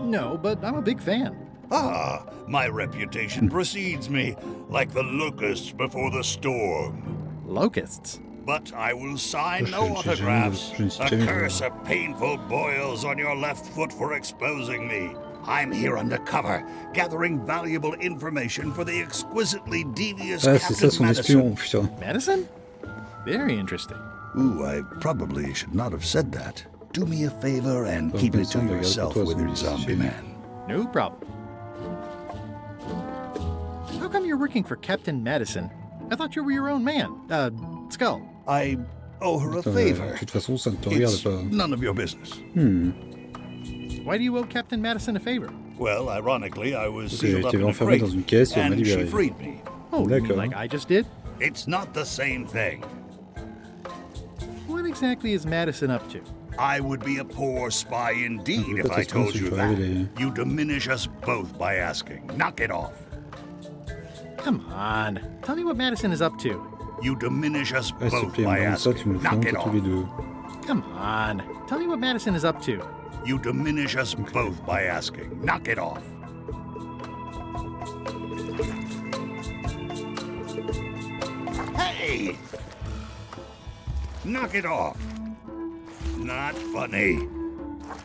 No, but I'm a big fan. Ah, my reputation precedes me, like the locusts before the storm. Locusts? But I will sign no autographs. A curse of painful boils on your left foot for exposing me. I'm here undercover, gathering valuable information for the exquisitely devious Captain Madison. Madison? Very interesting. Ooh, I probably should not have said that. Do me a favor and keep it to yourself with it, zombie man. No problem. How come you're working for Captain Madison? I thought you were your own man. Skull. I owe her a favor. De toute façon, ça ne te regarde It's pas. none of your business. Why do you owe Captain Madison a favor? Well, ironically, I was Parce que j'ai sealed up été in a enfermé crate, dans une caisse et elle m'a and she libéré. freed me. Oh, you mean like I just did? It's not the same thing. What exactly is Madison up to? I would be a poor spy indeed if I told you that. You diminish us both by asking. Knock it off. Come on. Tell me what Madison is up to. You diminish us S'il te both plaît, by ça, tu asking. me Knock flanques it tous off. les deux. Come on. Tell me what Madison is up to. You diminish us both by asking. Knock it off. Hey! Knock it off. Not funny.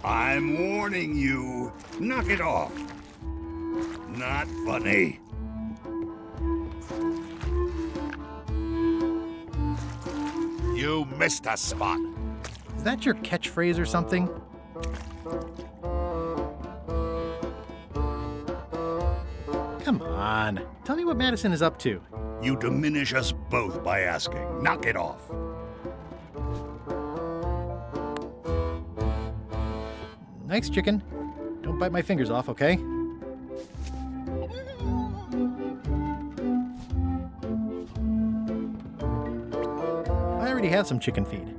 I'm warning you. Knock it off. Not funny. You missed a spot. Is that your catchphrase or something? Come on. Tell me what Madison is up to. You diminish us both by asking. Knock it off. Nice chicken. Don't bite my fingers off, okay? I already have some chicken feed.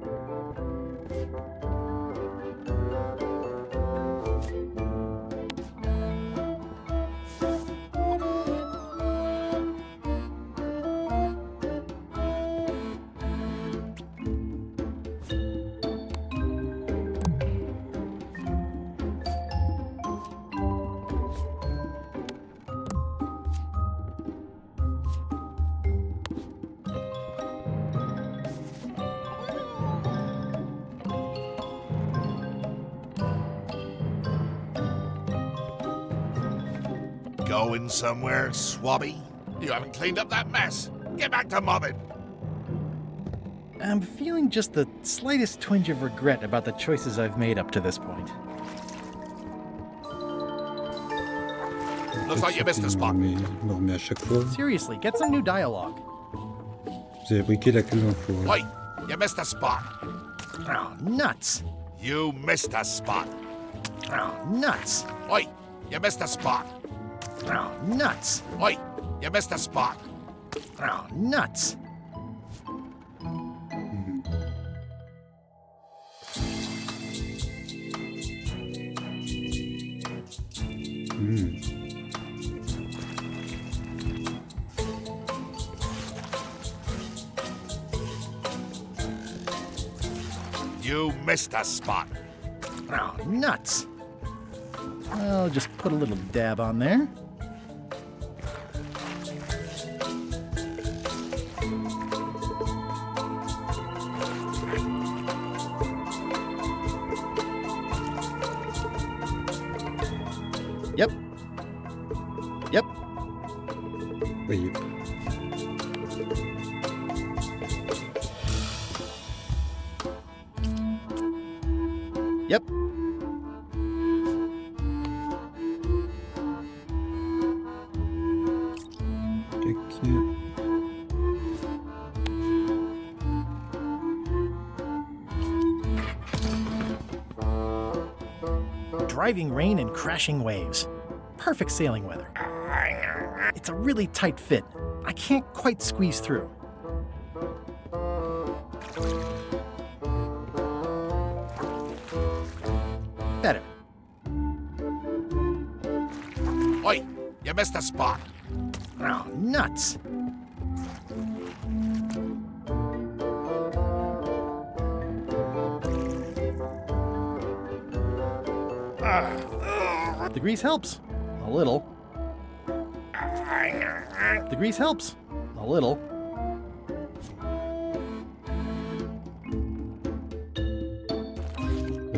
Going somewhere, swabby? You haven't cleaned up that mess. Get back to mobbing. I'm feeling just the slightest twinge of regret about the choices I've made up to this point. Looks like you missed a spot. Seriously, get some new dialogue. Vous avez briqué la queue d'info. Wait, you missed a spot. Oh, nuts. You missed a spot. Oh, nuts. Wait, you missed a spot. Oh, nuts. Wait, you missed a spot. Oh, nuts. You missed a spot. Oh, nuts. I'll just put a little dab on there. Yep. Yep. Oui. Yep. Driving rain and crashing waves. Perfect sailing weather. It's a really tight fit. I can't quite squeeze through. Better. Oi, you missed a spot. Oh, nuts. The grease helps. A little. The grease helps. A little.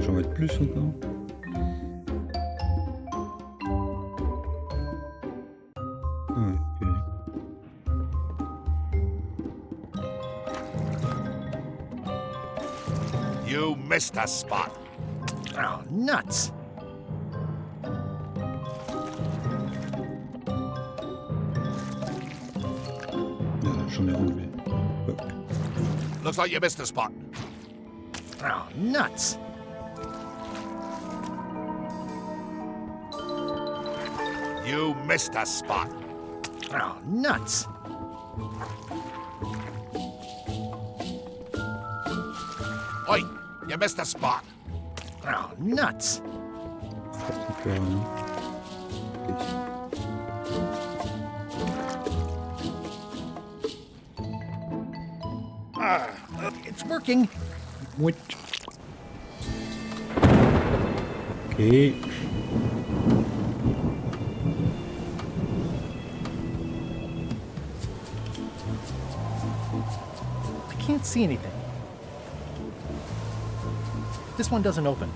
J'en vais de plus encore. You missed a spot. Oh, nuts. J'en ai enlevé. Looks like you missed a spot. Oh, nuts. You missed a spot. Oh, nuts. Oi, you missed a spot. Oh, nuts. It's working. What? Okay. I can't see anything. This one doesn't open.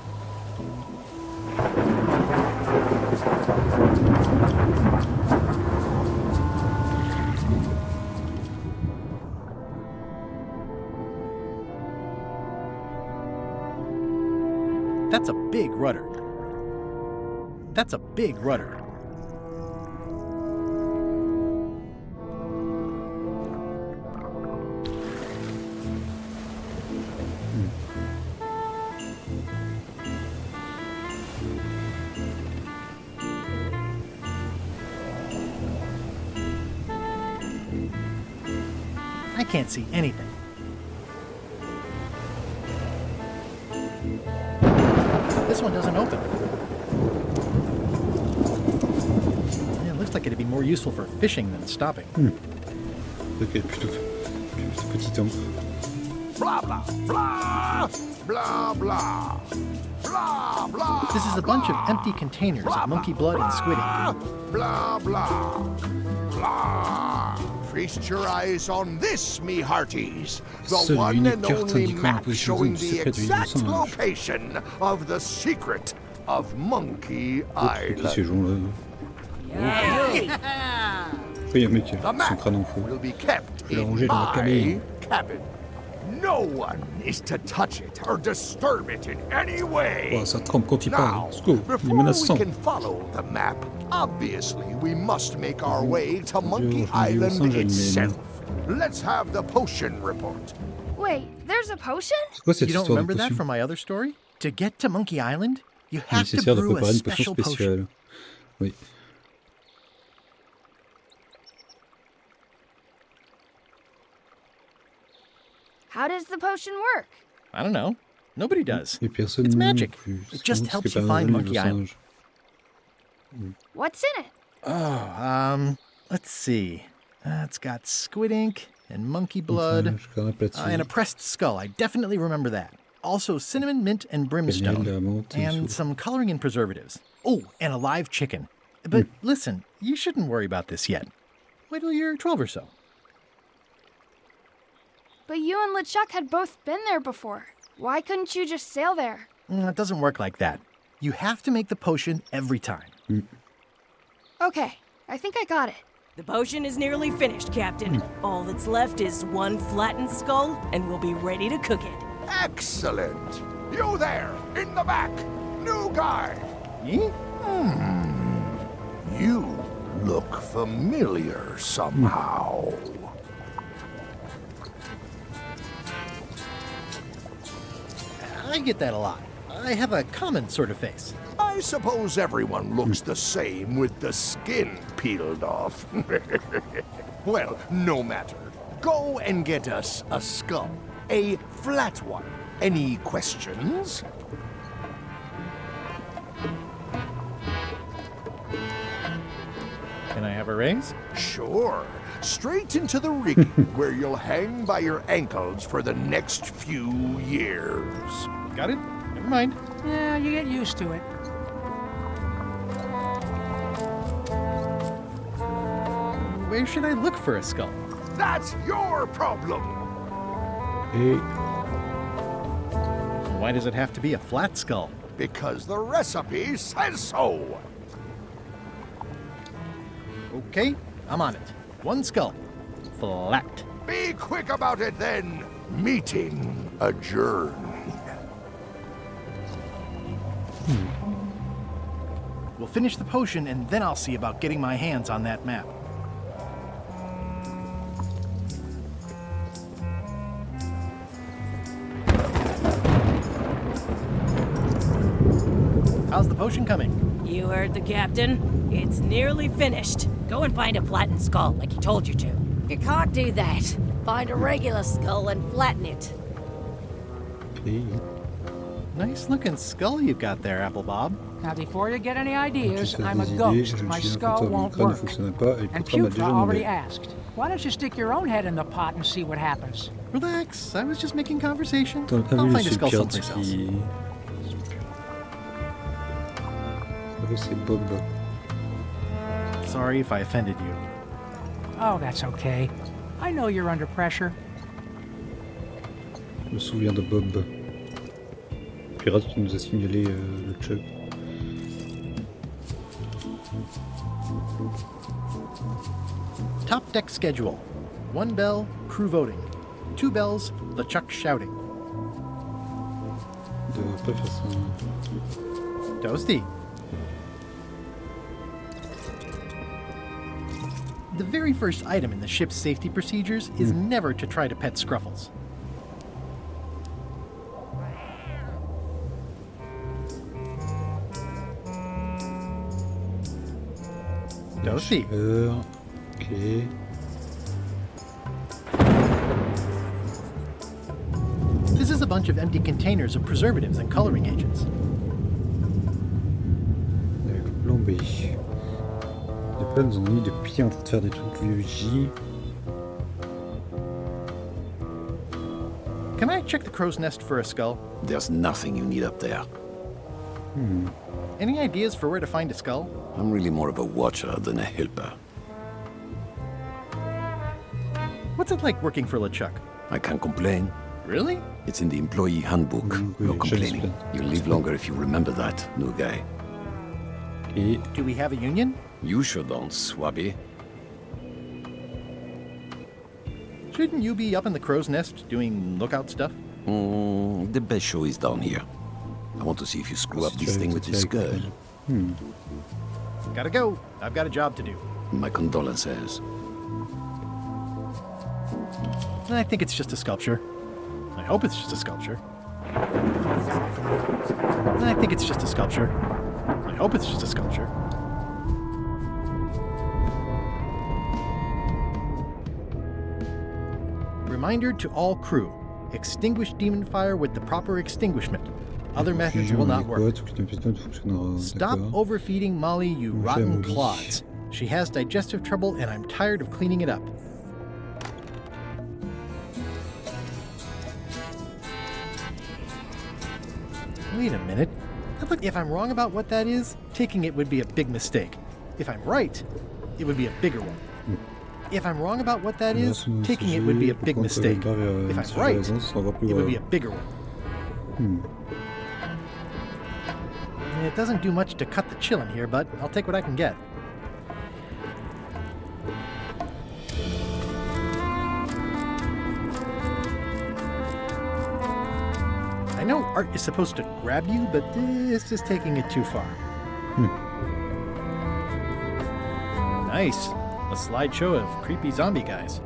That's a big rudder. That's a big rudder. I can't see anything. This one doesn't open. Yeah, it looks like it'd be more useful for fishing than stopping. Ok, plutôt petit encre. Blah, blah, blah, blah, blah, blah, blah. This is a bunch of empty containers of monkey blood and squid ink. Blah, blah, blah. Feast your eyes on this, me hearties. The one and only map showing the exact location of the secret of Monkey Island. way! Oui, un mec qui a son crâne en fou. Will be kept Je vais in ranger dans la cabine. my cabin. No one is to touch it or disturb it in any way. Oh, ça trempe quand il parle. Now, Let's go. Il est before menaçant. we can follow the map, obviously we must make our way to Monkey je vais au Island Saint-Germain. itself. Let's have the potion report. Wait, there's a potion? C'est quoi cette You don't histoire de remember that potion? from my other story? To get to Monkey Island, you Il est have to nécessaire de brew a préparer une potion special potion. spéciale. Oui. How does the potion work? I don't know. Nobody does. Et personne It's non magic. plus. It just C'est helps pas you un find livre Monkey Island. singe. What's in it? Oh, let's see. It's got squid ink and monkey blood Je garde un plat and a pressed skull. I definitely remember that. Also cinnamon, mint, and brimstone. Cannelle, menthe, And soupe. some coloring and preservatives. Oh, and a live chicken. But listen, you shouldn't worry about this yet. Wait till you're 12 or so. But you and LeChuck had both been there before. Why couldn't you just sail there? It doesn't work like that. You have to make the potion every time. Okay, I think I got it. The potion is nearly finished, Captain. All that's left is one flattened skull, and we'll be ready to cook it. Excellent. You there, in the back. New guy. Me? You look familiar somehow. I get that a lot. I have a common sort of face. I suppose everyone looks the same with the skin peeled off. Well, no matter. Go and get us a skull. A flat one. Any questions? Can I have a raise? Sure. Straight into the rigging, where you'll hang by your ankles for the next few years. Got it? Never mind. Yeah, you get used to it. Where should I look for a skull? That's your problem. Et Why does it have to be a flat skull? Because the recipe says so. Okay, I'm on it. One skull. Flat. Be quick about it then. Meeting adjourned. We'll finish the potion and then I'll see about getting my hands on that map. How's the potion coming? You heard the captain. It's nearly finished. Go and find a flattened skull, like he told you to. You can't do that. Find a regular skull and flatten it. Nice looking skull you've got there, Apple Bob. Now, before you get any ideas, ça I'm a des idées, ghost. je me My suis skull inventé won't crâne ne work. fonctionnait pas et le And contrat m'a Putra déjà already demandé. asked. Why don't you stick your own head in the pot and see what happens? Relax, I was just making conversation. T'as pas I'll vu find a ce skull pirate someplace else. qui... Ah, c'est Bob. Sorry if I offended you. Oh, that's okay. I know you're under pressure. Je me souviens de Bob. Le pirate qui nous a signalé le Chuck. Top deck schedule. 1 bell, crew voting. 2 bells, LeChuck shouting. Il devrait pas faire ça. Toasty. The very first item in the ship's safety procedures is never to try to pet Scruffles. Toasty. Ok. This is a bunch of empty containers of preservatives and coloring agents. Avec le plan B. Les plans nous ont mis depuis en train de faire des trucs vieux J. Can I check the crow's nest for a skull? There's nothing you need up there. Any ideas for where to find a skull? I'm really more of a watcher than a helper. What's it like working for LeChuck? I can't complain. Really? It's in the employee handbook. No complaining. You'll live longer if you remember that, new guy. Et Do we have a union? You sure don't, Swabby. Shouldn't you be up in the crow's nest doing lookout stuff? The best show is down here. I want to see if you screw up this thing with this girl. Gotta go. I've got a job to do. My condolences. I think it's just a sculpture. I hope it's just a sculpture. I think it's just a sculpture. I hope it's just a sculpture. Reminder to all crew. Extinguish demon fire with the proper extinguishment. Other methods will not work. Stop overfeeding Molly, you rotten clods. She has digestive trouble and I'm tired of cleaning it up. Wait a minute. If I'm wrong about what that is, taking it would be a big mistake. If I'm right, it would be a bigger one. If I'm wrong about what that is, taking it would be a big mistake. If I'm right, it would be a bigger one. It doesn't do much to cut the chill in here, but I'll take what I can get. I know art is supposed to grab you, but this is taking it too far. Nice. A slideshow of creepy zombie guys.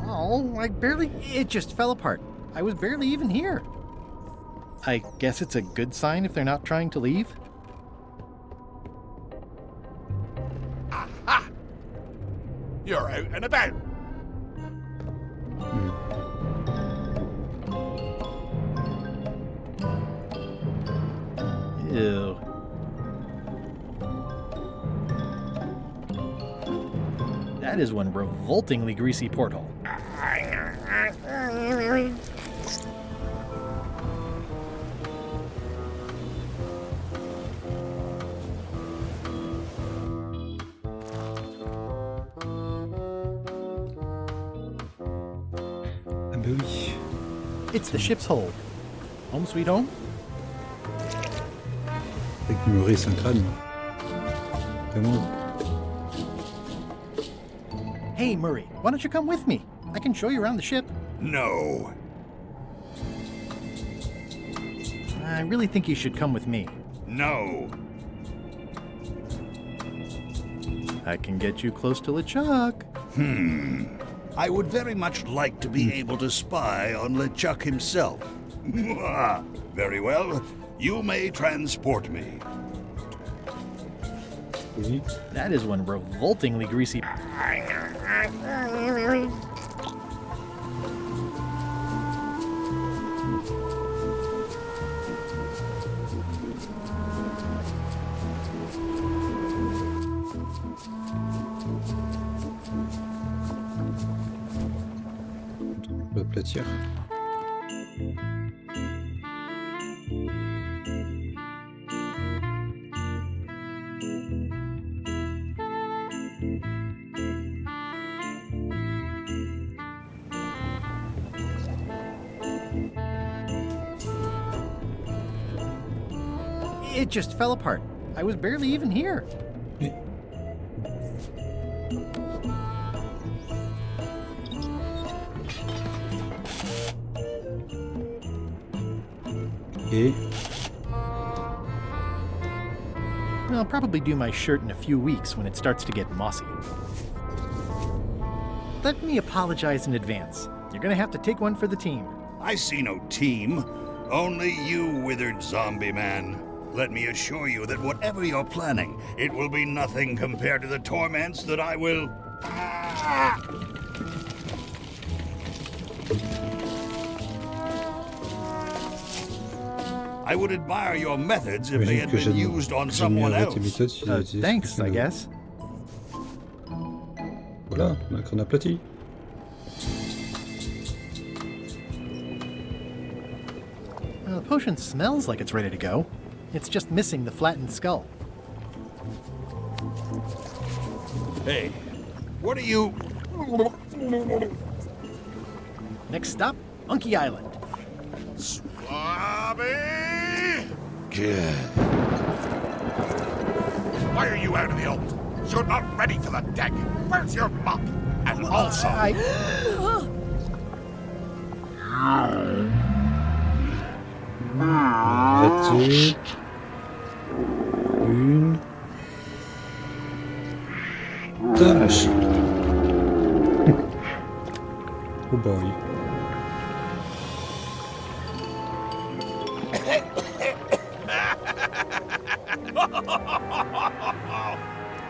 Oh, it just fell apart. I was barely even here. I guess it's a good sign if they're not trying to leave. Aha! You're out and about. Ew. That is one revoltingly greasy porthole. Ah bah oui. It's the ship's hold. Home sweet home? Avec Murray c'est un crâne. Vraiment. Hey, Murray, why don't you come with me? I can show you around the ship. No. I really think you should come with me. No. I can get you close to LeChuck. I would very much like to be able to spy on LeChuck himself. Very well. You may transport me. That is one revoltingly greasy. On va aplatir. It just fell apart. I was barely even here. Et I'll probably do my shirt in a few weeks when it starts to get mossy. Let me apologize in advance. You're gonna have to take one for the team. I see no team. Only you, withered zombie man. Let me assure you that whatever you're planning, it will be nothing compared to the torments that I will... I would admire your methods if they had been used on someone else. Thanks, I guess. Voilà, on a un crâne aplati. The potion smells like it's ready to go. It's just missing the flattened skull. Hey, what are you... Next stop, Monkey Island. Swabby! Good. Why are you out in the old? You're not ready for the deck. Where's your mop? And also... That's une tâche. Oh boy.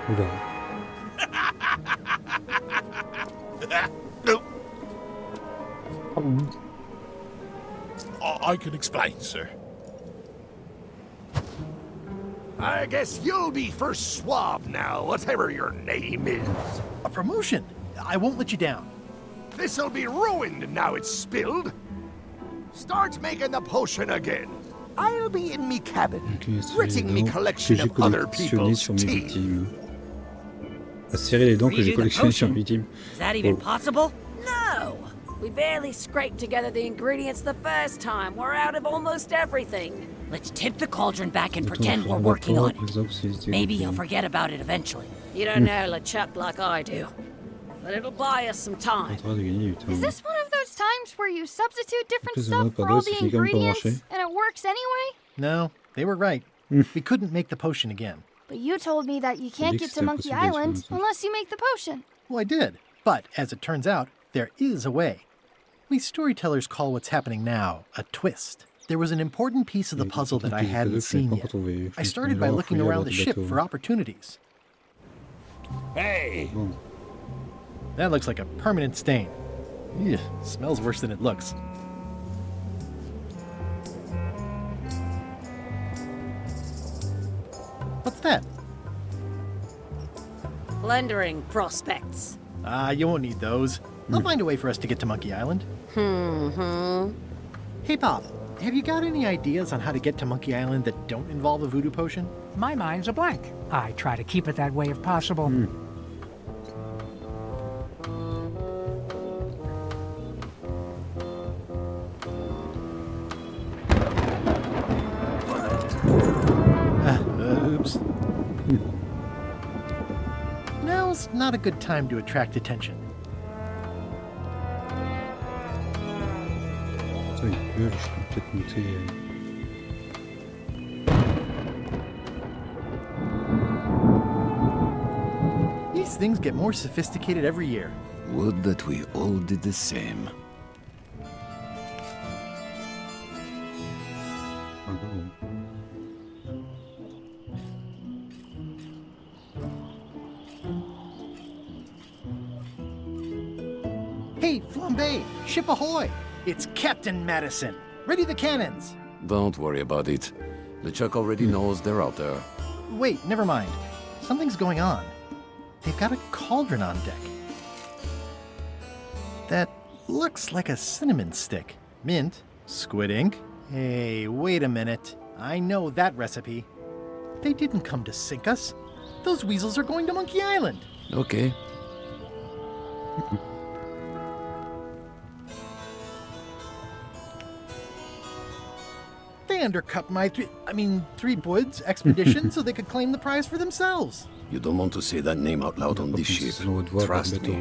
Oula. I can explain, sir. I guess you'll be first swab now, whatever your name is. A promotion! I won't let you down. This'll be ruined now it's spilled. Start making the potion again. I'll be in me cabin, gritting me collection of other people's teeth. Serrer les dents que j'ai collectionnées sur mes victimes. Is that even possible? No! We barely scraped together the ingredients the first time. We're out of almost everything. Let's tip the cauldron back and pretend we're working on it. Maybe you'll forget about it eventually. You don't know LeChuck like I do. But it'll buy us some time. Is this one of those times where you substitute different stuff for all the ingredients and it works anyway? No, they were right. We couldn't make the potion again. But you told me that you can't get to Monkey Island unless you make the potion. Well, I did. But, as it turns out, there is a way. We storytellers call what's happening now a twist. There was an important piece of the puzzle that I hadn't seen yet. I started by looking around the ship for opportunities. Hey! That looks like a permanent stain. Ew, smells worse than it looks. What's that? Plundering prospects. You won't need those. I'll find a way for us to get to Monkey Island. Hey, Pop, have you got any ideas on how to get to Monkey Island that don't involve a voodoo potion? My mind's a blank. I try to keep it that way if possible. Oops. Now's not a good time to attract attention. Ça, il pleut, je peux peut-être monter. These things get more sophisticated every year. Would that we all did the same. Hey, Flambe! Ship ahoy! It's Captain Madison! Ready the cannons! Don't worry about it. LeChuck already knows they're out there. Wait, never mind. Something's going on. They've got a cauldron on deck. That looks like a cinnamon stick. Mint, squid ink. Hey, wait a minute. I know that recipe. They didn't come to sink us. Those weasels are going to Monkey Island. Okay. They undercut my Three Woods expedition so they could claim the prize for themselves. You don't want to say that name out loud on this ship. Trust me.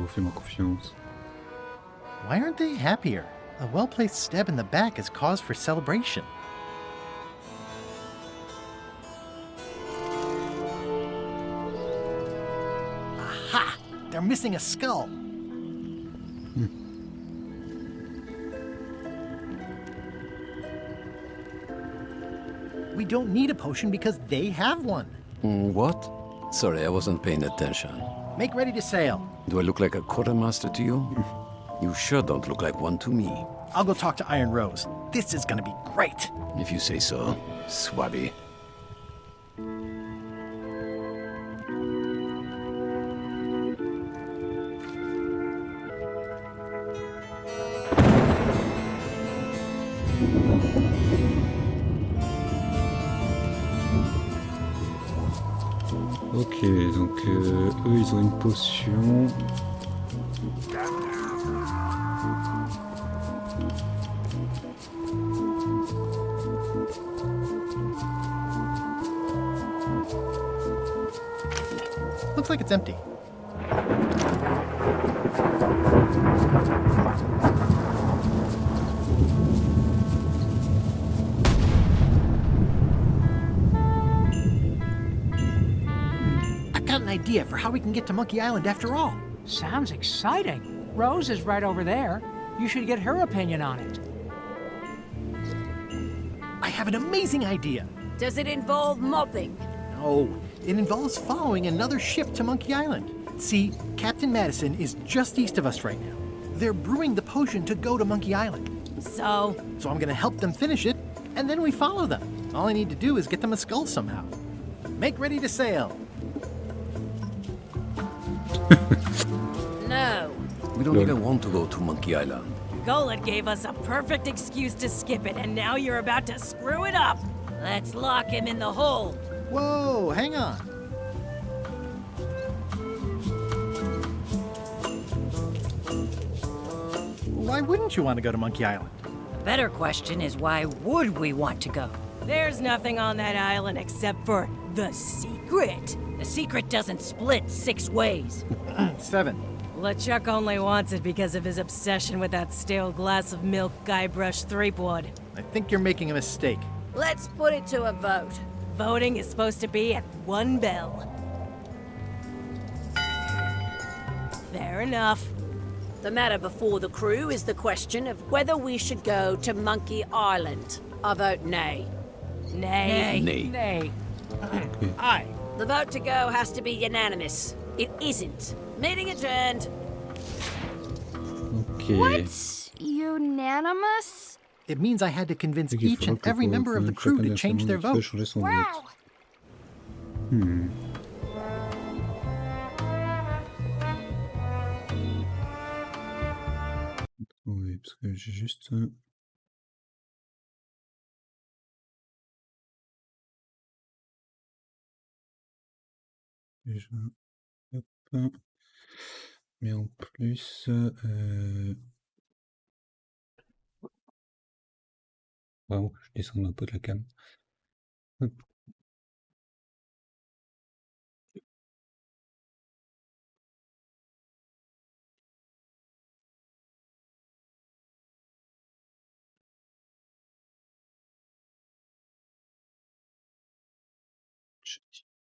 Why aren't they happier? A well-placed stab in the back is cause for celebration. Aha! They're missing a skull. We don't need a potion because they have one. What? Sorry, I wasn't paying attention. Make ready to sail. Do I look like a quartermaster to you? You sure don't look like one to me. I'll go talk to Iron Rose. This is gonna be great. If you say so, Swabby. Ok, donc eux ils ont une potion. looks like it's empty. I've got an idea for how we can get to Monkey Island after all. Sounds exciting. Rose is right over there. You should get her opinion on it. I have an amazing idea. Does it involve mobbing? No, it involves following another ship to Monkey Island. See, Captain Madison is just east of us right now. They're brewing the potion to go to Monkey Island. So I'm gonna help them finish it, and then we follow them. All I need to do is get them a skull somehow. Make ready to sail. No. We don't even want to go to Monkey Island. Gullet gave us a perfect excuse to skip it, and now you're about to screw it up. Let's lock him in the hole. Whoa, hang on. Why wouldn't you want to go to Monkey Island? The better question is, why would we want to go? There's nothing on that island except for the secret. The secret doesn't split 6 ways. 7. LeChuck only wants it because of his obsession with that stale glass of milk Guybrush Threepwood. I think you're making a mistake. Let's put it to a vote. Voting is supposed to be at 1 bell. Fair enough. The matter before the crew is the question of whether we should go to Monkey Island. I vote nay. Nay. Nay. Nay. Aye. The vote to go has to be unanimous. It isn't. Meeting adjourned. Okay. What's unanimous? It means I had to convince each and every member of the crew to change their vote. Wow. Oui, parce que j'ai juste... Déjà... Hop. Mais en plus... Vraiment, je descends un peu de la cam. Hop.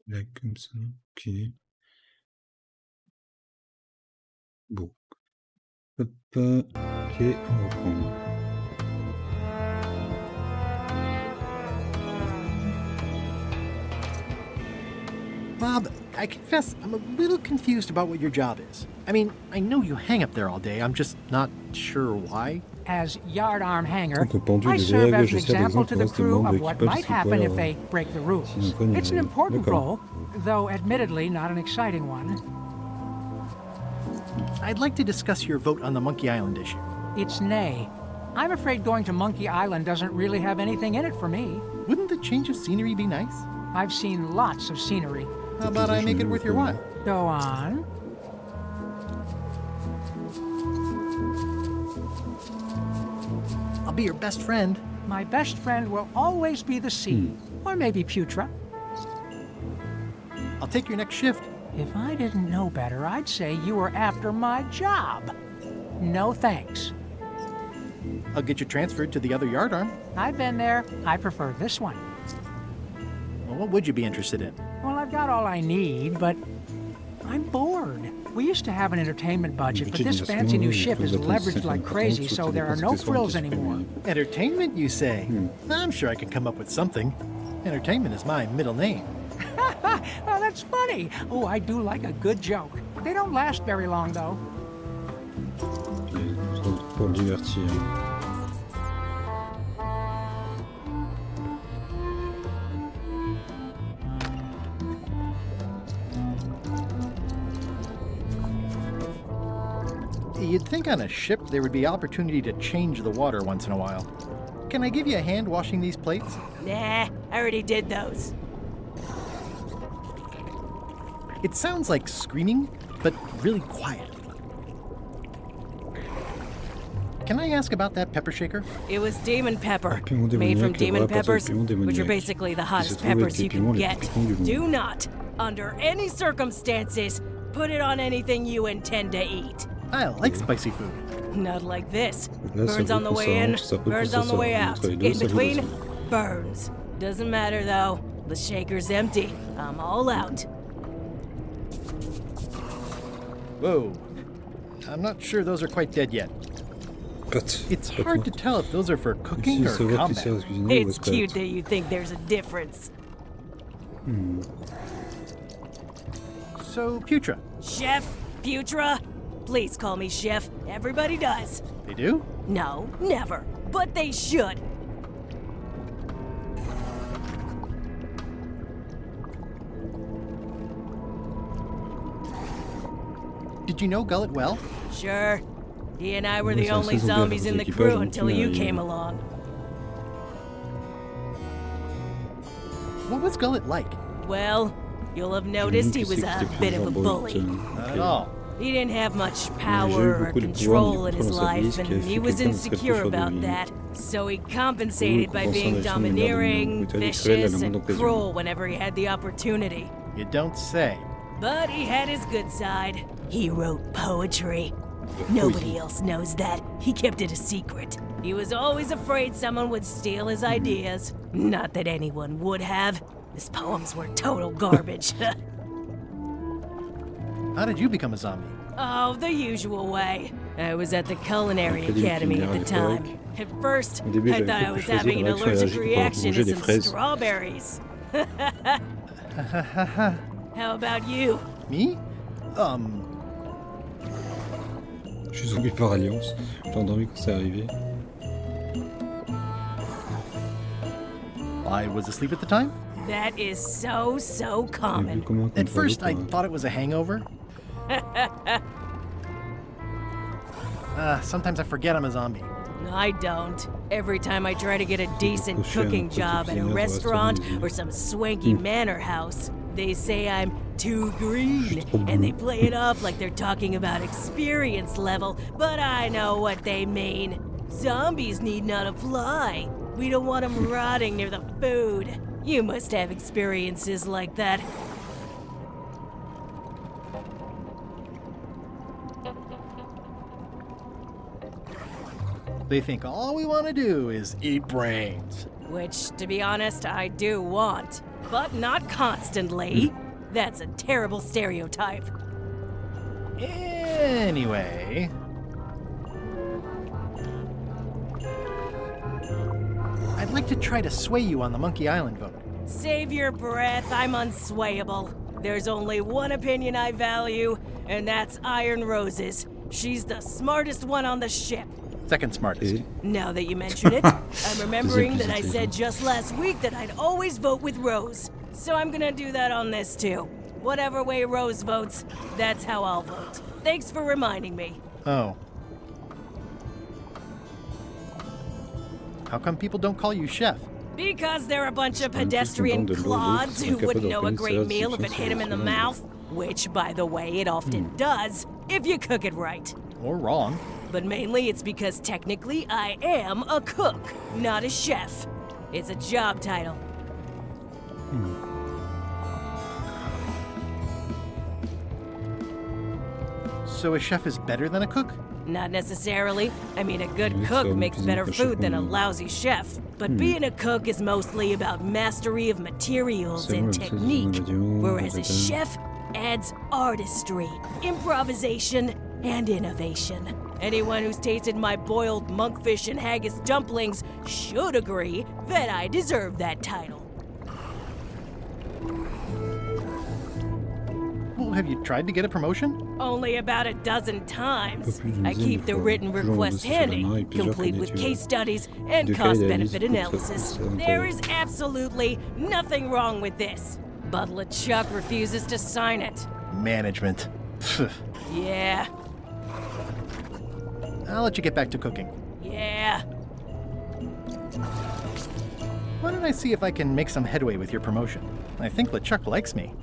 Là, comme ça, ok. Bon. Hop, ok, on reprend. Bob, I confess I'm a little confused about what your job is. I mean, I know you hang up there all day, I'm just not sure why. As yardarm hanger, I serve as an example to the crew of what might happen if they break the rules. It's an important role, though admittedly not an exciting one. I'd like to discuss your vote on the Monkey Island issue. It's nay. I'm afraid going to Monkey Island doesn't really have anything in it for me. Wouldn't the change of scenery be nice? I've seen lots of scenery. How about I make it worth your while? Go on. I'll be your best friend. My best friend will always be the sea, or maybe Putra. I'll take your next shift. If I didn't know better, I'd say you were after my job. No thanks. I'll get you transferred to the other yardarm. I've been there. I prefer this one. Well, what would you be interested in? Well, I've got all I need, but I'm bored. We used to have an entertainment budget, but this fancy new ship is leveraged like crazy, so there are no frills anymore. Entertainment, you say? I'm sure I can come up with something. Entertainment is my middle name. Well, that's funny. Oh, I do like a good joke. They don't last very long, though. Pour le divertir. You'd think on a ship there would be opportunity to change the water once in a while. Can I give you a hand washing these plates? Nah, I already did those. It sounds like screaming, but really quiet. can I ask about that pepper shaker? It was demon pepper, made from demon peppers, which are basically the hottest peppers you can get. Do not, under any circumstances, put it on anything you intend to eat. I like spicy food. Not like this. Burns on the way in, burns on the way out. In between, burns. Doesn't matter though. The shaker's empty. I'm all out. Whoa. I'm not sure those are quite dead yet. It's hard to tell if those are for cooking or combat. It's cute that you think there's a difference. So, Putra. Chef? Putra? Please call me Chef. Everybody does. They do? No, never. But they should. Did you know Gullet well? Sure. He and I were the only zombies in the crew until you came along. What was Gullet like? Well, you'll have noticed he was a bit of a bully. Not at all. He didn't have much power or control in his life, and he was insecure about that. So he compensated by being domineering, vicious, and cruel whenever he had the opportunity. You don't say. But he had his good side. He wrote poetry. Nobody else knows that. He kept it a secret. He was always afraid someone would steal his ideas. Not that anyone would have. His poems were total garbage. How did you become a zombie? Oh, the usual way. I was at the Culinary Academy at the time. At first, I thought I was having an allergic reaction to some strawberries. How about you? Me? Je suis zombie par alliance. J'ai endormi quand c'est arrivé. I was asleep at the time? That is so common. At first, I thought it was a hangover. Sometimes I forget I'm a zombie. I don't. Every time I try to get a decent cooking job at a restaurant or some swanky manor house, they say I'm too green, and they play it off like they're talking about experience level, but I know what they mean. Zombies need not apply. We don't want them rotting near the food. You must have experiences like that. They think all we want to do is eat brains. Which, to be honest, I do want. But not constantly. That's a terrible stereotype. Anyway... I'd like to try to sway you on the Monkey Island vote. Save your breath, I'm unswayable. There's only one opinion I value, and that's Iron Rose's. She's the smartest one on the ship. Second smartest. Now that you mention it, I'm remembering that I said just last week that I'd always vote with Rose. So I'm gonna do that on this too. Whatever way Rose votes, that's how I'll vote. Thanks for reminding me. Oh. How come people don't call you Chef? Because they're a bunch of pedestrian clods who wouldn't know a great meal if it hit them in the mouth. Which, by the way, it often does, if you cook it right. Or wrong. But mainly it's because technically I am a cook, not a chef. It's a job title. So a chef is better than a cook? Not necessarily. I mean, a good cook makes better food than a lousy chef. But being a cook is mostly about mastery of materials and technique, whereas a chef adds artistry, improvisation, and innovation. Anyone who's tasted my boiled monkfish and haggis dumplings should agree that I deserve that title. Well, have you tried to get a promotion? Only about a dozen times. I keep the written request handy, complete with case studies and cost-benefit analysis. There is absolutely nothing wrong with this. But LeChuck refuses to sign it. Management. Yeah. I'll let you get back to cooking. Yeah. Why don't I see if I can make some headway with your promotion? I think LeChuck likes me.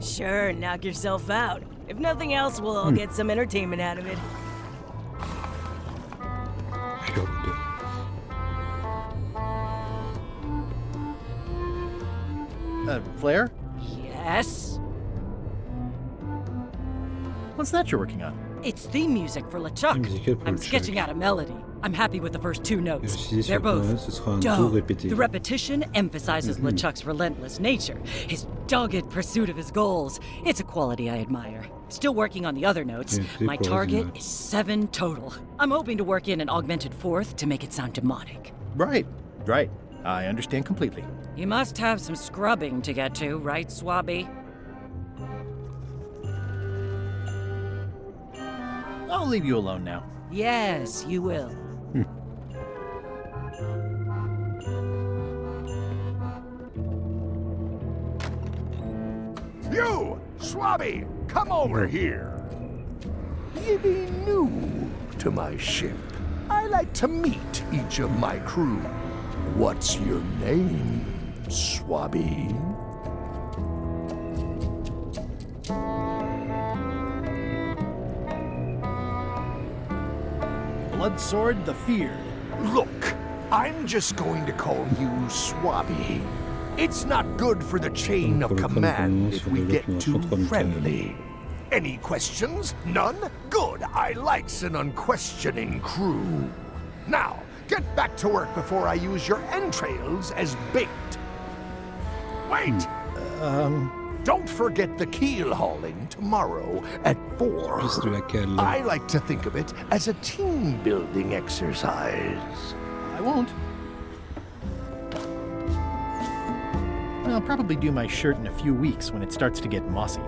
Sure, knock yourself out. If nothing else, we'll all get some entertainment out of it. Flair? Yes? What's that you're working on? It's theme music for LeChuck. I'm sketching out a melody. I'm happy with the first 2 notes. They're both dope. The repetition emphasizes LeChuck's relentless nature, his dogged pursuit of his goals. It's a quality I admire. Still working on the other notes. My target is 7 total. I'm hoping to work in an augmented 4th to make it sound demonic. Right. I understand completely. You must have some scrubbing to get to, right, Swabby? I'll leave you alone now. Yes, you will. You, Swabby, come over here. You be new to my ship. I like to meet each of my crew. What's your name, Swabby? Bloodsword the Feared. Look, I'm just going to call you Swabby. It's not good for the chain of command if we get too friendly. Any questions? None? Good. I likes an unquestioning crew. Now, get back to work before I use your entrails as bait. Wait! Don't forget the keel hauling tomorrow at 4. I like to think of it as a team-building exercise. I won't. I'll probably do my shirt in a few weeks when it starts to get mossy.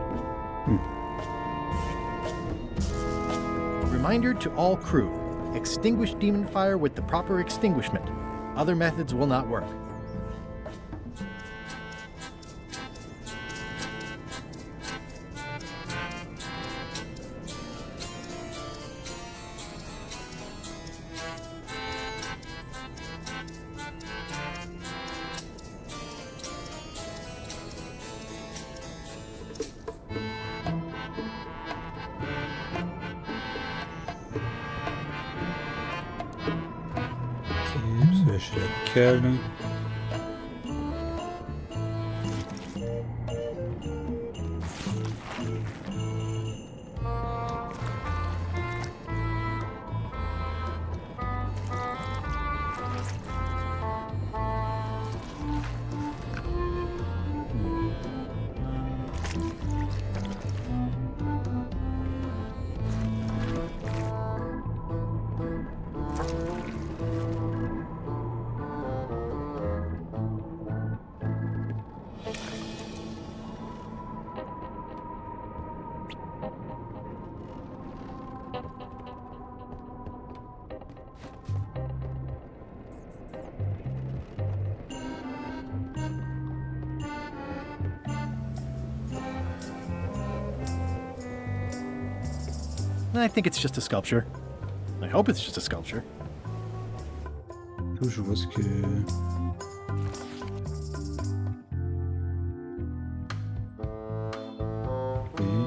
Reminder to all crew. Extinguish demon fire with the proper extinguishment. Other methods will not work. Calme. I think it's just a sculpture. I hope it's just a sculpture. Je vois ce que... Oui.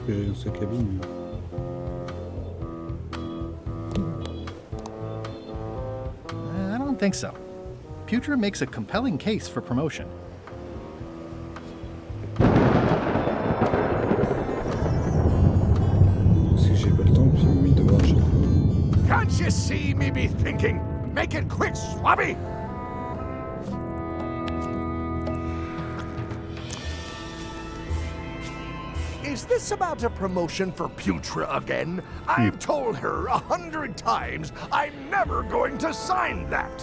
Dans sa cabine. I don't think so. Putra makes a compelling case for promotion. Can't you see me be thinking? Make it quick, Swabby! Is this about a promotion for Putra again? I've told her 100 times I'm never going to sign that.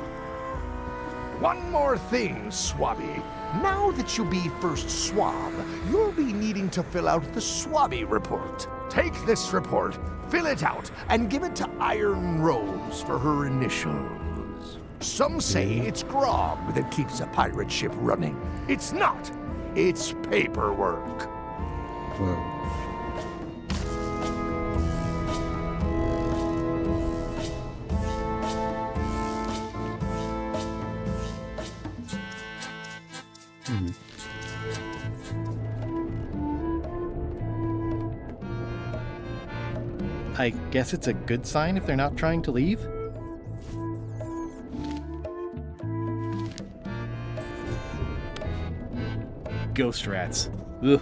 One more thing, Swabby. Now that you be first swab, you'll be needing to fill out the Swabby report. Take this report, fill it out, and give it to Iron Rose for her initials. Some say it's grog that keeps a pirate ship running. It's not. It's paperwork. Wow. I guess it's a good sign if they're not trying to leave? Ghost rats. Ugh.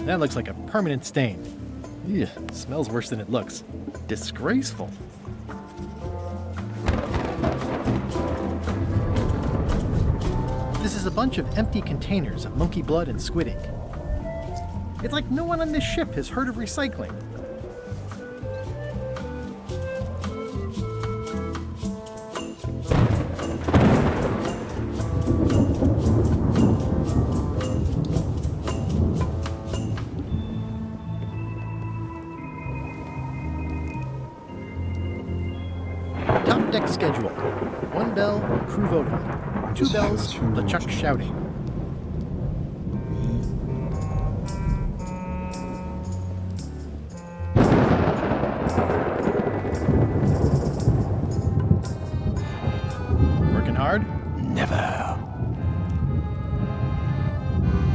That looks like a permanent stain. Ew, smells worse than it looks. Disgraceful. This is a bunch of empty containers of monkey blood and squid ink. It's like no one on this ship has heard of recycling. Top deck schedule. 1 bell, crew voting. 2 bells, LeChuck shouting. Working hard? Never.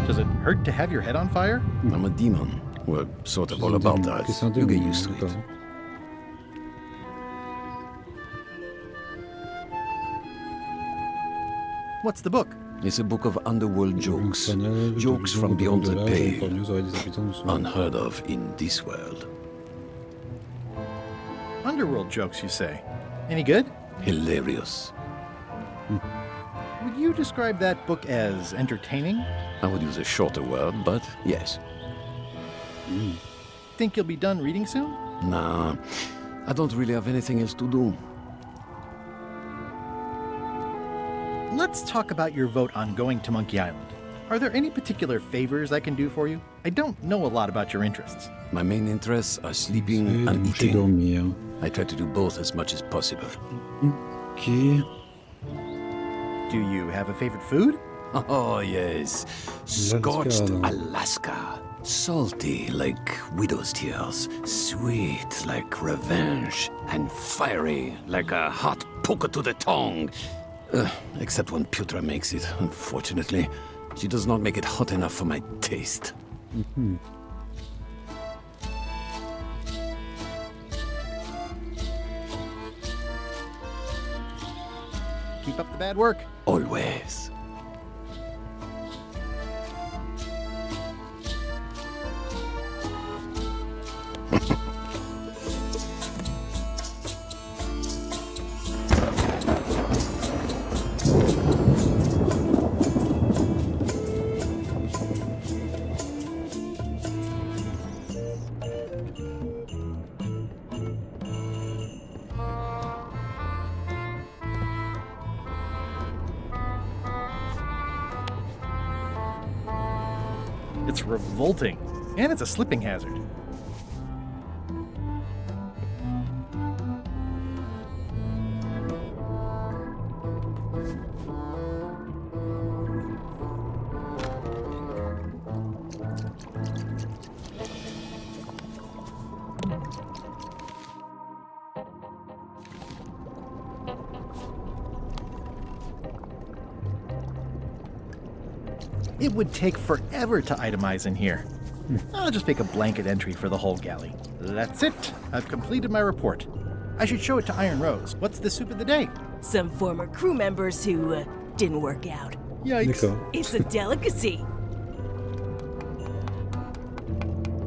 Does it hurt to have your head on fire? I'm a demon. Well, sort of all about that. You get used to it. What's the book? It's a book of underworld jokes. Jokes from beyond the pale. Unheard of in this world. Underworld jokes, you say? Any good? Hilarious. Would you describe that book as entertaining? I would use a shorter word, but yes. Think you'll be done reading soon? Nah, I don't really have anything else to do. Let's talk about your vote on going to Monkey Island. Are there any particular favors I can do for you? I don't know a lot about your interests. My main interests are sleeping and eating. I try to do both as much as possible. Okay. Do you have a favorite food? Oh, yes. Scorched Alaska. Salty like widow's tears. Sweet like revenge. And fiery like a hot poker to the tongue. Except when Putra makes it, unfortunately. She does not make it hot enough for my taste. Keep up the bad work. Always. It's revolting, and it's a slipping hazard. It would take forever to itemize in here. I'll just make a blanket entry for the whole galley. That's it. I've completed my report. I should show it to Iron Rose. What's the soup of the day? Some former crew members who didn't work out. Yikes. It's a delicacy.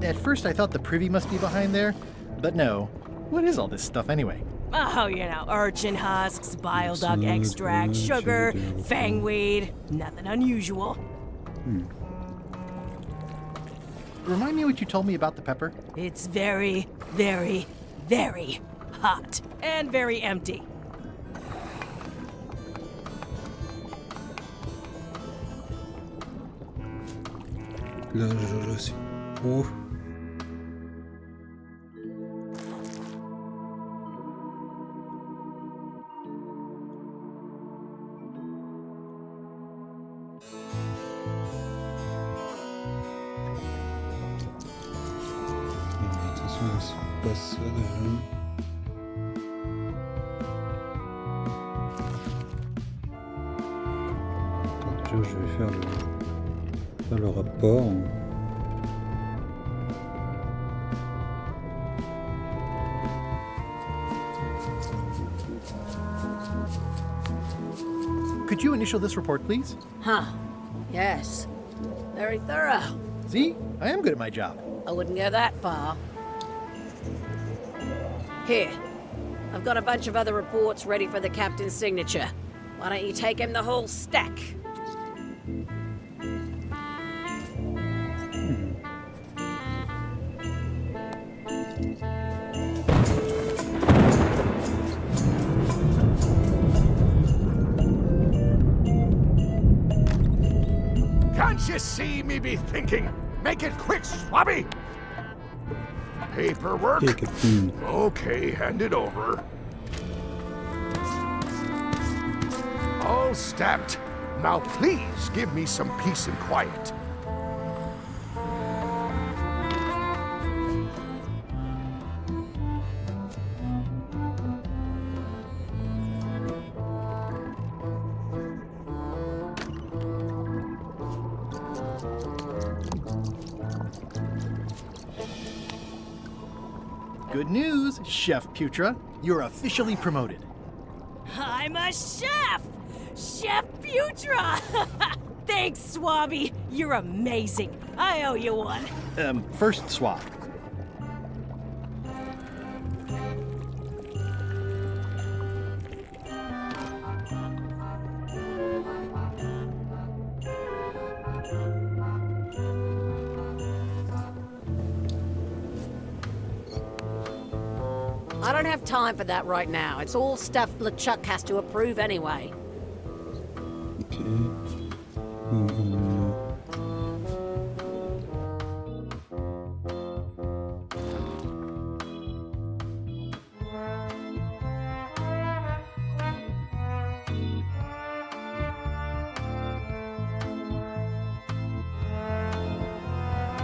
At first I thought the privy must be behind there, but no. What is all this stuff anyway? Oh, you know, urchin husks, bile duck extract, sugar, fangweed. Nothing unusual. Remind me what you told me about the pepper? It's very, very, very hot and very empty. Là, je suis... Oh. Passe déjà. Déjà, je vais faire le rapport. could you initial this report, please? Huh. Yes. Very thorough. See? I am good at my job. I wouldn't go that far. Here. I've got a bunch of other reports ready for the captain's signature. Why don't you take him the whole stack? Can't you see me be thinking? Make it quick, Swabby! Paperwork? Okay, hand it over. All stamped. Now please give me some peace and quiet. Good news, Chef Putra. You're officially promoted. I'm a chef! Chef Putra! Thanks, Swabby. You're amazing. I owe you one. First swap. I don't have time for that right now. It's all stuff LeChuck has to approve anyway.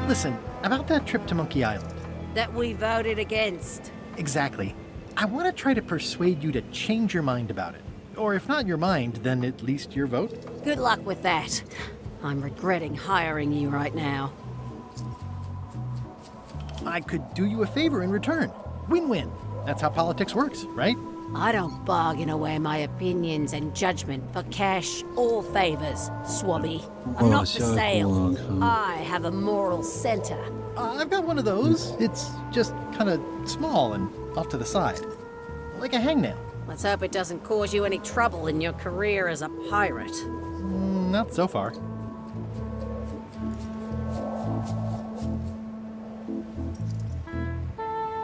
Listen, about that trip to Monkey Island. That we voted against. Exactly. I want to try to persuade you to change your mind about it. Or if not your mind, then at least your vote. Good luck with that. I'm regretting hiring you right now. I could do you a favor in return. Win-win. That's how politics works, right? I don't bargain away my opinions and judgment for cash or favors, Swabby. I'm not for sale. I have a moral center. I've got one of those. It's just kind of small and off to the side. Like a hangnail. Let's hope it doesn't cause you any trouble in your career as a pirate. Not so far.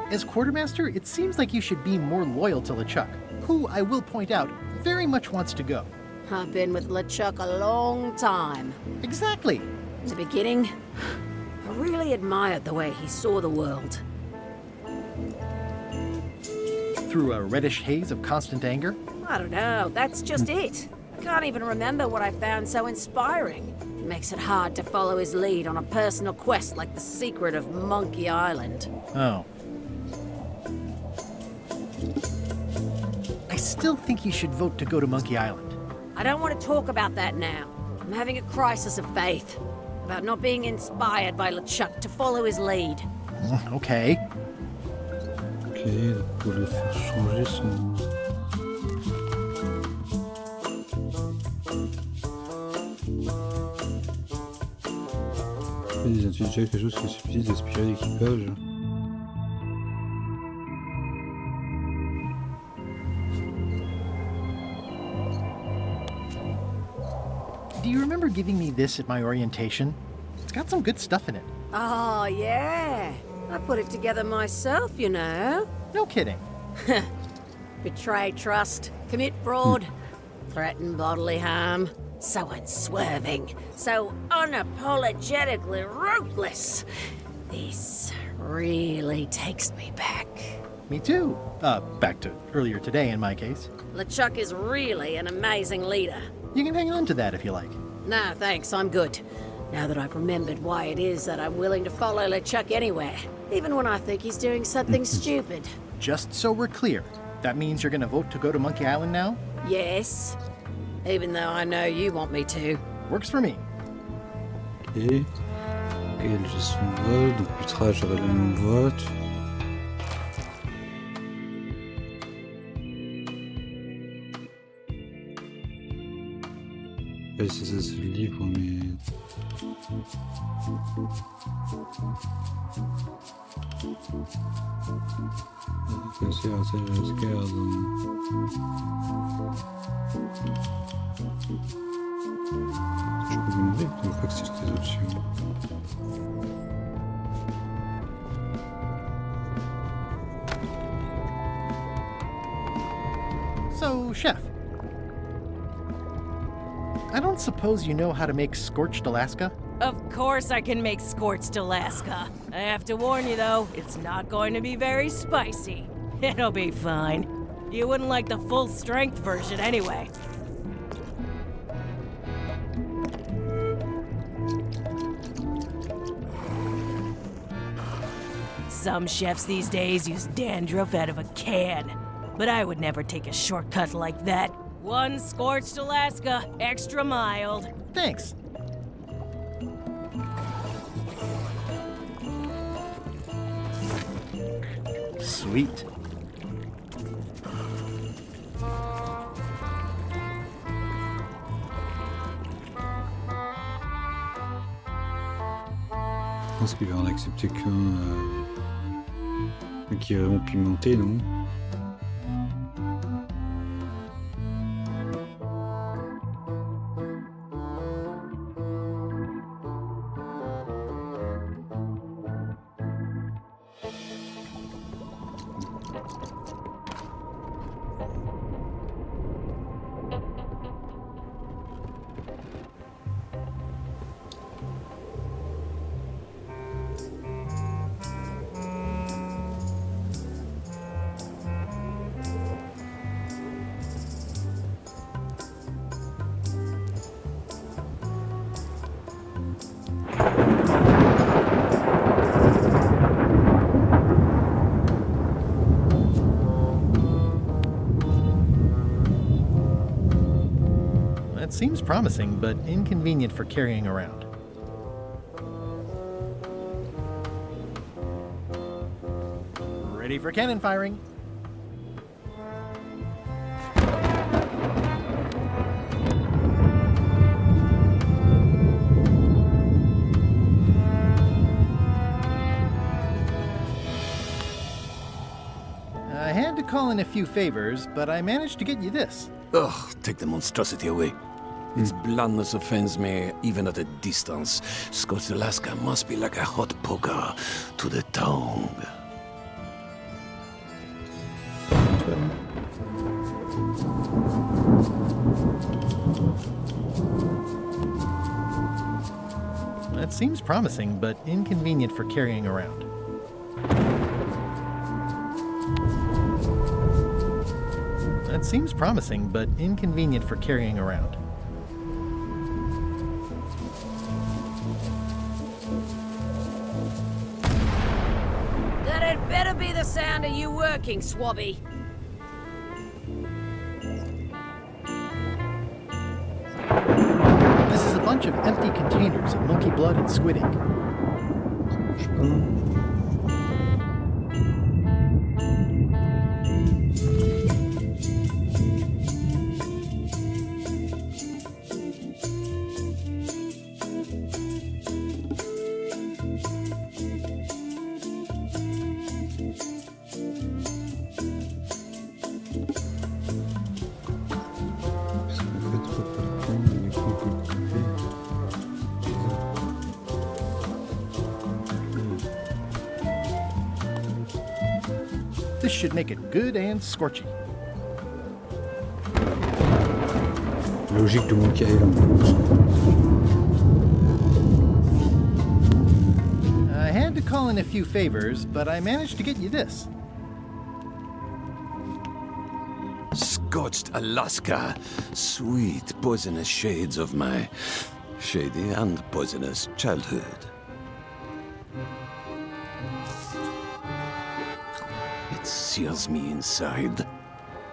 As quartermaster, it seems like you should be more loyal to LeChuck, who, I will point out, very much wants to go. I've been with LeChuck a long time. Exactly. In the beginning, I really admired the way he saw the world. Through a reddish haze of constant anger? I don't know, that's just it. I can't even remember what I found so inspiring. It makes it hard to follow his lead on a personal quest like the secret of Monkey Island. Oh. I still think you should vote to go to Monkey Island. I don't want to talk about that now. I'm having a crisis of faith about not being inspired by LeChuck to follow his lead. Okay. Ok, donc pour le faire changer son... Ils ont déjà quelque chose qui suffit d'aspirer l'équipage. Do you remember giving me this at my orientation? It's got some good stuff in it. Oh, yeah. I put it together myself, you know. No kidding. Betray trust, commit fraud, threaten bodily harm. So unswerving, so unapologetically ruthless. This really takes me back. Me too. Back to earlier today in my case. LeChuck is really an amazing leader. You can hang on to that if you like. No, thanks, I'm good. Now that I've remembered why it is that I'm willing to follow LeChuck anywhere, even when I think he's doing something stupid. Just so we're clear, that means you're gonna vote to go to Monkey Island now? Yes. Even though I know you want me to. Works for me. Ok. Ok, la gestion de vol, donc plus tard j'aurai le même vote. sais pas si c'est ce livre, mais... Je peux me demander, je crois que c'est des options. So, Chef, I don't suppose you know how to make scorched Alaska? Of course I can make scorched Alaska. I have to warn you though, it's not going to be very spicy. It'll be fine. You wouldn't like the full strength version anyway. Some chefs these days use dandruff out of a can, but I would never take a shortcut like that. One scorched Alaska, extra mild. Thanks. Sweet. Je pense qu'il va en accepter qu'un qui est vraiment pimenté, non? That seems promising, but inconvenient for carrying around. Ready for cannon firing. I had to call in a few favors, but I managed to get you this. Ugh, take the monstrosity away. Its blandness offends me, even at a distance. Scorched Alaska must be like a hot poker to the tongue. That seems promising, but inconvenient for carrying around. That seems promising, but inconvenient for carrying around. That had better be the sound of you working, Swabby. This is a bunch of empty containers of monkey blood and squid ink. This should make it good and scorchy. Logique de Monkey Island. I had to call in a few favors, but I managed to get you this. Scorched Alaska. Sweet, poisonous shades of my shady and poisonous childhood. It seals me inside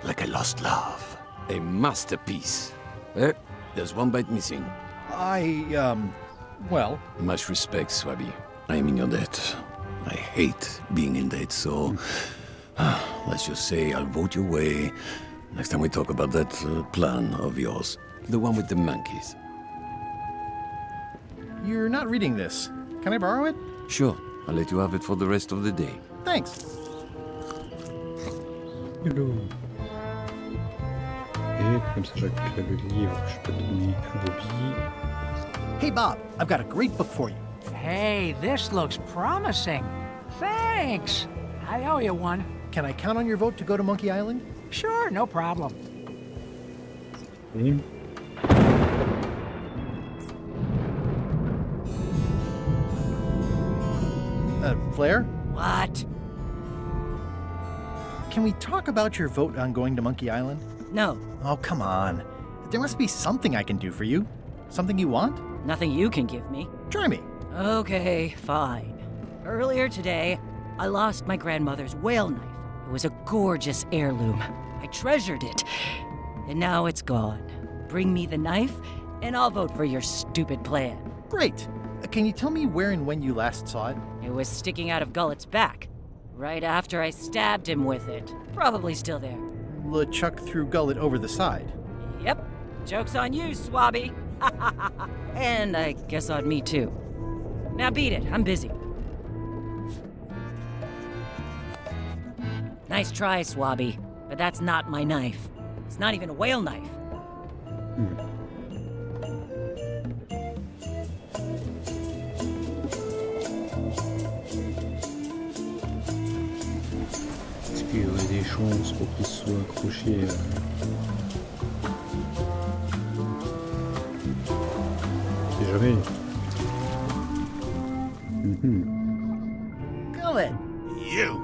like a lost love. A masterpiece. Eh, there's one bite missing. Well... Much respect, Swabby. I am in your debt. I hate being in debt, so... let's just say I'll vote your way next time we talk about that plan of yours. The one with the monkeys. You're not reading this. Can I borrow it? Sure, I'll let you have it for the rest of the day. Thanks. Hello. Et comme ça j'active le livre, je peux donner un hobby. Hey Bob, I've got a great book for you. Hey, this looks promising. Thanks. I owe you one. Can I count on your vote to go to Monkey Island? Sure, no problem. Flair? What? Can we talk about your vote on going to Monkey Island? No. Oh, come on. There must be something I can do for you. Something you want? Nothing you can give me. Try me. Okay, fine. Earlier today, I lost my grandmother's whale knife. It was a gorgeous heirloom. I treasured it. And now it's gone. Bring me the knife, and I'll vote for your stupid plan. Great. Can you tell me where and when you last saw it? It was sticking out of Gullet's back, right after I stabbed him with it. Probably still there. LeChuck threw Gullet over the side. Yep. Joke's on you, Swabby. And I guess on me, too. Now beat it. I'm busy. Nice try, Swabby, but that's not my knife. It's not even a whale knife. Est-ce qu'il y aurait des chances pour qu'il se soit accroché C'est jamais. Gullet! You!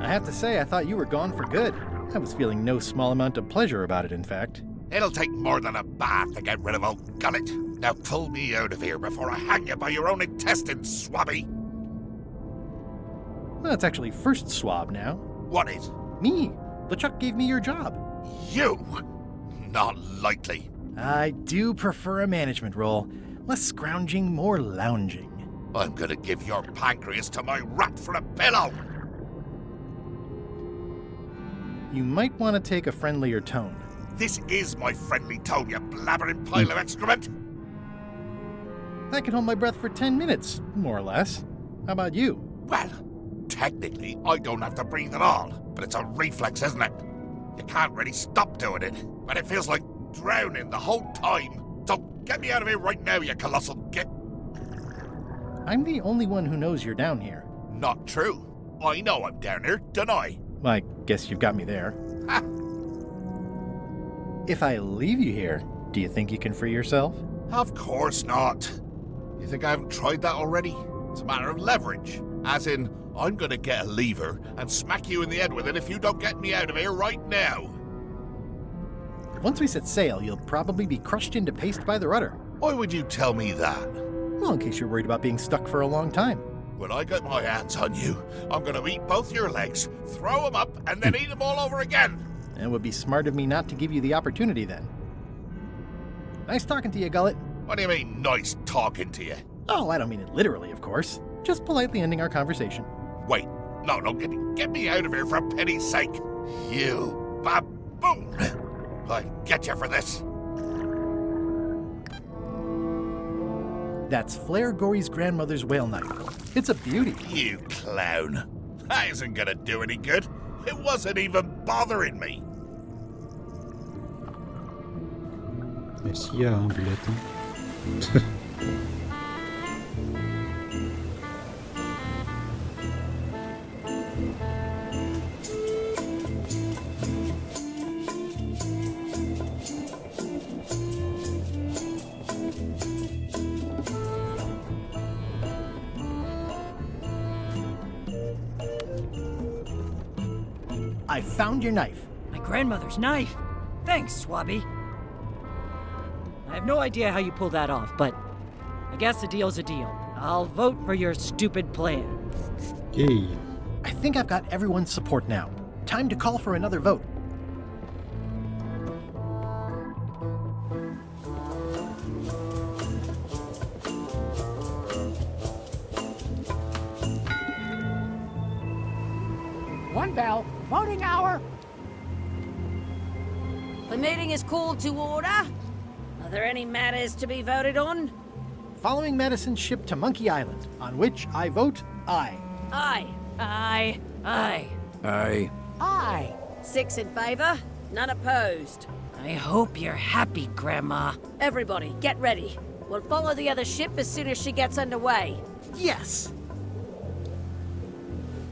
I have to say, I thought you were gone for good. I was feeling no small amount of pleasure about it, in fact. It'll take more than a bath to get rid of old Gullet. Now pull me out of here before I hang you by your own intestines, Swabby. Well, it's actually first swab now. What is? Me. LeChuck gave me your job. You? Not likely. I do prefer a management role. Less scrounging, more lounging. I'm gonna give your pancreas to my rat for a pillow! You might want to take a friendlier tone. This is my friendly tone, you blabbering pile of excrement! I can hold my breath for 10 minutes, more or less. How about you? Well, technically, I don't have to breathe at all, but it's a reflex, isn't it? You can't really stop doing it, but it feels like drowning the whole time. So get me out of here right now, you colossal git! I'm the only one who knows you're down here. Not true. I know I'm down here, don't I? Well, I guess you've got me there. Ha! If I leave you here, do you think you can free yourself? Of course not. You think I haven't tried that already? It's a matter of leverage. As in, I'm gonna get a lever and smack you in the head with it if you don't get me out of here right now. Once we set sail, you'll probably be crushed into paste by the rudder. Why would you tell me that? Well, in case you're worried about being stuck for a long time. When I get my hands on you, I'm gonna eat both your legs, throw them up, and then eat them all over again. It would be smart of me not to give you the opportunity then. Nice talking to you, Gullet. What do you mean, nice talking to you? Oh, I don't mean it literally, of course. Just politely ending our conversation. Wait, no, get me out of here for pity's sake. You baboon! I'll get you for this. That's Flair Gory's grandmother's whale knife. It's a beauty. You clown. That isn't gonna do any good. It wasn't even bothering me. Mais s'il y a un bulletin. I found your knife. My grandmother's knife? Thanks, Swabby. I have no idea how you pulled that off, but I guess a deal's a deal. I'll vote for your stupid plan. Yay. I think I've got everyone's support now. Time to call for another vote. One bell. Voting hour. The meeting is called to order. there any matters to be voted on? Following Madison's ship to Monkey Island, on which I vote aye. Aye. Aye. Aye. Aye. Aye. 6 in favor, none opposed. I hope you're happy, Grandma. Everybody, get ready. We'll follow the other ship as soon as she gets underway. Yes!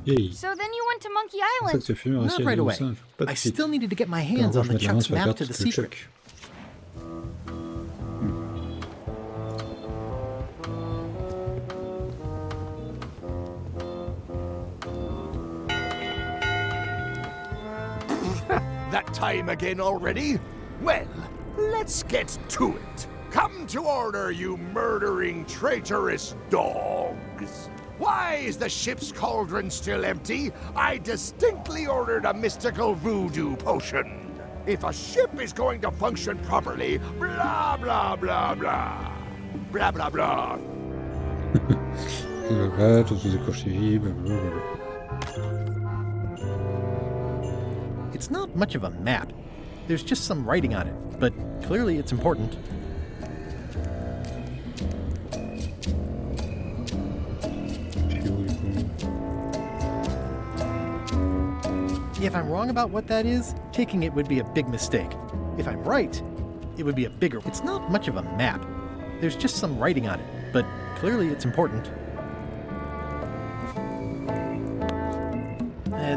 Yay. So then you went to Monkey Island? Not right away. I still needed to get my hands on the Chuck's map to the secret. That time again already? Well, let's get to it. Come to order, you murdering, traitorous dogs. Why is the ship's cauldron still empty? I distinctly ordered a mystical voodoo potion. If a ship is going to function properly, blah, blah, blah, blah. Blah, blah, blah. It's not much of a map. There's just some writing on it, but clearly it's important. If I'm wrong about what that is, taking it would be a big mistake. If I'm right, it would be a bigger... It's not much of a map. There's just some writing on it, but clearly it's important.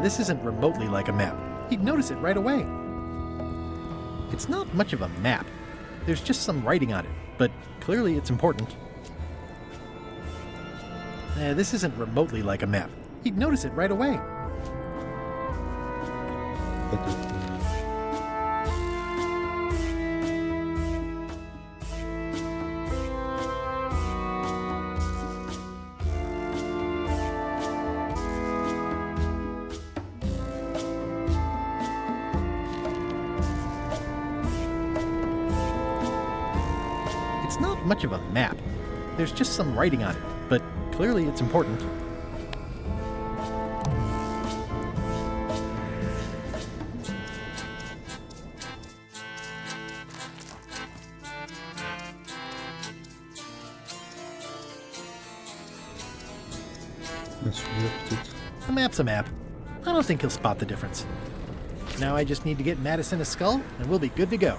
This isn't remotely like a map. You'd notice it right away. It's not much of a map. There's just some writing on it, but clearly it's important. This isn't remotely like a map. You'd notice it right away. It's not much of a map. There's just some writing on it, but clearly it's important. A map's a map. I don't think he'll spot the difference. Now I just need to get Madison a skull, and we'll be good to go.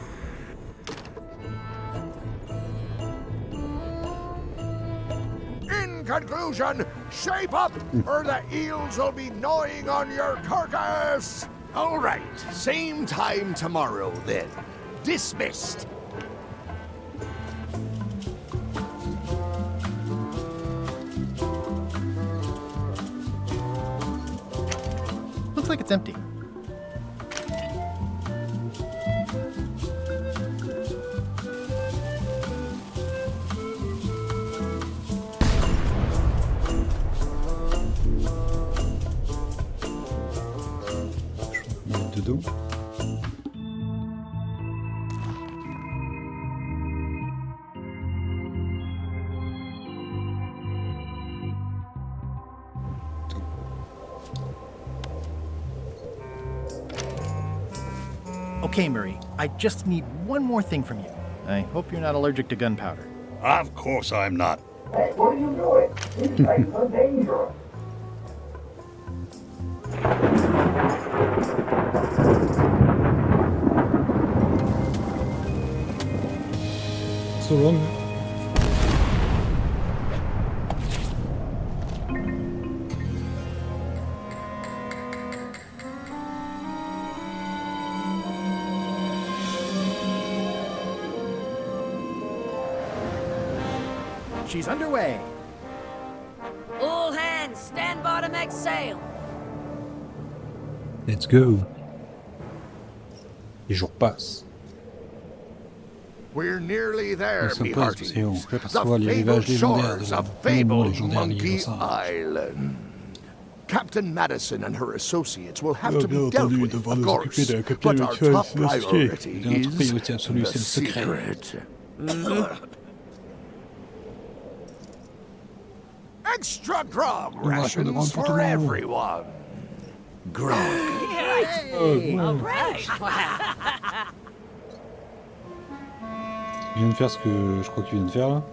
In conclusion, shape up, or the eels will be gnawing on your carcass. All right, same time tomorrow then. Dismissed. Looks like it's empty. Okay, Murray, I just need one more thing from you. I hope you're not allergic to gunpowder. Of course I'm not. Hey, what are you doing? These things are dangerous. So long. She's underway. All hands, stand by to make sail. Let's go. Les jours passent. We're nearly there, Ils me s'imposent, hearties. et on The aperçoit les fabled rivages légendaires shores de of la fabled légendaire Monkey l'île Osage. Island. Captain Madison and her associates will have Bien to be dealt with, devoir of nous course, occuper de la but capitale our actuelle, top c'est le ski. priority Et notre is priorité absolue, the c'est le secret. secret. Extra grog rations for everyone. Grog. Hey, all right. Il vient de faire ce que je crois qu'il vient de faire là.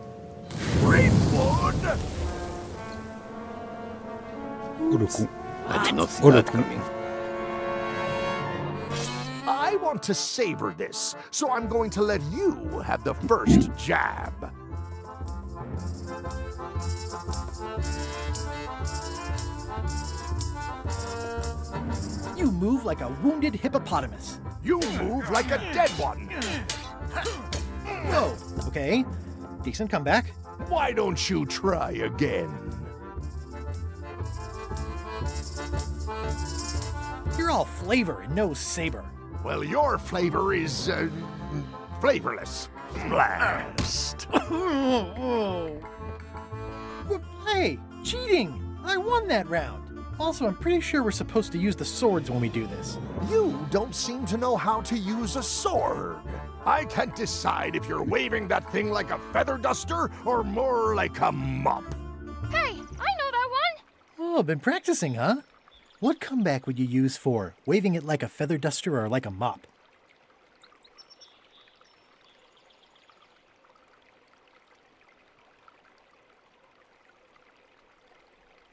Oh le con. Oh le con. I want to savor this, so I'm going to let you have the first jab. You move like a wounded hippopotamus. You move like a dead one. Whoa, okay. Decent comeback. Why don't you try again? You're all flavor and no saber. Well, your flavor is, flavorless. Blast. Hey, cheating! I won that round. Also, I'm pretty sure we're supposed to use the swords when we do this. You don't seem to know how to use a sword. I can't decide if you're waving that thing like a feather duster or more like a mop. Hey, I know that one! Oh, been practicing, huh? What comeback would you use for waving it like a feather duster or like a mop?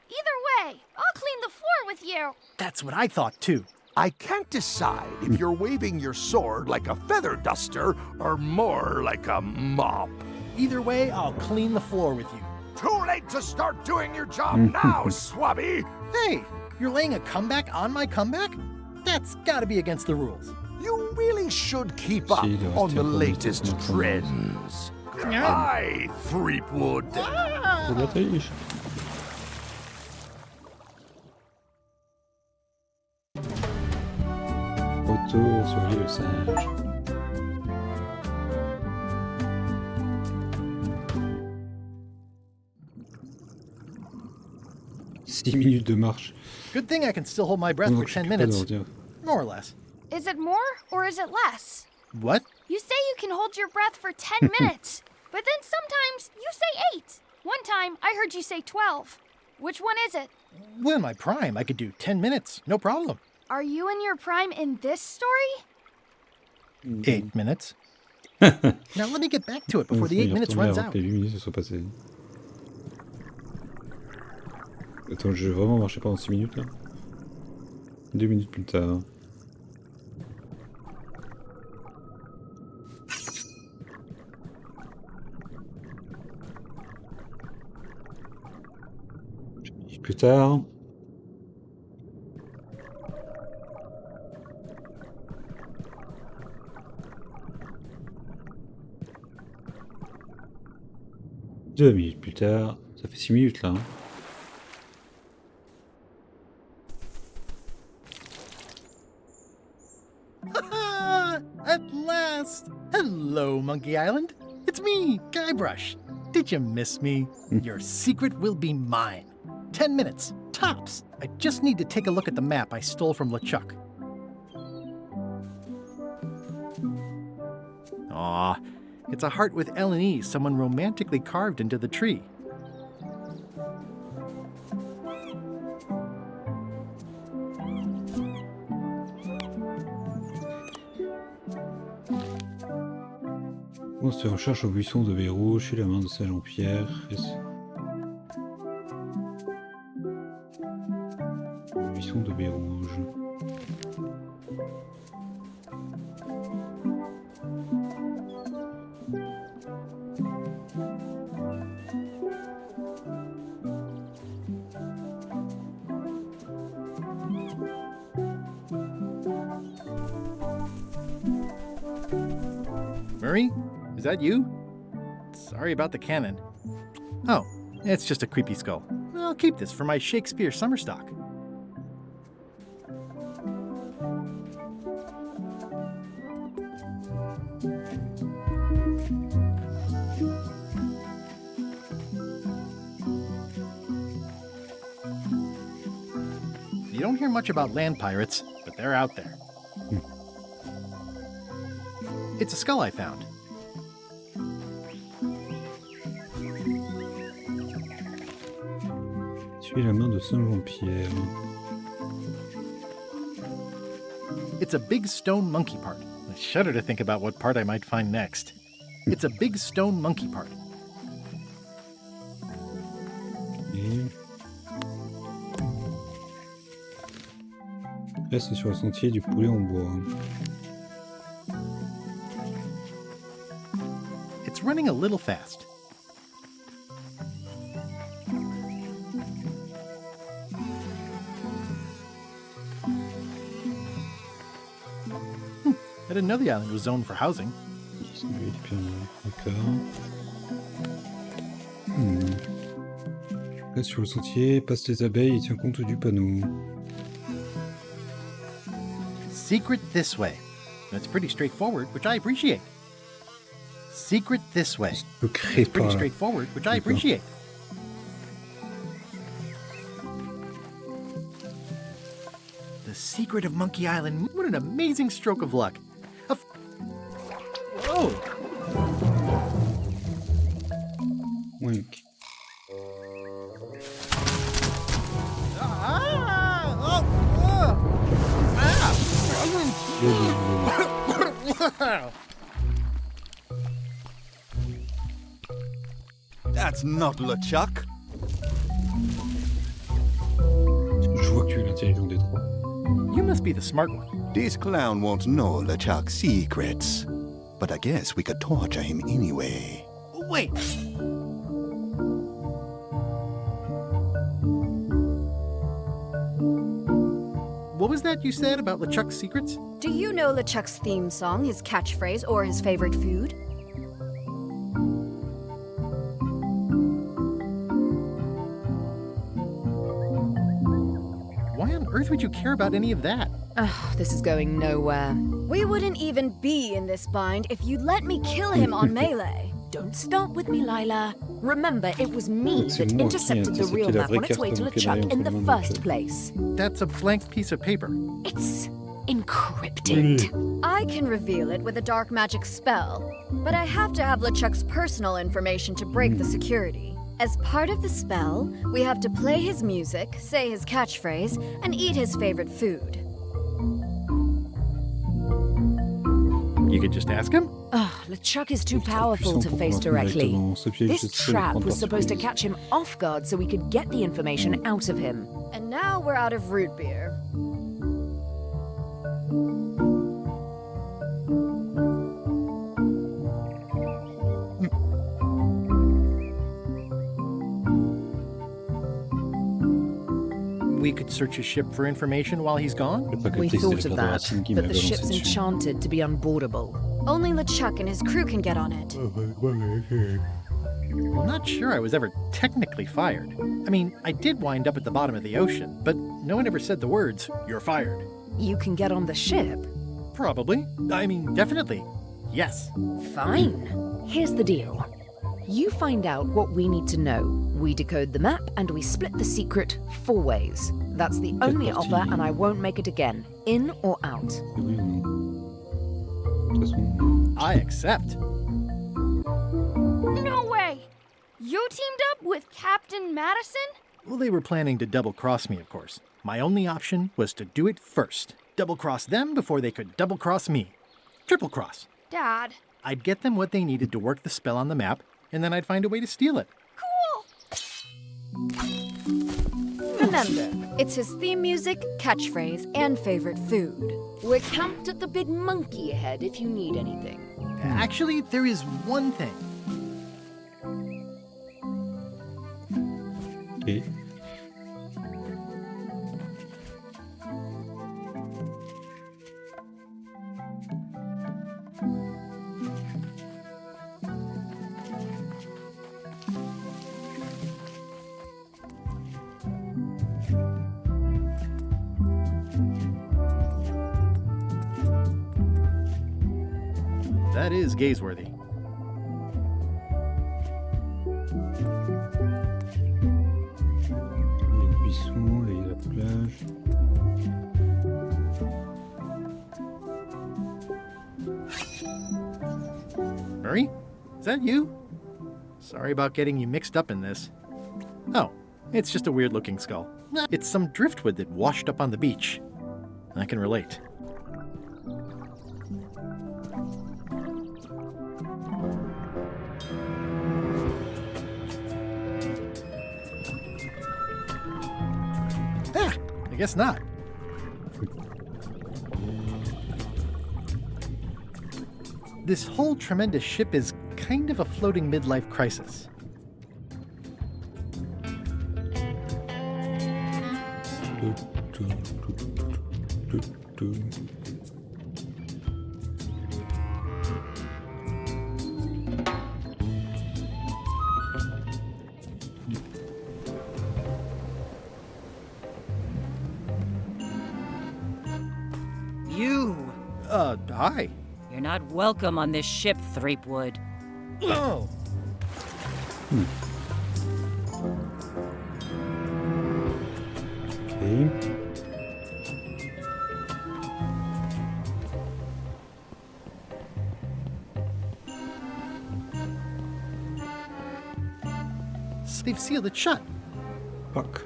Either way, I'll clean the floor with you. That's what I thought, too. I can't decide if you're waving your sword like a feather duster or more like a mop. Either way, I'll clean the floor with you. Too late to start doing your job now, Swabby! Hey, you're laying a comeback on my comeback? That's gotta be against the rules. You really should keep up on the latest trends. Hi, Threepwood! Retour sur l'île sage. Six minutes de marche. Good thing I can still hold my breath for 10 minutes. More or less. Is it more or is it less? What? You say you can hold your breath for 10 minutes, but then sometimes you say 8. One time I heard you say 12. Which one is it? Well, in my prime, I could do 10 minutes, no problem. Are you in your prime in this story? 8 minutes. Now let me get back to it before the 8 minutes runs out. Les 8 minutes se sont passées. Attends, je vais vraiment marcher pendant 6 minutes là. 2 minutes plus tard. Plus tard. Deux minutes plus tard, ça fait 6 minutes là. At last! Hello, Monkey Island. It's me, Guybrush. Did you miss me? Your secret will be mine. 10 minutes, tops. I just need to take a look at the map I stole from LeChuck. Aw, it's a heart with L and E someone romantically carved into the tree. On se recherche au buisson de Verrou, chez la main de Saint-Jean-Pierre. Buisson de baie rouge. Murray? Is that you? Sorry about the cannon. Oh, it's just a creepy skull. I'll keep this for my Shakespeare summer stock. You don't hear much about land pirates, but they're out there. It's a skull I found. Suis la main de Saint-Jean-Pierre. It's a big stone monkey part. I shudder to think about what part I might find next. It's a big stone monkey party. Là, c'est sur le sentier du poulet en bois. It's running a little fast. I didn't know the island was zoned for housing. Là, sur le sentier, passe les abeilles et tient compte du panneau. Secret this way. That's pretty straightforward, which I appreciate. Secret this way. It's pretty straightforward, which I appreciate. The secret of Monkey Island. What an amazing stroke of luck. Whoa! Wink. That's not LeChuck. Je vois que tu es l'intelligent des trois. You must be the smart one. This clown won't know LeChuck's secrets. But I guess we could torture him anyway. Wait! What was that you said about LeChuck's secrets? Do you know LeChuck's theme song, his catchphrase, or his favorite food? Why on earth would you care about any of that? Ugh, this is going nowhere. We wouldn't even be in this bind if you'd let me kill him on Melee. Don't start with me, Lila. Remember, it was me that intercepted the real map on its way to LeChuck in the first place. That's a blank piece of paper. It's encrypted. I can reveal it with a dark magic spell, but I have to have LeChuck's personal information to break the security. As part of the spell, we have to play his music, say his catchphrase, and eat his favorite food. You could just ask him? Ugh, LeChuck is too powerful to face directly. This trap was supposed to catch him off guard so we could get the information out of him. And now we're out of root beer. We could search his ship for information while he's gone? We thought of that, but the ship's enchanted to be unboardable. Only LeChuck and his crew can get on it. I'm not sure I was ever technically fired. I mean, I did wind up at the bottom of the ocean, but no one ever said the words, "You're fired." You can get on the ship? Probably. I mean, definitely. Yes. Fine. Here's the deal. You find out what we need to know. We decode the map and we split the secret 4 ways. That's the only offer and I won't make it again. In or out. I accept. No way! You teamed up with Captain Madison? Well, they were planning to double-cross me, of course. My only option was to do it first. Double-cross them before they could double-cross me. Triple-cross. Dad. I'd get them what they needed to work the spell on the map, and then I'd find a way to steal it. Remember, it's his theme music, catchphrase, and favorite food. We're camped at the Big Monkey ahead if you need anything. Actually, there is one thing. Okay. That is gazeworthy. Les buissons, la plage. Murray? Is that you? Sorry about getting you mixed up in this. Oh, it's just a weird-looking skull. It's some driftwood that washed up on the beach. I can relate. guess not. This whole tremendous ship is kind of a floating midlife crisis. You! Hi. You're not welcome on this ship, Threepwood. Oh! Okay. They've sealed it shut. Fuck.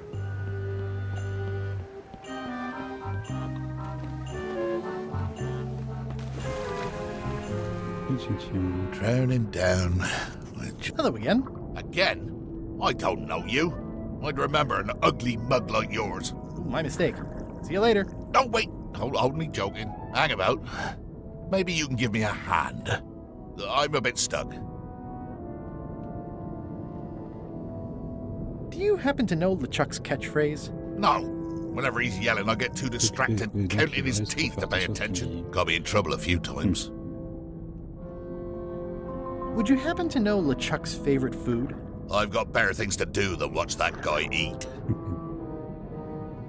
Drowning down. Hello again. Again? I don't know you. I'd remember an ugly mug like yours. Ooh, my mistake. See you later. No, wait. Hold me joking. Hang about. Maybe you can give me a hand. I'm a bit stuck. Do you happen to know LeChuck's catchphrase? No. Whenever he's yelling, I get too distracted counting his teeth to pay attention. Got me in trouble a few times. Would you happen to know LeChuck's favorite food? I've got better things to do than watch that guy eat.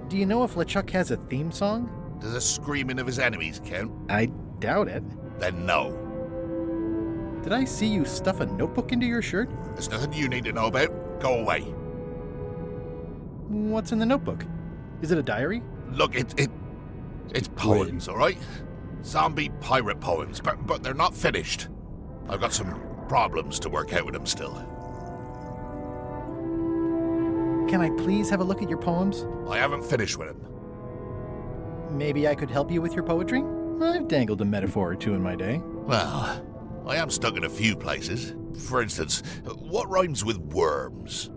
Do you know if LeChuck has a theme song? Does the screaming of his enemies count? I doubt it. Then no. Did I see you stuff a notebook into your shirt? There's nothing you need to know about. Go away. What's in the notebook? Is it a diary? Look, it's poems, all right? Zombie pirate poems, but they're not finished. I've got some problems to work out with them still. Can I please have a look at your poems? I haven't finished with them. Maybe I could help you with your poetry? I've dangled a metaphor or two in my day. Well, I am stuck in a few places. For instance, what rhymes with worms?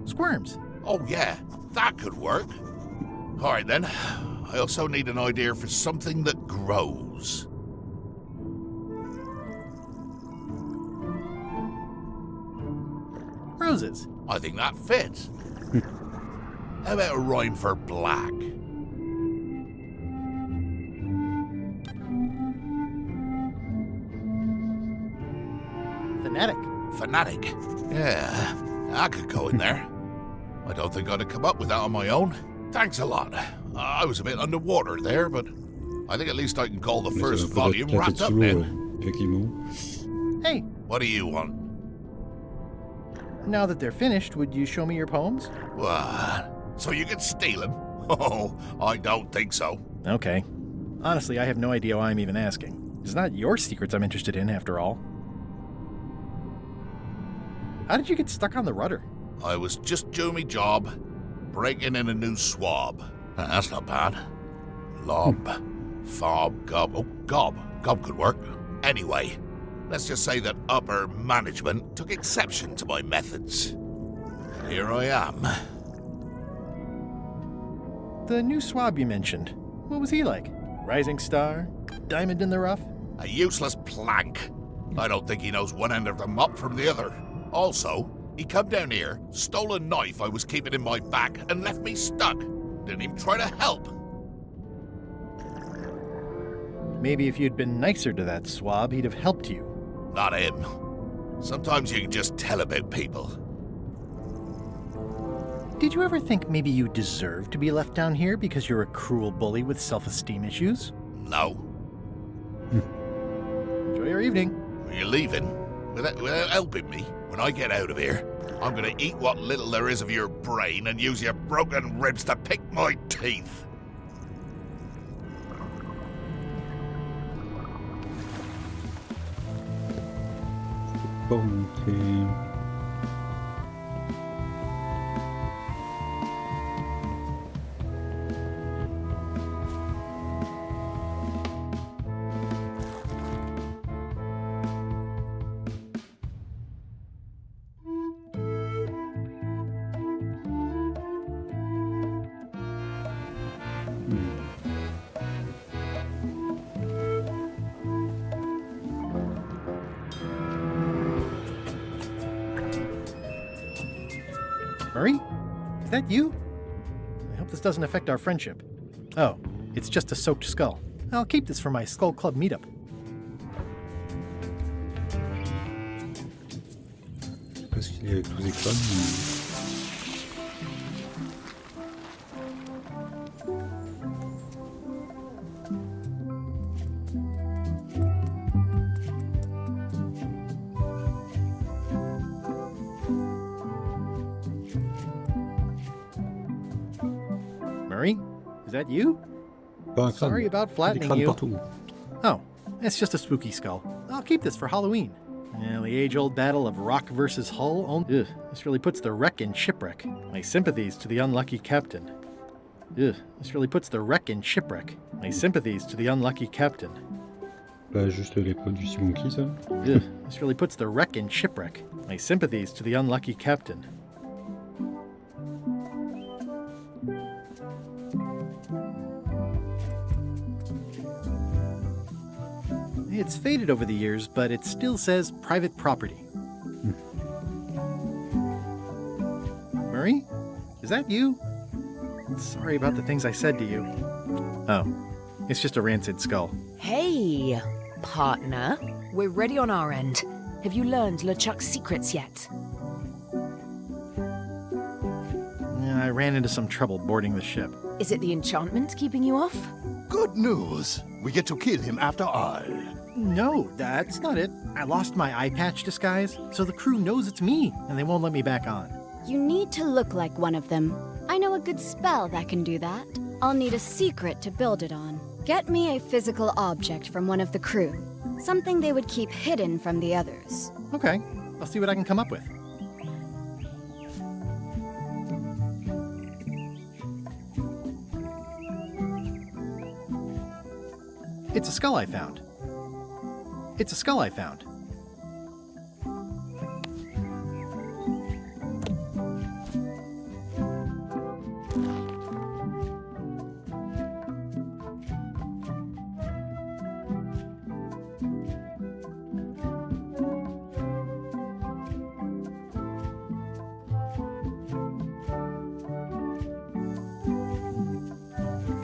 Squirms. Oh yeah, that could work. All right then. I also need an idea for something that grows. Roses. I think that fits. How about a rhyme for black? Fanatic. Fanatic? Yeah, I could go in there. I don't think I'd have come up with that on my own. Thanks a lot. I was a bit underwater there, but I think at least I can call the first volume wrapped up now. Hey. What do you want? Now that they're finished, would you show me your poems? What? So you can steal them? Oh, I don't think so. Okay. Honestly, I have no idea why I'm even asking. It's not your secrets I'm interested in, after all. How did you get stuck on the rudder? I was just doing my job, breaking in a new swab. That's not bad. Lob, fob, gob. Oh, gob. Gob could work. Anyway, let's just say that upper management took exception to my methods. And here I am. The new swab you mentioned. What was he like? Rising star? Diamond in the rough? A useless plank. I don't think he knows one end of the mop from the other. Also, he come down here, stole a knife I was keeping in my back, and left me stuck. Didn't even try to help. Maybe if you'd been nicer to that swab, he'd have helped you. Not him. Sometimes you can just tell about people. Did you ever think maybe you deserve to be left down here because you're a cruel bully with self-esteem issues? No. Enjoy your evening. Are you leaving? Without helping me? When I get out of here, I'm gonna eat what little there is of your brain and use your broken ribs to pick my teeth. Murray? Is that you? I hope this doesn't affect our friendship. Oh, it's just a soaked skull. I'll keep this for my Skull Club meetup. Parce qu'il est avec tous les crânes. Murray? Is that you? Sorry about flattening you. Oh, it's just a spooky skull. I'll keep this for Halloween. Yeah, the age-old battle of rock versus hull. Ugh, this really puts the wreck in shipwreck. My sympathies to the unlucky captain. Ugh, this really puts the wreck in shipwreck. My sympathies to the unlucky captain. Bah, juste l'épaule du Sea Monkey, ça. Ugh, this really puts the wreck in shipwreck. My sympathies to the unlucky captain. It's faded over the years, but it still says private property. Murray? Is that you? Sorry about the things I said to you. Oh, it's just a rancid skull. Hey, partner. We're ready on our end. Have you learned LeChuck's secrets yet? I ran into some trouble boarding the ship. Is it the enchantment keeping you off? Good news. We get to kill him after all. No, that's not it. I lost my eye patch disguise, so the crew knows it's me, and they won't let me back on. You need to look like one of them. I know a good spell that can do that. I'll need a secret to build it on. Get me a physical object from one of the crew. Something they would keep hidden from the others. Okay, I'll see what I can come up with. It's a skull I found. It's a skull I found.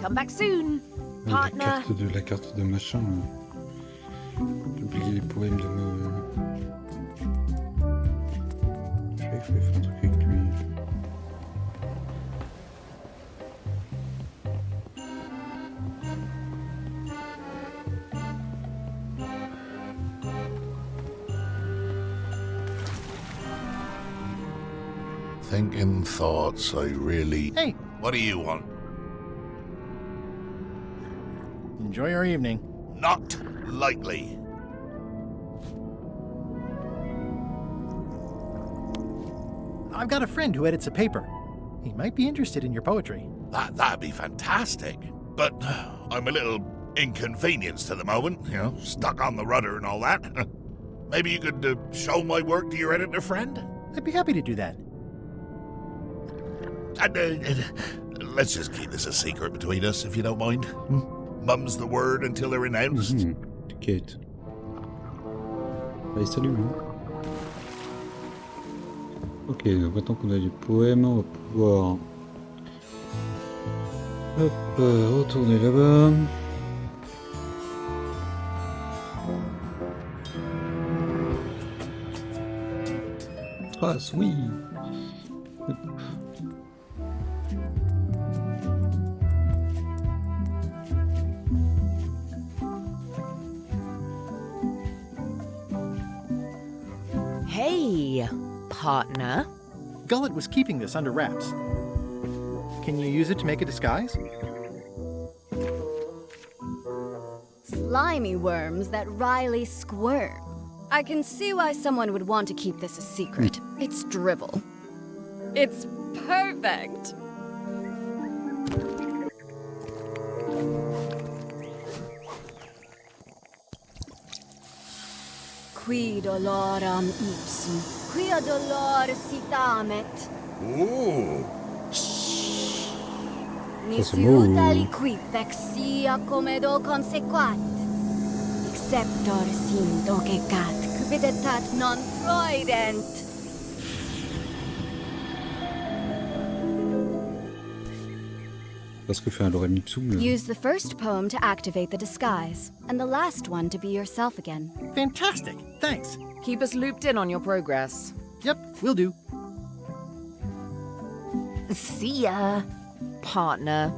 Come back soon, partner. La carte de machin. J'ai oublié les poèmes de me... Je vais faire un truc avec lui. Thinking thoughts, I really... Hey! What do you want? Enjoy your evening. Not likely. I've got a friend who edits a paper. He might be interested in your poetry. That'd be fantastic. But I'm a little inconvenienced at the moment, you know, stuck on the rudder and all that. Maybe you could show my work to your editor friend? I'd be happy to do that. And, let's just keep this a secret between us, if you don't mind. Mum's the word until they're announced. T'inquiète. Allez, salut. Ok, donc maintenant qu'on a les poèmes, on va pouvoir retourner là-bas. Trace, oui. Hey, partner. Gullet was keeping this under wraps. Can you use it to make a disguise? Slimy worms that wryly squirm. I can see why someone would want to keep this a secret. It's drivel. It's perfect. Qui doloram ipsum, quia dolor sitamet. Ooh. Nisiuta liquid vexia comedo consequat. Exceptor sim docecat cupiditat non proident. pas ce que fait un lorem ipsum. Use the first poem to activate the disguise, and the last one to be yourself again. Fantastic. Thanks. Keep us looped in on your progress. Yep, will do. See ya, partner.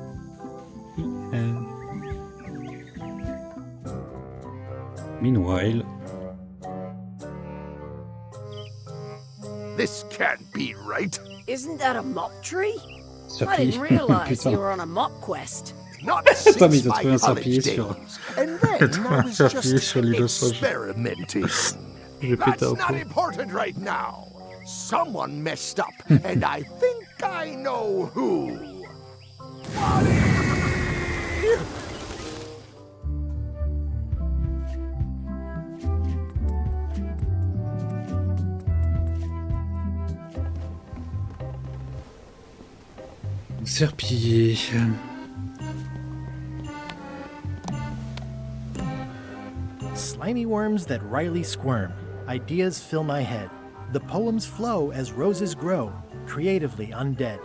Meanwhile, This can't be right. Isn't that a mop tree? I Serpillier. didn't realize Putain. you were on a mop quest. Not Attends, mais since ils ont trouvé my un college serpillier days. sur... And Ils ont then trouvé I un was serpillier just sur l'île aux singes. experimenting. Je vais péter un That's not plomb. important right now. Someone messed up, and I think I know who. Serpillier. Slimy worms that wryly squirm. Ideas fill my head. The poems flow as roses grow, creatively undead.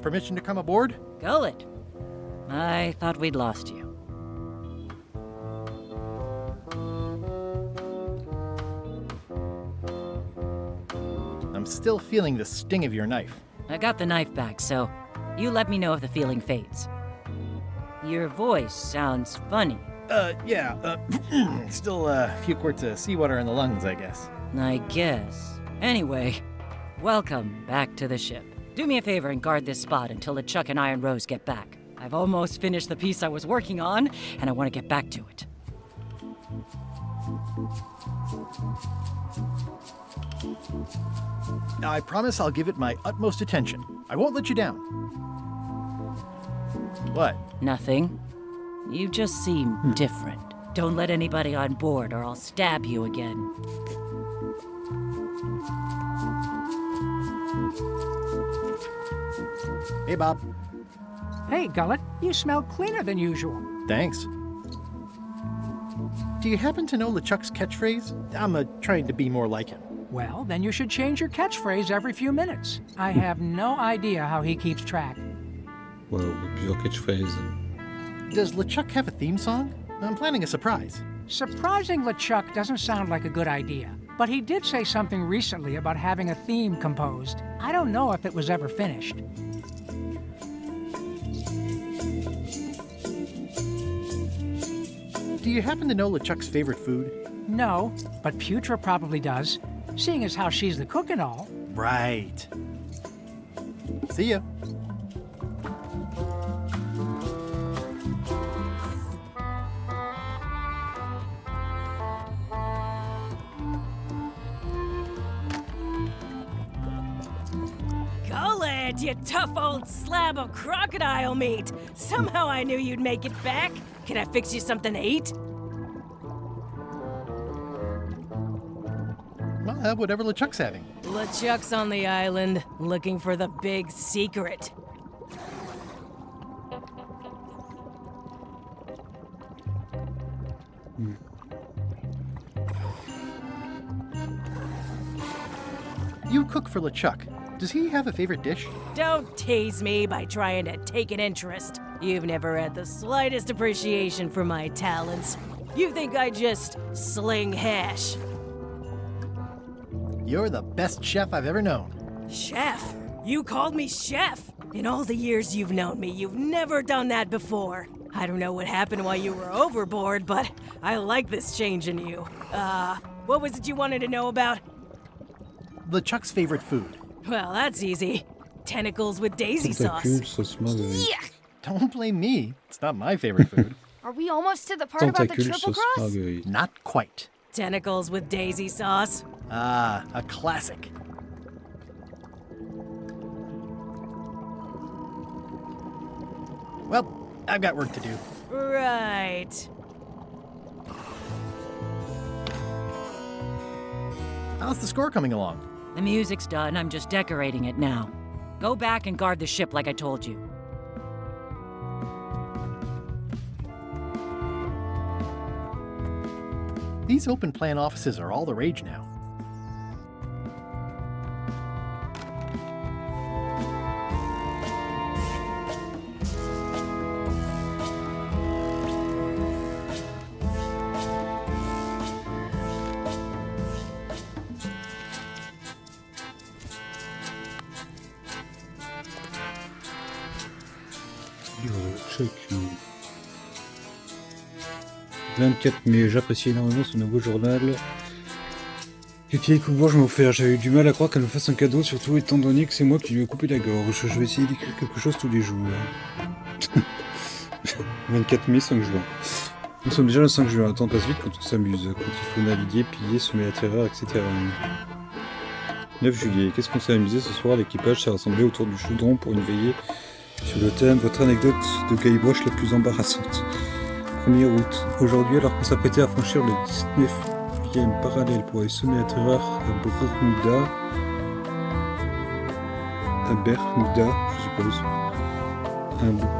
Permission to come aboard? Gullet. I thought we'd lost you. I'm still feeling the sting of your knife. I got the knife back, so you let me know if the feeling fades. Your voice sounds funny. Yeah, still a few quarts of seawater in the lungs, I guess. I guess. Anyway, welcome back to the ship. Do me a favor and guard this spot until LeChuck and Iron Rose get back. I've almost finished the piece I was working on, and I want to get back to it. I promise I'll give it my utmost attention. I won't let you down. What? Nothing. You just seem different. Don't let anybody on board or I'll stab you again. Hey, Bob. Hey, Gullet, you smell cleaner than usual. Thanks. Do you happen to know LeChuck's catchphrase? I'm trying to be more like him. Well, then you should change your catchphrase every few minutes. I have no idea how he keeps track. Wow, plusieurs catchphrases. Does LeChuck have a theme song? I'm planning a surprise. Surprising LeChuck doesn't sound like a good idea, but he did say something recently about having a theme composed. I don't know if it was ever finished. Do you happen to know LeChuck's favorite food? No, but Putra probably does, seeing as how she's the cook and all. Right. See ya. Gullet, you tough old slab of crocodile meat. Somehow I knew you'd make it back. Can I fix you something to eat? Well, have whatever LeChuck's having. LeChuck's on the island, looking for the big secret. You cook for LeChuck. Does he have a favorite dish? Don't tease me by trying to take an interest. You've never had the slightest appreciation for my talents. You think I just sling hash. You're the best chef I've ever known. Chef? You called me chef? In all the years you've known me, you've never done that before. I don't know what happened while you were overboard, but I like this change in you. What was it you wanted to know about? LeChuck's favorite food. Well, that's easy. Tentacles with daisy sauce. Yeah. Don't blame me. It's not my favorite food. Are we almost to the part about the triple cross? Not quite. Tentacles with daisy sauce. Ah, a classic. Well, I've got work to do. Right. How's the score coming along? The music's done, I'm just decorating it now. Go back and guard the ship like I told you. These open plan offices are all the rage now. Choc. 24 mai, j'apprécie énormément ce nouveau journal. Quel couvrage je m'ai offert. J'avais eu du mal à croire qu'elle me fasse un cadeau, surtout étant donné que c'est moi qui lui ai coupé la gorge. Je vais essayer d'écrire quelque chose tous les jours. 24 mai, 5 juin. Nous sommes déjà le 5 juin, le temps passe vite quand on s'amuse, quand il faut naviguer, piller, semer la terreur, etc. 9 juillet, qu'est-ce qu'on s'est amusé ce soir? L'équipage s'est rassemblé autour du chaudron pour une veillée sur le thème votre anecdote de Guybrush la plus embarrassante. 1er août, aujourd'hui alors qu'on s'apprêtait à franchir le 19e parallèle pour aller semer la terreur à Bermuda, je suppose,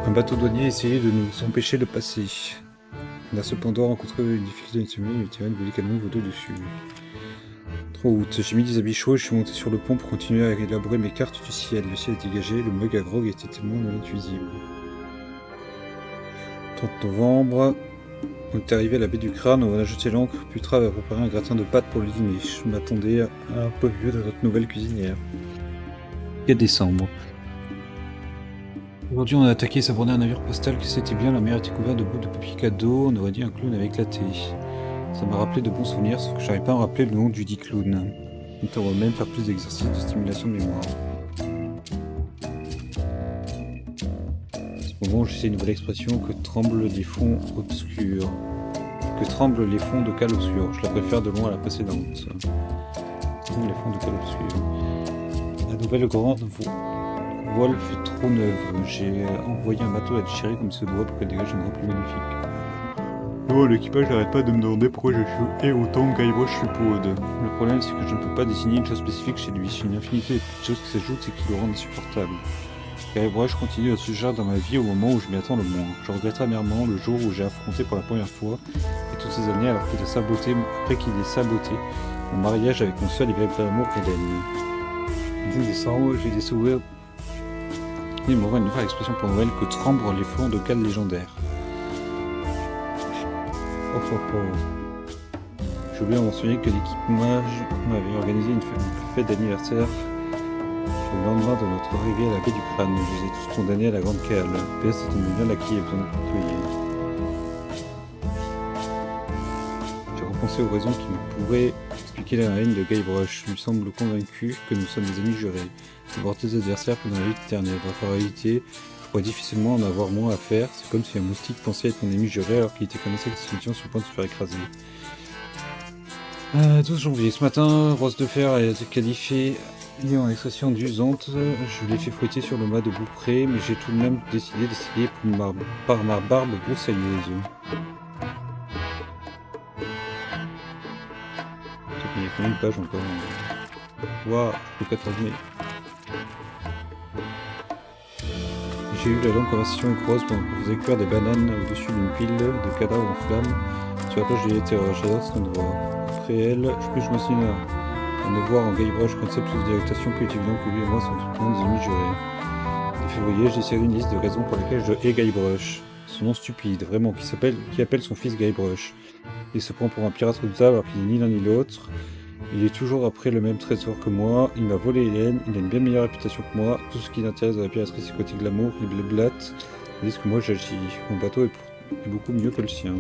un bateau douanier a essayé de nous empêcher de passer. On a cependant rencontré une difficulté une semaine, le tirant voulait qu'elle nous dos dessus. 3 août, j'ai mis des habits chauds et je suis monté sur le pont pour continuer à élaborer mes cartes du ciel. Le ciel est dégagé, le mug à grog était tellement non intuisible. 30 novembre, on est arrivé à la baie du Crâne, on a jeté l'ancre, puis Trav a préparé un gratin de pâtes pour le dîner. Je m'attendais à un peu mieux de notre nouvelle cuisinière. 4 décembre. Aujourd'hui, on a attaqué et sabordé un navire postal qui c'était bien, la mer était couverte de bouts de papier cadeau, on aurait dit un clown avait éclaté. Ça m'a rappelé de bons souvenirs, sauf que je n'arrive pas à me rappeler le nom du dit clown. On va même faire plus d'exercices de stimulation de mémoire. À ce moment, j'essaie une nouvelle expression, que tremblent les fonds obscurs. Que tremblent les fonds de cale obscure. Je la préfère de loin à la précédente. Tremblent les fonds de cale obscure. La nouvelle grande voile fait trop neuve. J'ai envoyé un bateau à déchirer comme ce doigt pour qu'elle dégage un drap plus magnifique. Oh, l'équipage n'arrête pas de me demander pourquoi je suis autant Guybrush Threepwood. Le problème, c'est que je ne peux pas désigner une chose spécifique chez lui. Si une infinité de petites choses qui s'ajoutent, c'est qu'il le rend insupportable. Guybrush continue à se gérer dans ma vie au moment où je m'y attends le moins. Je regrette amèrement le jour où j'ai affronté pour la première fois, et toutes ces années alors qu'il a saboté, après qu'il ait saboté mon mariage avec mon seul et véritable amour, Hélène. 10 décembre, j'ai des souvenirs. Il m'envoie une nouvelle expression pour Noël, que tremblent les flancs de cale légendaires. J'ai oublié de mentionner que l'équipage m'avait organisé une fête d'anniversaire le lendemain de notre arrivée à la baie du Crâne. Je les ai tous condamnés à la grande cale. PS, c'est une bien là qui est besoin de nettoyer. J'ai repensé aux raisons qui me pourraient expliquer la haine de Guybrush. Je lui semble convaincu que nous sommes des amis jurés. Avoir des adversaires pendant la vie éternelle. En réalité, je pourrais difficilement en avoir moins à faire. C'est comme si un moustique pensait être mon ami juré alors qu'il était connaissé avec ses missions sur le point de se faire écraser. 12 janvier, ce matin, Rose de Fer a été qualifiée en expression d'usante. Je l'ai fait fouetter sur le mât de Beaupré, mais j'ai tout de même décidé d'essayer par ma barbe broussailleuse. Il y a combien de pages encore? Waouh, le 14 mai. J'ai eu la longue conversation avec Rose pendant qu'on faisait cuire des bananes au-dessus d'une pile de cadavres en flammes sur la plage de l'Hétéro. J'adore cet endroit. Après elle, plus je me suis à ne voir en Guybrush concept sous délectation plus évident que lui et moi sont tout le monde des amis jurés. En février, j'ai serré une liste de raisons pour lesquelles je hais Guybrush. Son nom stupide, vraiment, qui appelle son fils Guybrush. Il se prend pour un pirate redoutable alors qu'il n'est ni l'un ni l'autre. Il est toujours après le même trésor que moi, il m'a volé Hélène, il a une bien meilleure réputation que moi, tout ce qui l'intéresse dans la piraterie c'est le côté de l'amour, il blablate, tandis que moi j'agis. Mon bateau est beaucoup mieux que le sien.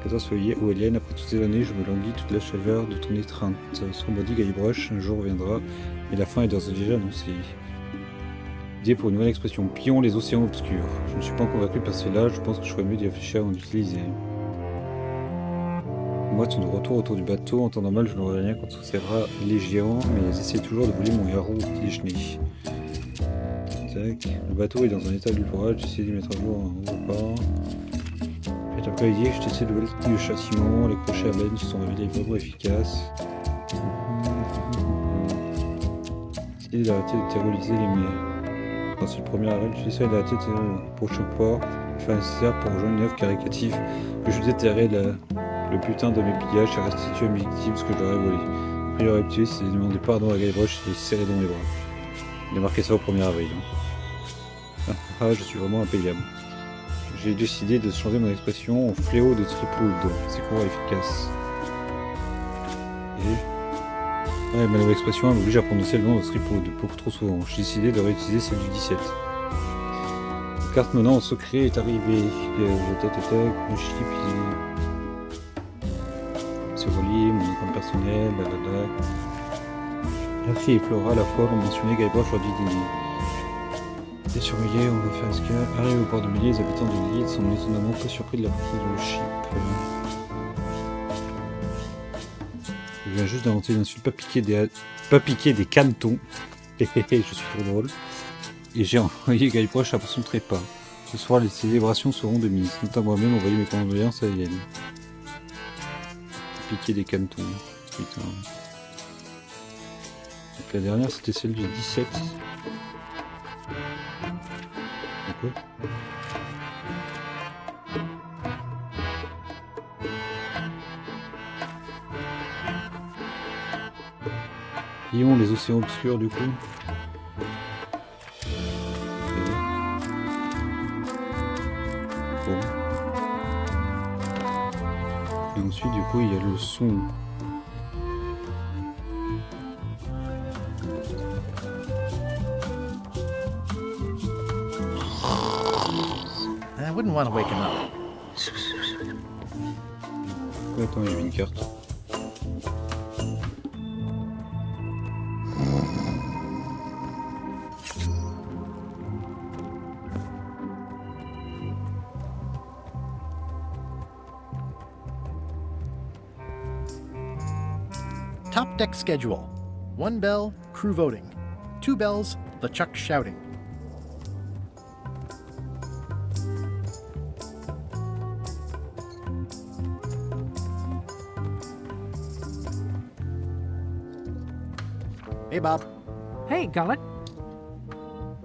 14 février, oh Hélène, après toutes ces années, je me languis toute la chaleur de ton étreinte. Ce qu'on m'a dit Guybrush, un jour viendra, et la fin est d'ores et déjà annoncée. Idée pour une nouvelle expression, pillons les océans obscurs. Je ne suis pas convaincu par cela, je pense que je ferais mieux d'y réfléchir avant d'utiliser. Moi, de retour autour du bateau, en temps normal, je n'aurai rien contre ces rats légions, mais ils essaient toujours de voler mon yarou au petit déjeuner. Tac. Le bateau est dans un état d'ouvrage, j'essaie de mettre à jour un repas. Puis après-midi, je testé de nouvelles techniques de châssis, les crochets à benne qui sont révélés vraiment efficaces. Essayez d'arrêter de terroriser les mers. C'est le premier arrêt, j'essaie d'arrêter de terroriser le prochain port, faire nécessaire pour rejoindre une œuvre caricative que je déterrais le Le putain de mes pillages a restitué à mes victimes ce que je leur ai volé. Après leur tué, c'est demander pardon à Guybrush et les serrer dans mes bras. Il a marqué ça au 1er avril. Je suis vraiment impayable. J'ai décidé de changer mon expression en fléau de Tripwood. C'est court et efficace. Et... Ouais, ma nouvelle expression m'oblige à prononcer le nom de Tripwood beaucoup trop souvent. J'ai décidé de réutiliser celle du 17. La carte menant au secret est arrivée. Le chip, c'est relié, mon compte personnel, La fille et Flora, à la fois, ont mentionné Guybrush lors du dîner. Et surveillé, on va faire un scan. Arrivé au port de Bélier, les habitants de l'île sont étonnamment peu surpris de la présence de le chip. Je viens juste d'inventer une insulte, pas piquer des canetons. Je suis trop drôle. Et j'ai envoyé Guybrush à son trépas. Ce soir, les célébrations seront de mise. Notamment moi-même envoyer mes condoléances à Yann. Piquer des canetons. Putain. Donc la dernière, c'était celle du 17. Pourquoi ? Lions, les océans obscurs du coup. Bon. Et ensuite du coup il y a le son. I wouldn't want to wake him up. Attends, il y a une carte. Top deck schedule. 1 bell, crew voting. 2 bells, LeChuck shouting. Hey, Bob. Hey, Gullet.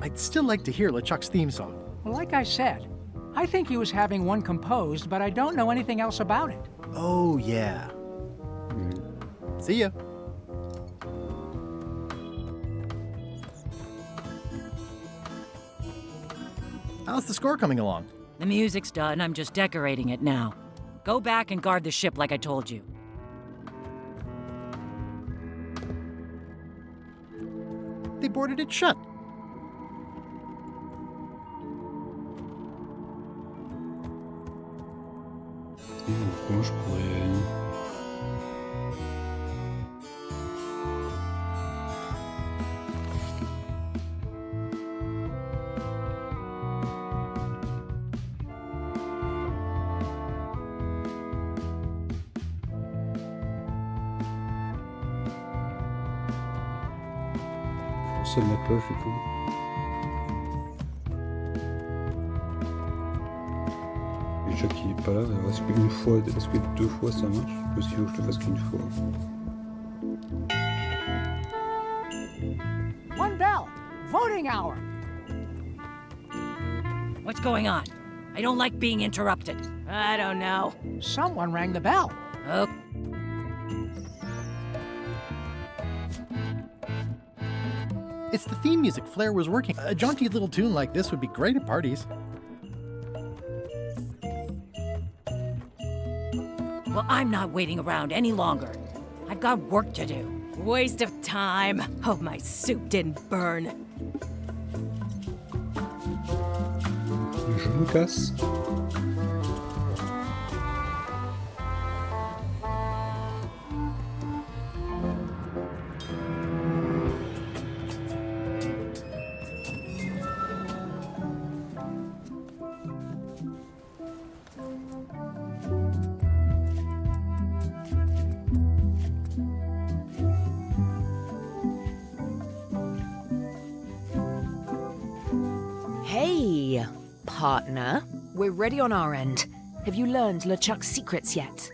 I'd still like to hear LeChuck's theme song. Like I said, I think he was having one composed, but I don't know anything else about it. Oh, yeah. See ya. How's the score coming along? The music's done. I'm just decorating it now. Go back and guard the ship like I told you. They boarded it shut. Comment je pourrais... Sonne la cloche et tout. Déjà qu'il est pas là, est-ce qu'une fois, est-ce que 2 fois ça marche? Ou est-ce qu'il faut que je le fasse qu'une fois? 1 bell, voting hour. What's going on? I don't like being interrupted. I don't know. Someone rang the bell. Oh. It's the theme music Flair was working. A jaunty little tune like this would be great at parties. Well, I'm not waiting around any longer. I've got work to do. Waste of time. Hope my soup didn't burn. Je me casse. Hey, partner. We're ready on our end. Have you learned LeChuck's secrets yet?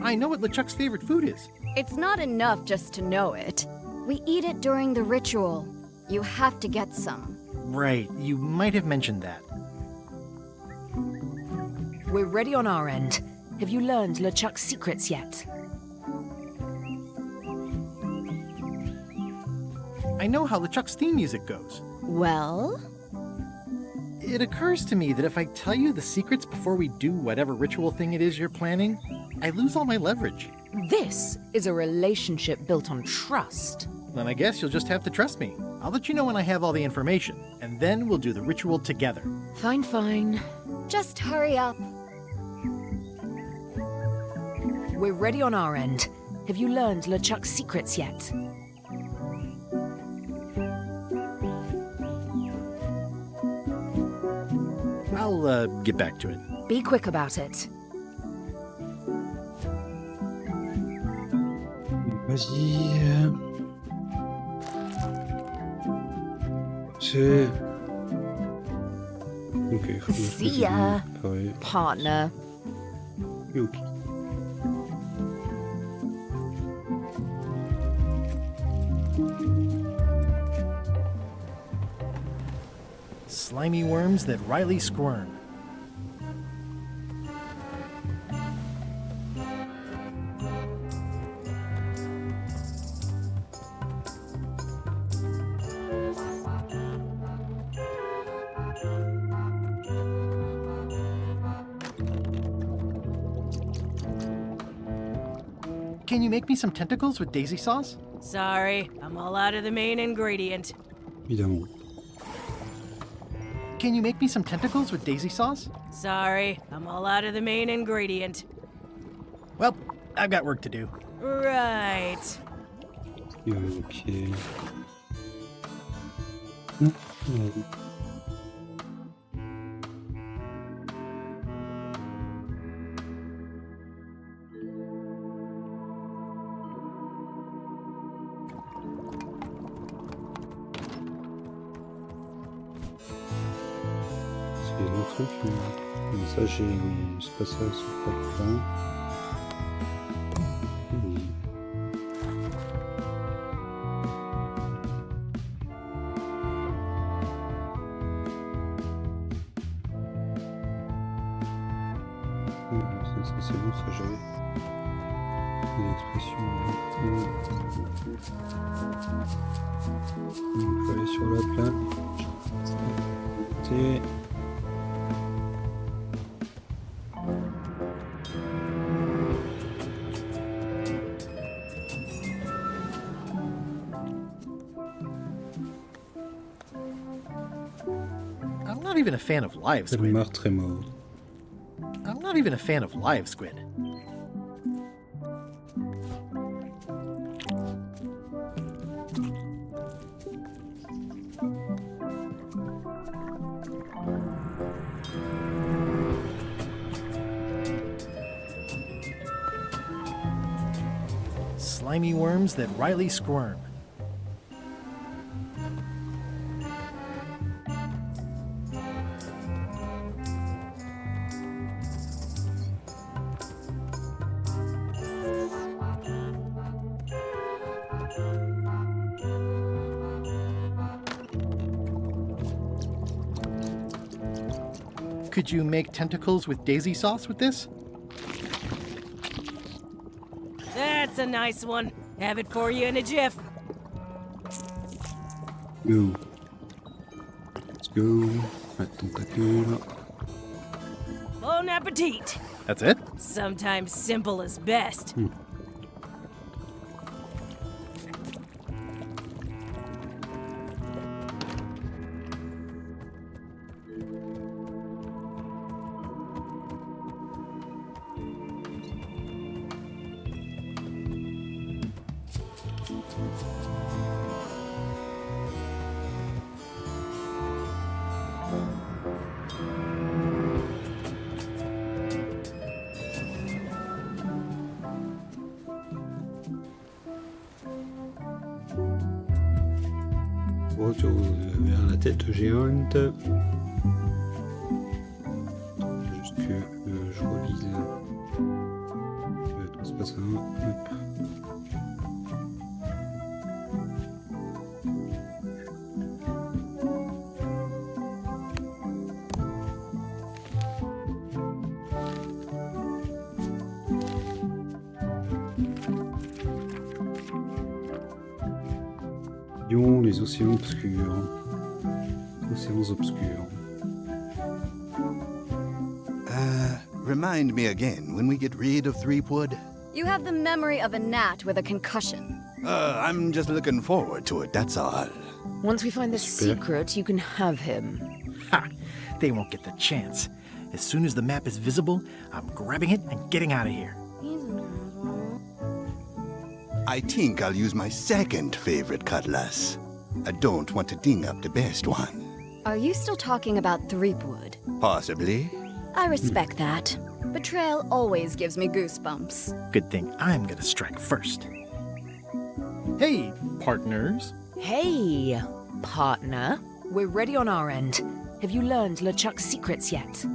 I know what LeChuck's favorite food is. It's not enough just to know it. We eat it during the ritual. You have to get some. Right, you might have mentioned that. We're ready on our end. Have you learned LeChuck's secrets yet? I know how LeChuck's theme music goes. Well? It occurs to me that if I tell you the secrets before we do whatever ritual thing it is you're planning, I lose all my leverage. This is a relationship built on trust. Then I guess you'll just have to trust me. I'll let you know when I have all the information, and then we'll do the ritual together. Fine, fine. Just hurry up. We're ready on our end. Have you learned LeChuck's secrets yet? I'll get back to it. Be quick about it. Vas-y. C'est... Ok. See ya, partner. Ok. Slimy worms that Riley squirm. Can you make me some tentacles with daisy sauce? Sorry, I'm all out of the main ingredient. Évidemment. Can you make me some tentacles with daisy sauce? Sorry, I'm all out of the main ingredient. Well, I've got work to do. Right. Ok. C'est le truc. Mais ça, c'est pas ça, c'est pas le fond. Ça, c'est bon, ça j'avais. Des expressions. Il faut aller sur la plaque. I'm not even a fan of live Le squid. meurtre est mort. I'm not even a fan of live squid. Slimy worms that Riley squirm. Could you make tentacles with daisy sauce with this? That's a nice one. Have it for you in a jiff. Go. Let's go. Tentacule. Bon appetit. That's it? Sometimes simple is best. Retour vers la tête géante. Juste que je relise. Attends, c'est pas ça. Hop. Voyons les océans obscurs. Océans obscurs. Remind me again when we get rid of Threepwood. You have the memory of a gnat with a concussion. I'm just looking forward to it, that's all. Once we find the secret, you can have him. Ha! They won't get the chance. As soon as the map is visible, I'm grabbing it and getting out of here. I think I'll use my second favorite cutlass. I don't want to ding up the best one. Are you still talking about Threepwood? Possibly. I respect that. Betrayal always gives me goosebumps. Good thing I'm gonna strike first. Hey, partners. Hey, partner. We're ready on our end. Have you learned LeChuck's secrets yet?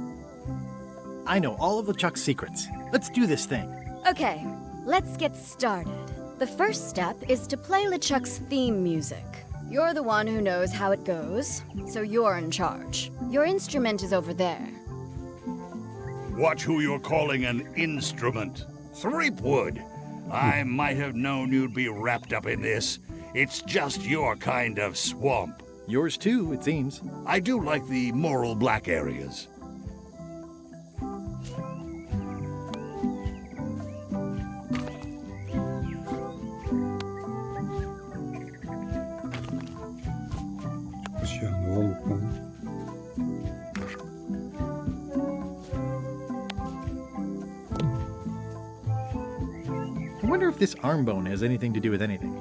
I know all of LeChuck's secrets. Let's do this thing. Okay, let's get started. The first step is to play LeChuck's theme music. You're the one who knows how it goes, so you're in charge. Your instrument is over there. Watch who you're calling an instrument. Threepwood. I might have known you'd be wrapped up in this. It's just your kind of swamp. Yours too, it seems. I do like the moral black areas. I wonder if this arm bone has anything to do with anything.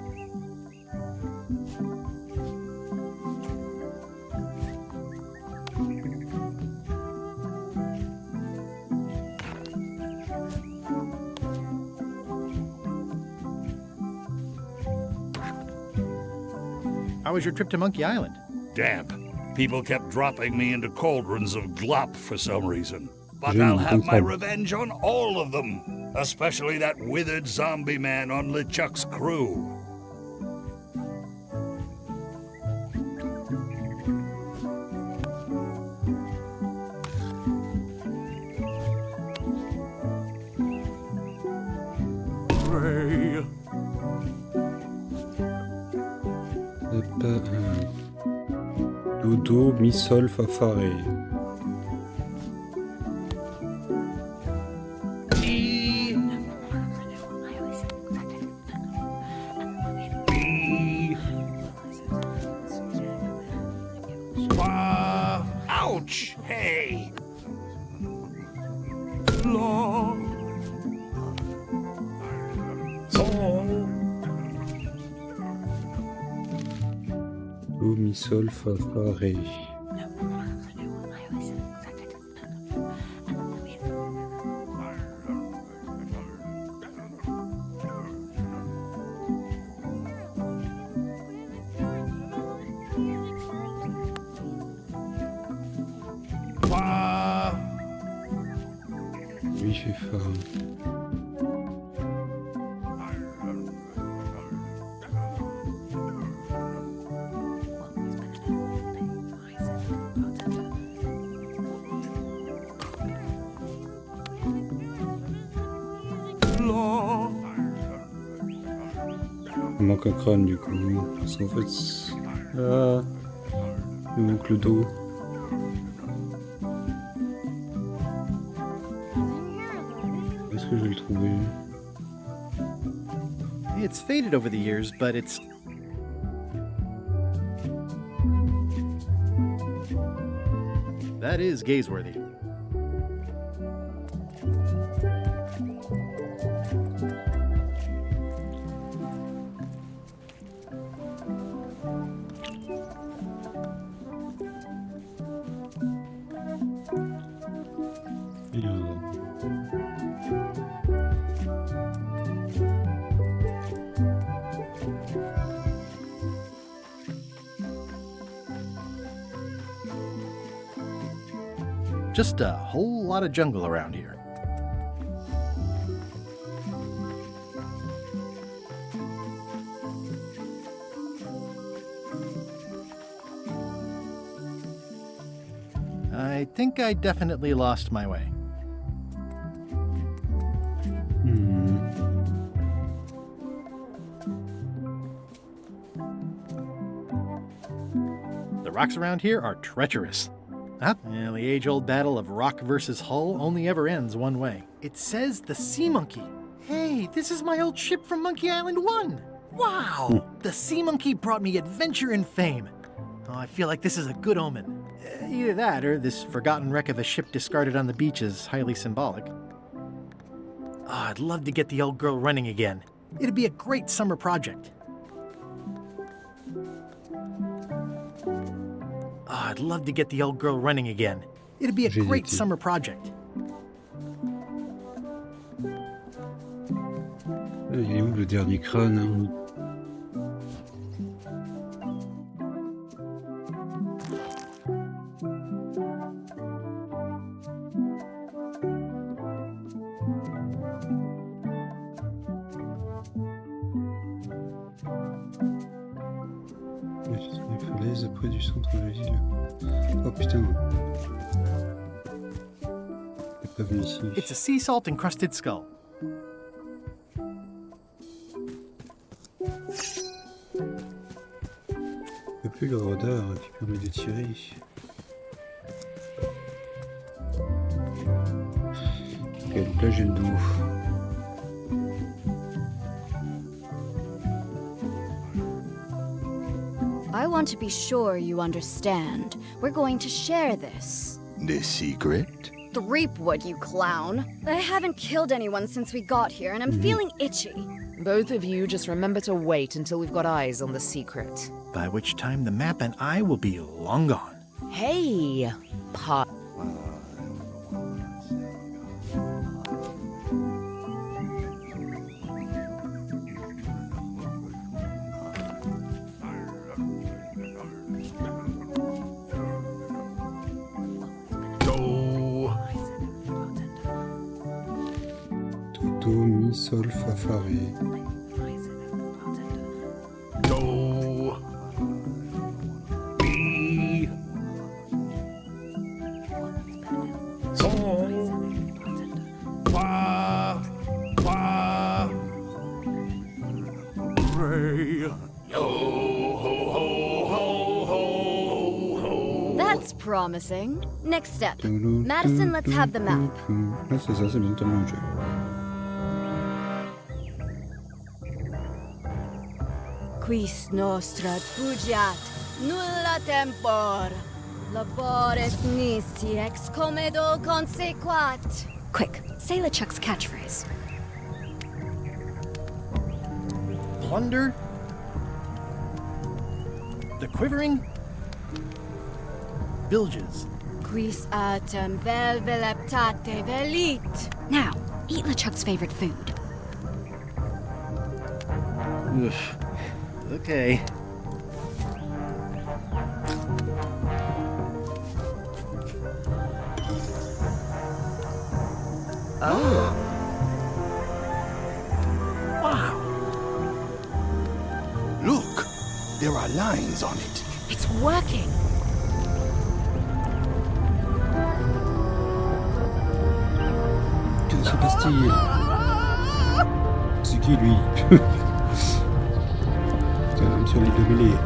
How was your trip to Monkey Island? Damp. People kept dropping me into cauldrons of glop for some reason. But I'll have my revenge on all of them. Especially that withered zombie man on LeChuck's crew. Do, mi, sol, fa, fa, ré. Ouch! Hey! Law. Do, mi, sol, fa, fa, ré. Lui fait fa. Il manque un crâne du coup, parce qu'en fait... Ah, il manque le dos. Est-ce que je vais le trouver? It's faded over the years, but it's... That is gazeworthy. Just a whole lot of jungle around here. I think I definitely lost my way. rocks around here are treacherous. The age-old battle of rock versus hull only ever ends one way. It says the Sea Monkey. Hey, this is my old ship from Monkey Island 1. Wow! The Sea Monkey brought me adventure and fame. Oh, I feel like this is a good omen. Either that, or this forgotten wreck of a ship discarded on the beach is highly symbolic. Oh, I'd love to get the old girl running again. It'd be a great summer project. Oh, I'd love to get the old girl running again. It'd be a great summer project. Il est où le dernier crâne hein? Les falaises près du centre de l'île. Oh putain. C'est pas venu ici. It's a sea salt encrusted skull. Plus le radar qui permet de tirer. Ok, donc là j'ai le dos. I want to be sure you understand. We're going to share this. The secret? Threepwood, you clown. I haven't killed anyone since we got here, and I'm feeling itchy. Both of you just remember to wait until we've got eyes on the secret. By which time the map and I will be long gone. Hey, Do, mi, sol, fa, fa, ré. Do, mi, sol, fa, fa, re, yo, ho, ho, ho, ho, ho. That's promising. Next step. Madison, let's have the map. Ah, c'est ça, c'est bien tellement le jeu. Quis nostra fugiat, nulla tempor. Labores nisi ex comedo consequat. Quick, say LeChuck's catchphrase. Plunder? The quivering? Bilges. Quis autem vel veleptate velit. Now, eat LeChuck's favorite food. Oof. Okay. Oh. Wow. Look, there are lines on it. It's working. Que se passe-t-il? C'est qui lui? Même sur les deux mêlées.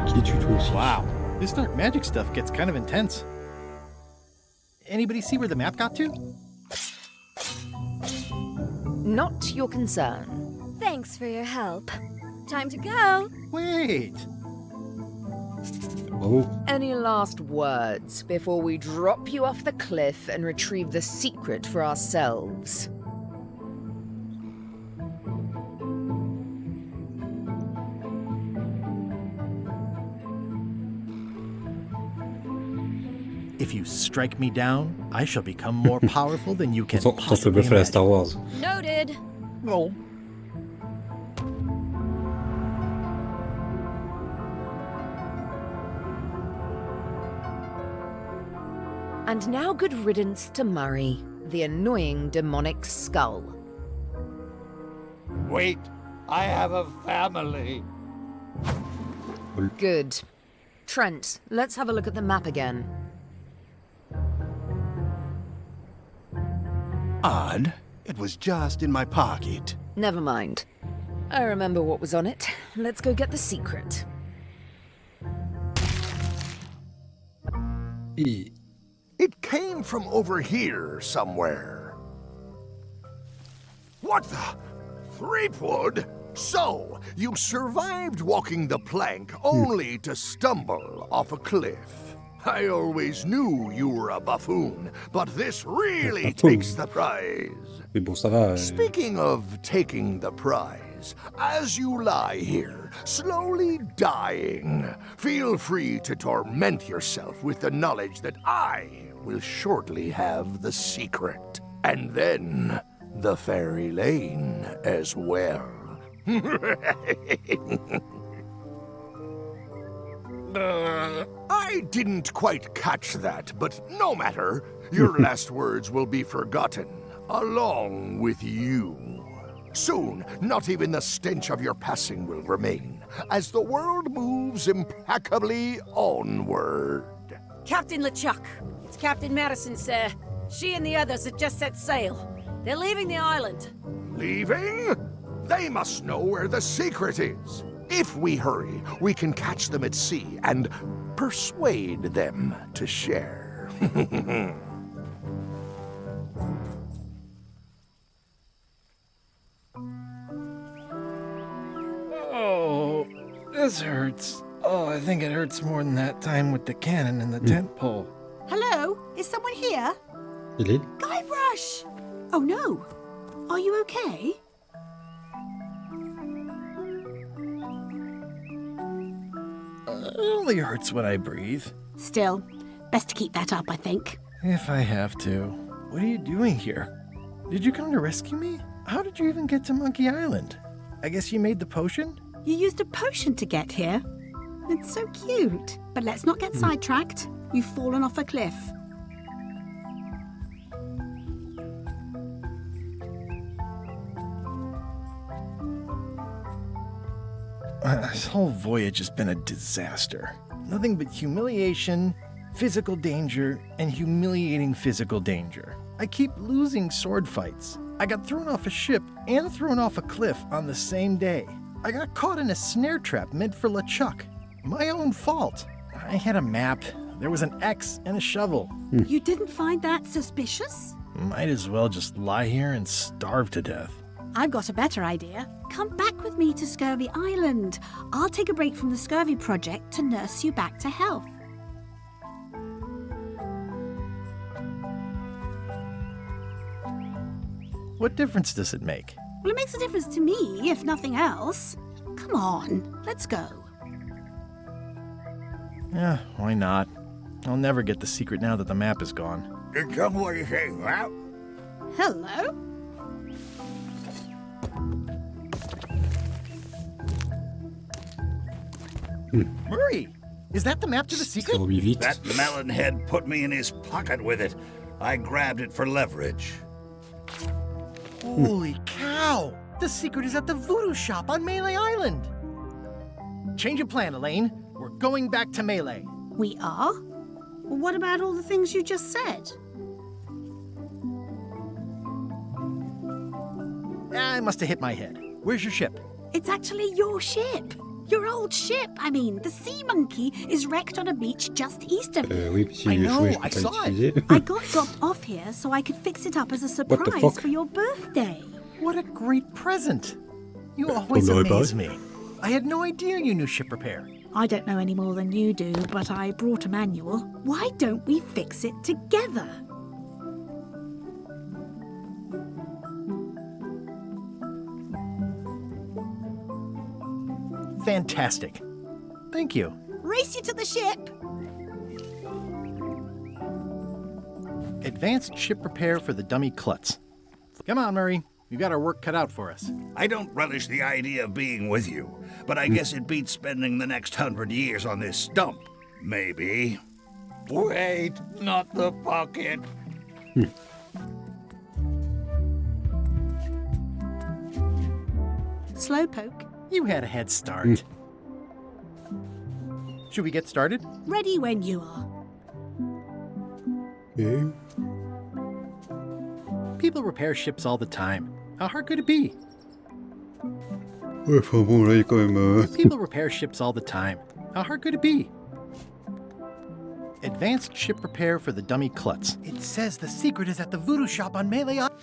Qui es-tu toi aussi? Wow, this dark magic stuff gets kind of intense. Anybody see where the map got to? Not your concern. Thanks for your help. Time to go. Wait. Bravo. Any last words before we drop you off the cliff and retrieve the secret for ourselves? If you strike me down, I shall become more powerful than you can Attends, le possibly bœuf à la imagine. Star Wars. Noted. Oh. And now good riddance to Murray, the annoying demonic skull. Wait, I have a family. Good. Trent, let's have a look at the map again. Odd. It was just in my pocket. Never mind. I remember what was on it. Let's go get the secret. It came from over here somewhere. What the? Threepwood? So, you survived walking the plank only to stumble off a cliff. I always knew you were a buffoon, but this really takes the prize. Mais bon, ça va. Speaking of taking the prize, as you lie here, slowly dying, feel free to torment yourself with the knowledge that I will shortly have the secret. And then the fairy lane as well. I didn't quite catch that, but no matter. Your last words will be forgotten, along with you. Soon, not even the stench of your passing will remain, as the world moves impeccably onward. Captain LeChuck, it's Captain Madison, sir. She and the others have just set sail. They're leaving the island. Leaving? They must know where the secret is. If we hurry, we can catch them at sea and persuade them to share. Oh, this hurts. Oh, I think it hurts more than that time with the cannon and the tent pole. Hello? Is someone here? Guybrush! Oh no. Are you okay? It only hurts when I breathe. Still, best to keep that up, I think. If I have to. What are you doing here? Did you come to rescue me? How did you even get to Monkey Island? I guess you made the potion? You used a potion to get here. It's so cute. But let's not get sidetracked. You've fallen off a cliff. This whole voyage has been a disaster. Nothing but humiliation, physical danger, and humiliating physical danger. I keep losing sword fights. I got thrown off a ship and thrown off a cliff on the same day. I got caught in a snare trap meant for LeChuck. My own fault. I had a map. There was an X and a shovel. You didn't find that suspicious? Might as well just lie here and starve to death. I've got a better idea. Come back with me to Scurvy Island. I'll take a break from the Scurvy project to nurse you back to health. What difference does it make? Well, it makes a difference to me, if nothing else. Come on, let's go. Yeah, why not? I'll never get the secret now that the map is gone. Tell me what you think, huh? Hello? Murray, is that the map to the secret? That melonhead put me in his pocket with it. I grabbed it for leverage. Holy cow! The secret is at the voodoo shop on Melee Island! Change of plan, Elaine. We're going back to Melee. We are? Well, what about all the things you just said? I must have hit my head. Where's your ship? It's actually your ship. Your old ship, I mean. The Sea Monkey is wrecked on a beach just east of here. Oui, si je jouais, je peux pas l'utiliser. I got dropped off here so I could fix it up as a surprise for your birthday. What a great present. You always amaze me. I had no idea you knew ship repair. I don't know any more than you do, but I brought a manual. Why don't we fix it together? Fantastic. Thank you. Race you to the ship! Advanced ship repair for the dummy klutz. Come on, Murray. We've got our work cut out for us. I don't relish the idea of being with you, but I guess it beats spending the next 100 years on this stump. Maybe. Wait, not the pocket. Slowpoke. You had a head start. Should we get started? Ready when you are. Yeah. People repair ships all the time. How hard could it be? Ouais, enfin bon, là, il y a quand même... People repair ships all the time. How hard could it be? Advanced ship repair for the dummy klutz. It says the secret is at the voodoo shop on Melee Island.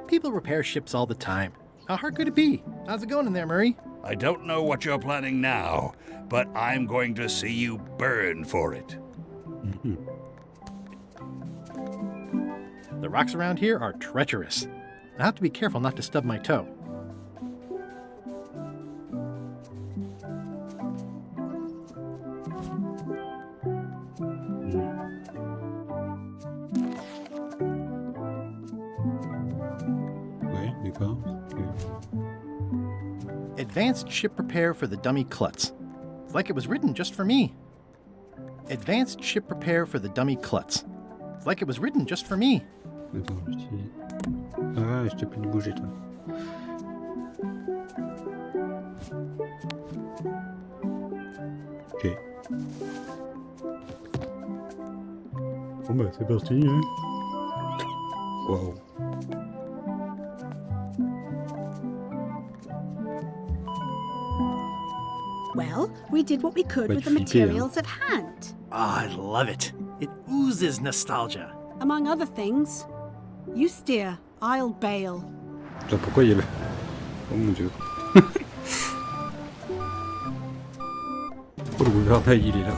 People repair ships all the time. How hard could it be? How's it going in there, Murray? I don't know what you're planning now, but I'm going to see you burn for it. The rocks around here are treacherous. I have to be careful not to stub my toe. Ouais, d'accord. Advanced ship repair for the dummy klutz. It's like it was written just for me. Advanced ship repair for the dummy klutz. It's like it was written just for me. Attends, ah, je t'ai plus de bouger, toi. Ok. Bon bah, c'est parti, hein. Waouh. Well, we did what we could with the materials at hand. Ah, I love it. It oozes nostalgia. Among other things, you steer, I'll bail. Genre, pourquoi il y avait... Oh mon dieu. Oh, le gouvernail, il est là.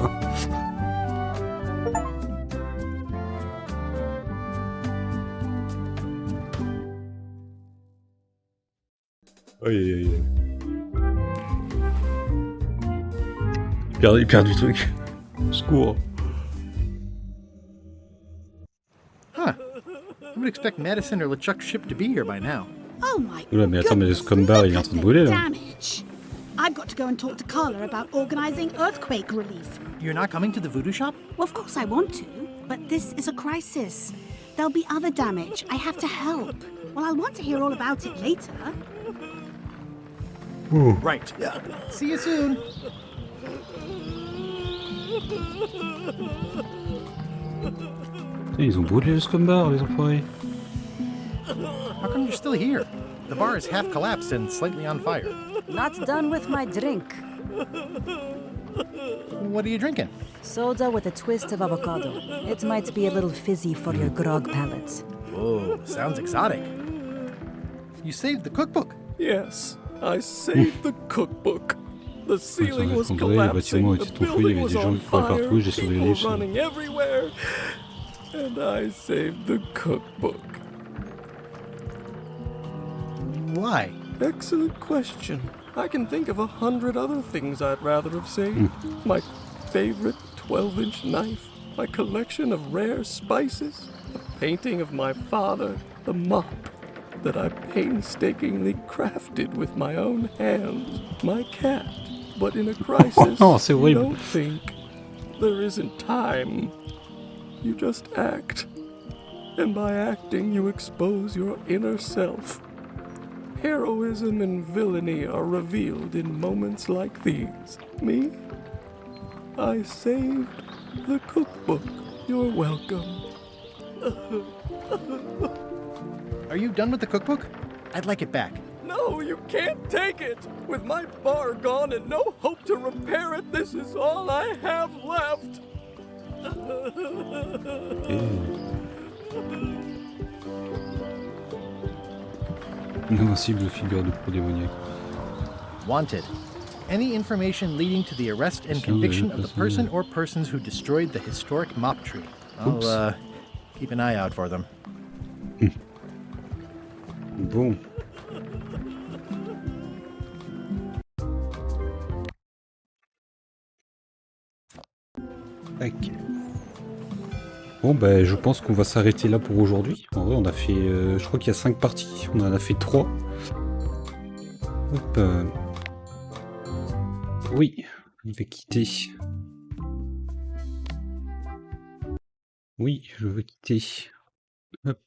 Aïe aïe aïe. Il perd du truc. Secours. Huh. I would expect Madison or LeChuck's ship to be here by now. Oh my Oula, mais attends, mais le scumbar, il est en train de brûler, là. damage. I've got to go and talk to Carla about organizing earthquake relief. You're not coming to the voodoo shop? Well, of course I want to, but this is a crisis. There'll be other damage. I have to help. Well, I'll want to hear all about it later. Ouh. Right. Yeah. See you soon. Ils ont brûlé le scumbar, les enfoirés. How come you're still here? The bar is half collapsed and slightly on fire. Not done with my drink. What are you drinking? Soda with a twist of avocado. It might be a little fizzy for your grog palate. Whoa, sounds exotic. You saved the cookbook. Yes, I saved the cookbook. The ceiling was collapsing, the building was on fire, people running everywhere, and I saved the cookbook. Why? Excellent question. I can think of 100 other things I'd rather have saved. My favorite 12-inch knife, my collection of rare spices, a painting of my father, the mop that I painstakingly crafted with my own hands, my cat. But in a crisis, you don't think. There isn't time. You just act. And by acting, you expose your inner self. Heroism and villainy are revealed in moments like these. Me? I saved the cookbook. You're welcome. Are you done with the cookbook? I'd like it back. No, you can't take it! With my bar gone and no hope to repair it, this is all I have left! Invincible figure de pro démoniaque. Wanted. Any information leading to the arrest and conviction of the person or persons who destroyed the historic mop tree. I'll, keep an eye out for them. Bon. Tac. Bon, ben, je pense qu'on va s'arrêter là pour aujourd'hui. En vrai, on a fait... je crois qu'il y a 5 parties. On en a fait 3. Hop. Oui, je vais quitter. Oui, je veux quitter. Hop.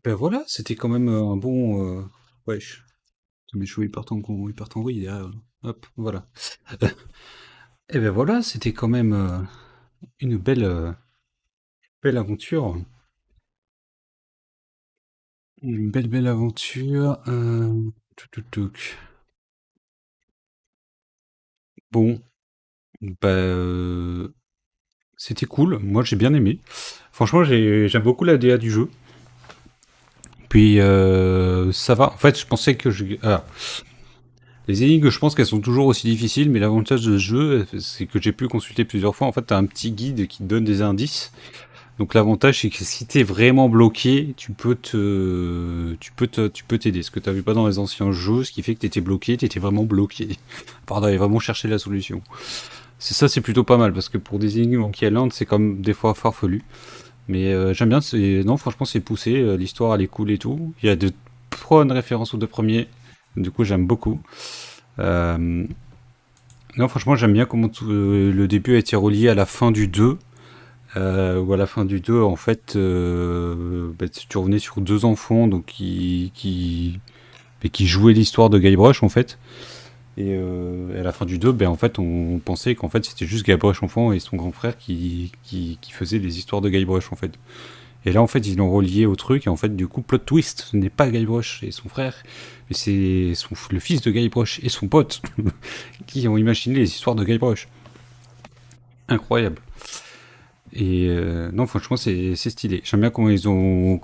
Ben voilà, c'était quand même un bon... Wesh. Mes cheveux, ils partent en vrille derrière. Hop, voilà. Et ben voilà, c'était quand même une belle aventure. Une belle aventure. Bon, bah, c'était cool. Moi, j'ai bien aimé. Franchement, j'aime beaucoup la DA du jeu. Puis, ça va. En fait, je pensais que les énigmes, je pense qu'elles sont toujours aussi difficiles, mais l'avantage de ce jeu, c'est que j'ai pu consulter plusieurs fois. En fait, t'as un petit guide qui te donne des indices. Donc l'avantage, c'est que si t'es vraiment bloqué, tu peux t'aider. Ce que t'avais pas dans les anciens jeux, ce qui fait que t'étais bloqué, t'étais vraiment bloqué. Pardon, d'aller vraiment chercher la solution. C'est plutôt pas mal, parce que pour des énigmes en Island, c'est comme des fois farfelu. Mais j'aime bien, non, franchement, c'est poussé, l'histoire, elle est cool et tout. Il y a de bonnes références aux deux premiers, du coup, j'aime beaucoup. Non, franchement, j'aime bien comment le début a été relié à la fin du 2. Où à la fin du 2, en fait, tu revenais sur deux enfants donc qui jouaient l'histoire de Guybrush, en fait. Et à la fin du 2, en fait, on pensait qu'en fait, c'était juste Guybrush enfant et son grand frère qui faisaient les histoires de Guybrush, en fait. Et là, en fait, ils l'ont relié au truc, et en fait, du coup, plot twist, ce n'est pas Guybrush et son frère, mais c'est le fils de Guybrush et son pote qui ont imaginé les histoires de Guybrush. Incroyable. Et non, franchement, c'est stylé. J'aime bien comment ils ont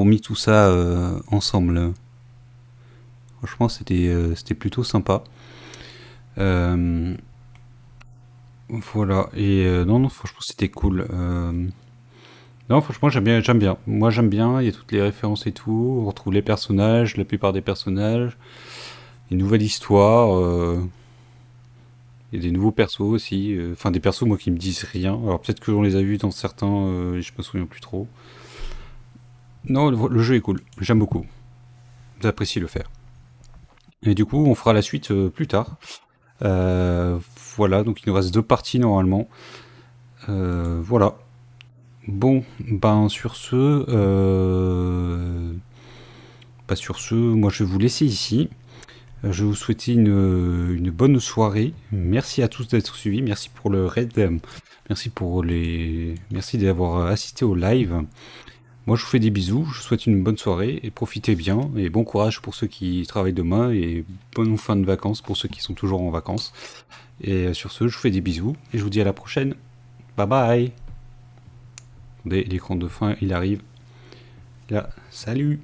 mis tout ça ensemble. Franchement, c'était plutôt sympa. Voilà. Et non, franchement, c'était cool. Non, franchement, j'aime bien. Moi, j'aime bien. Il y a toutes les références et tout. On retrouve les personnages, la plupart des personnages. Une nouvelle histoire. Il y a des nouveaux persos aussi. Enfin, des persos, moi, qui me disent rien. Alors, peut-être que on les a vus dans certains, et je me souviens plus trop. Non, le jeu est cool. J'aime beaucoup. J'apprécie le faire. Et du coup, on fera la suite plus tard. Voilà, donc il nous reste 2 parties normalement. Voilà. Bon, sur ce, moi je vais vous laisser ici. Je vais vous souhaiter une bonne soirée. Merci à tous d'être suivis. Merci pour le raid. Merci d'avoir assisté au live. Moi, je vous fais des bisous. Je vous souhaite une bonne soirée et profitez bien. Et bon courage pour ceux qui travaillent demain et bonne fin de vacances pour ceux qui sont toujours en vacances. Et sur ce, je vous fais des bisous et je vous dis à la prochaine. Bye bye. Attendez, l'écran de fin, il arrive. Là, salut.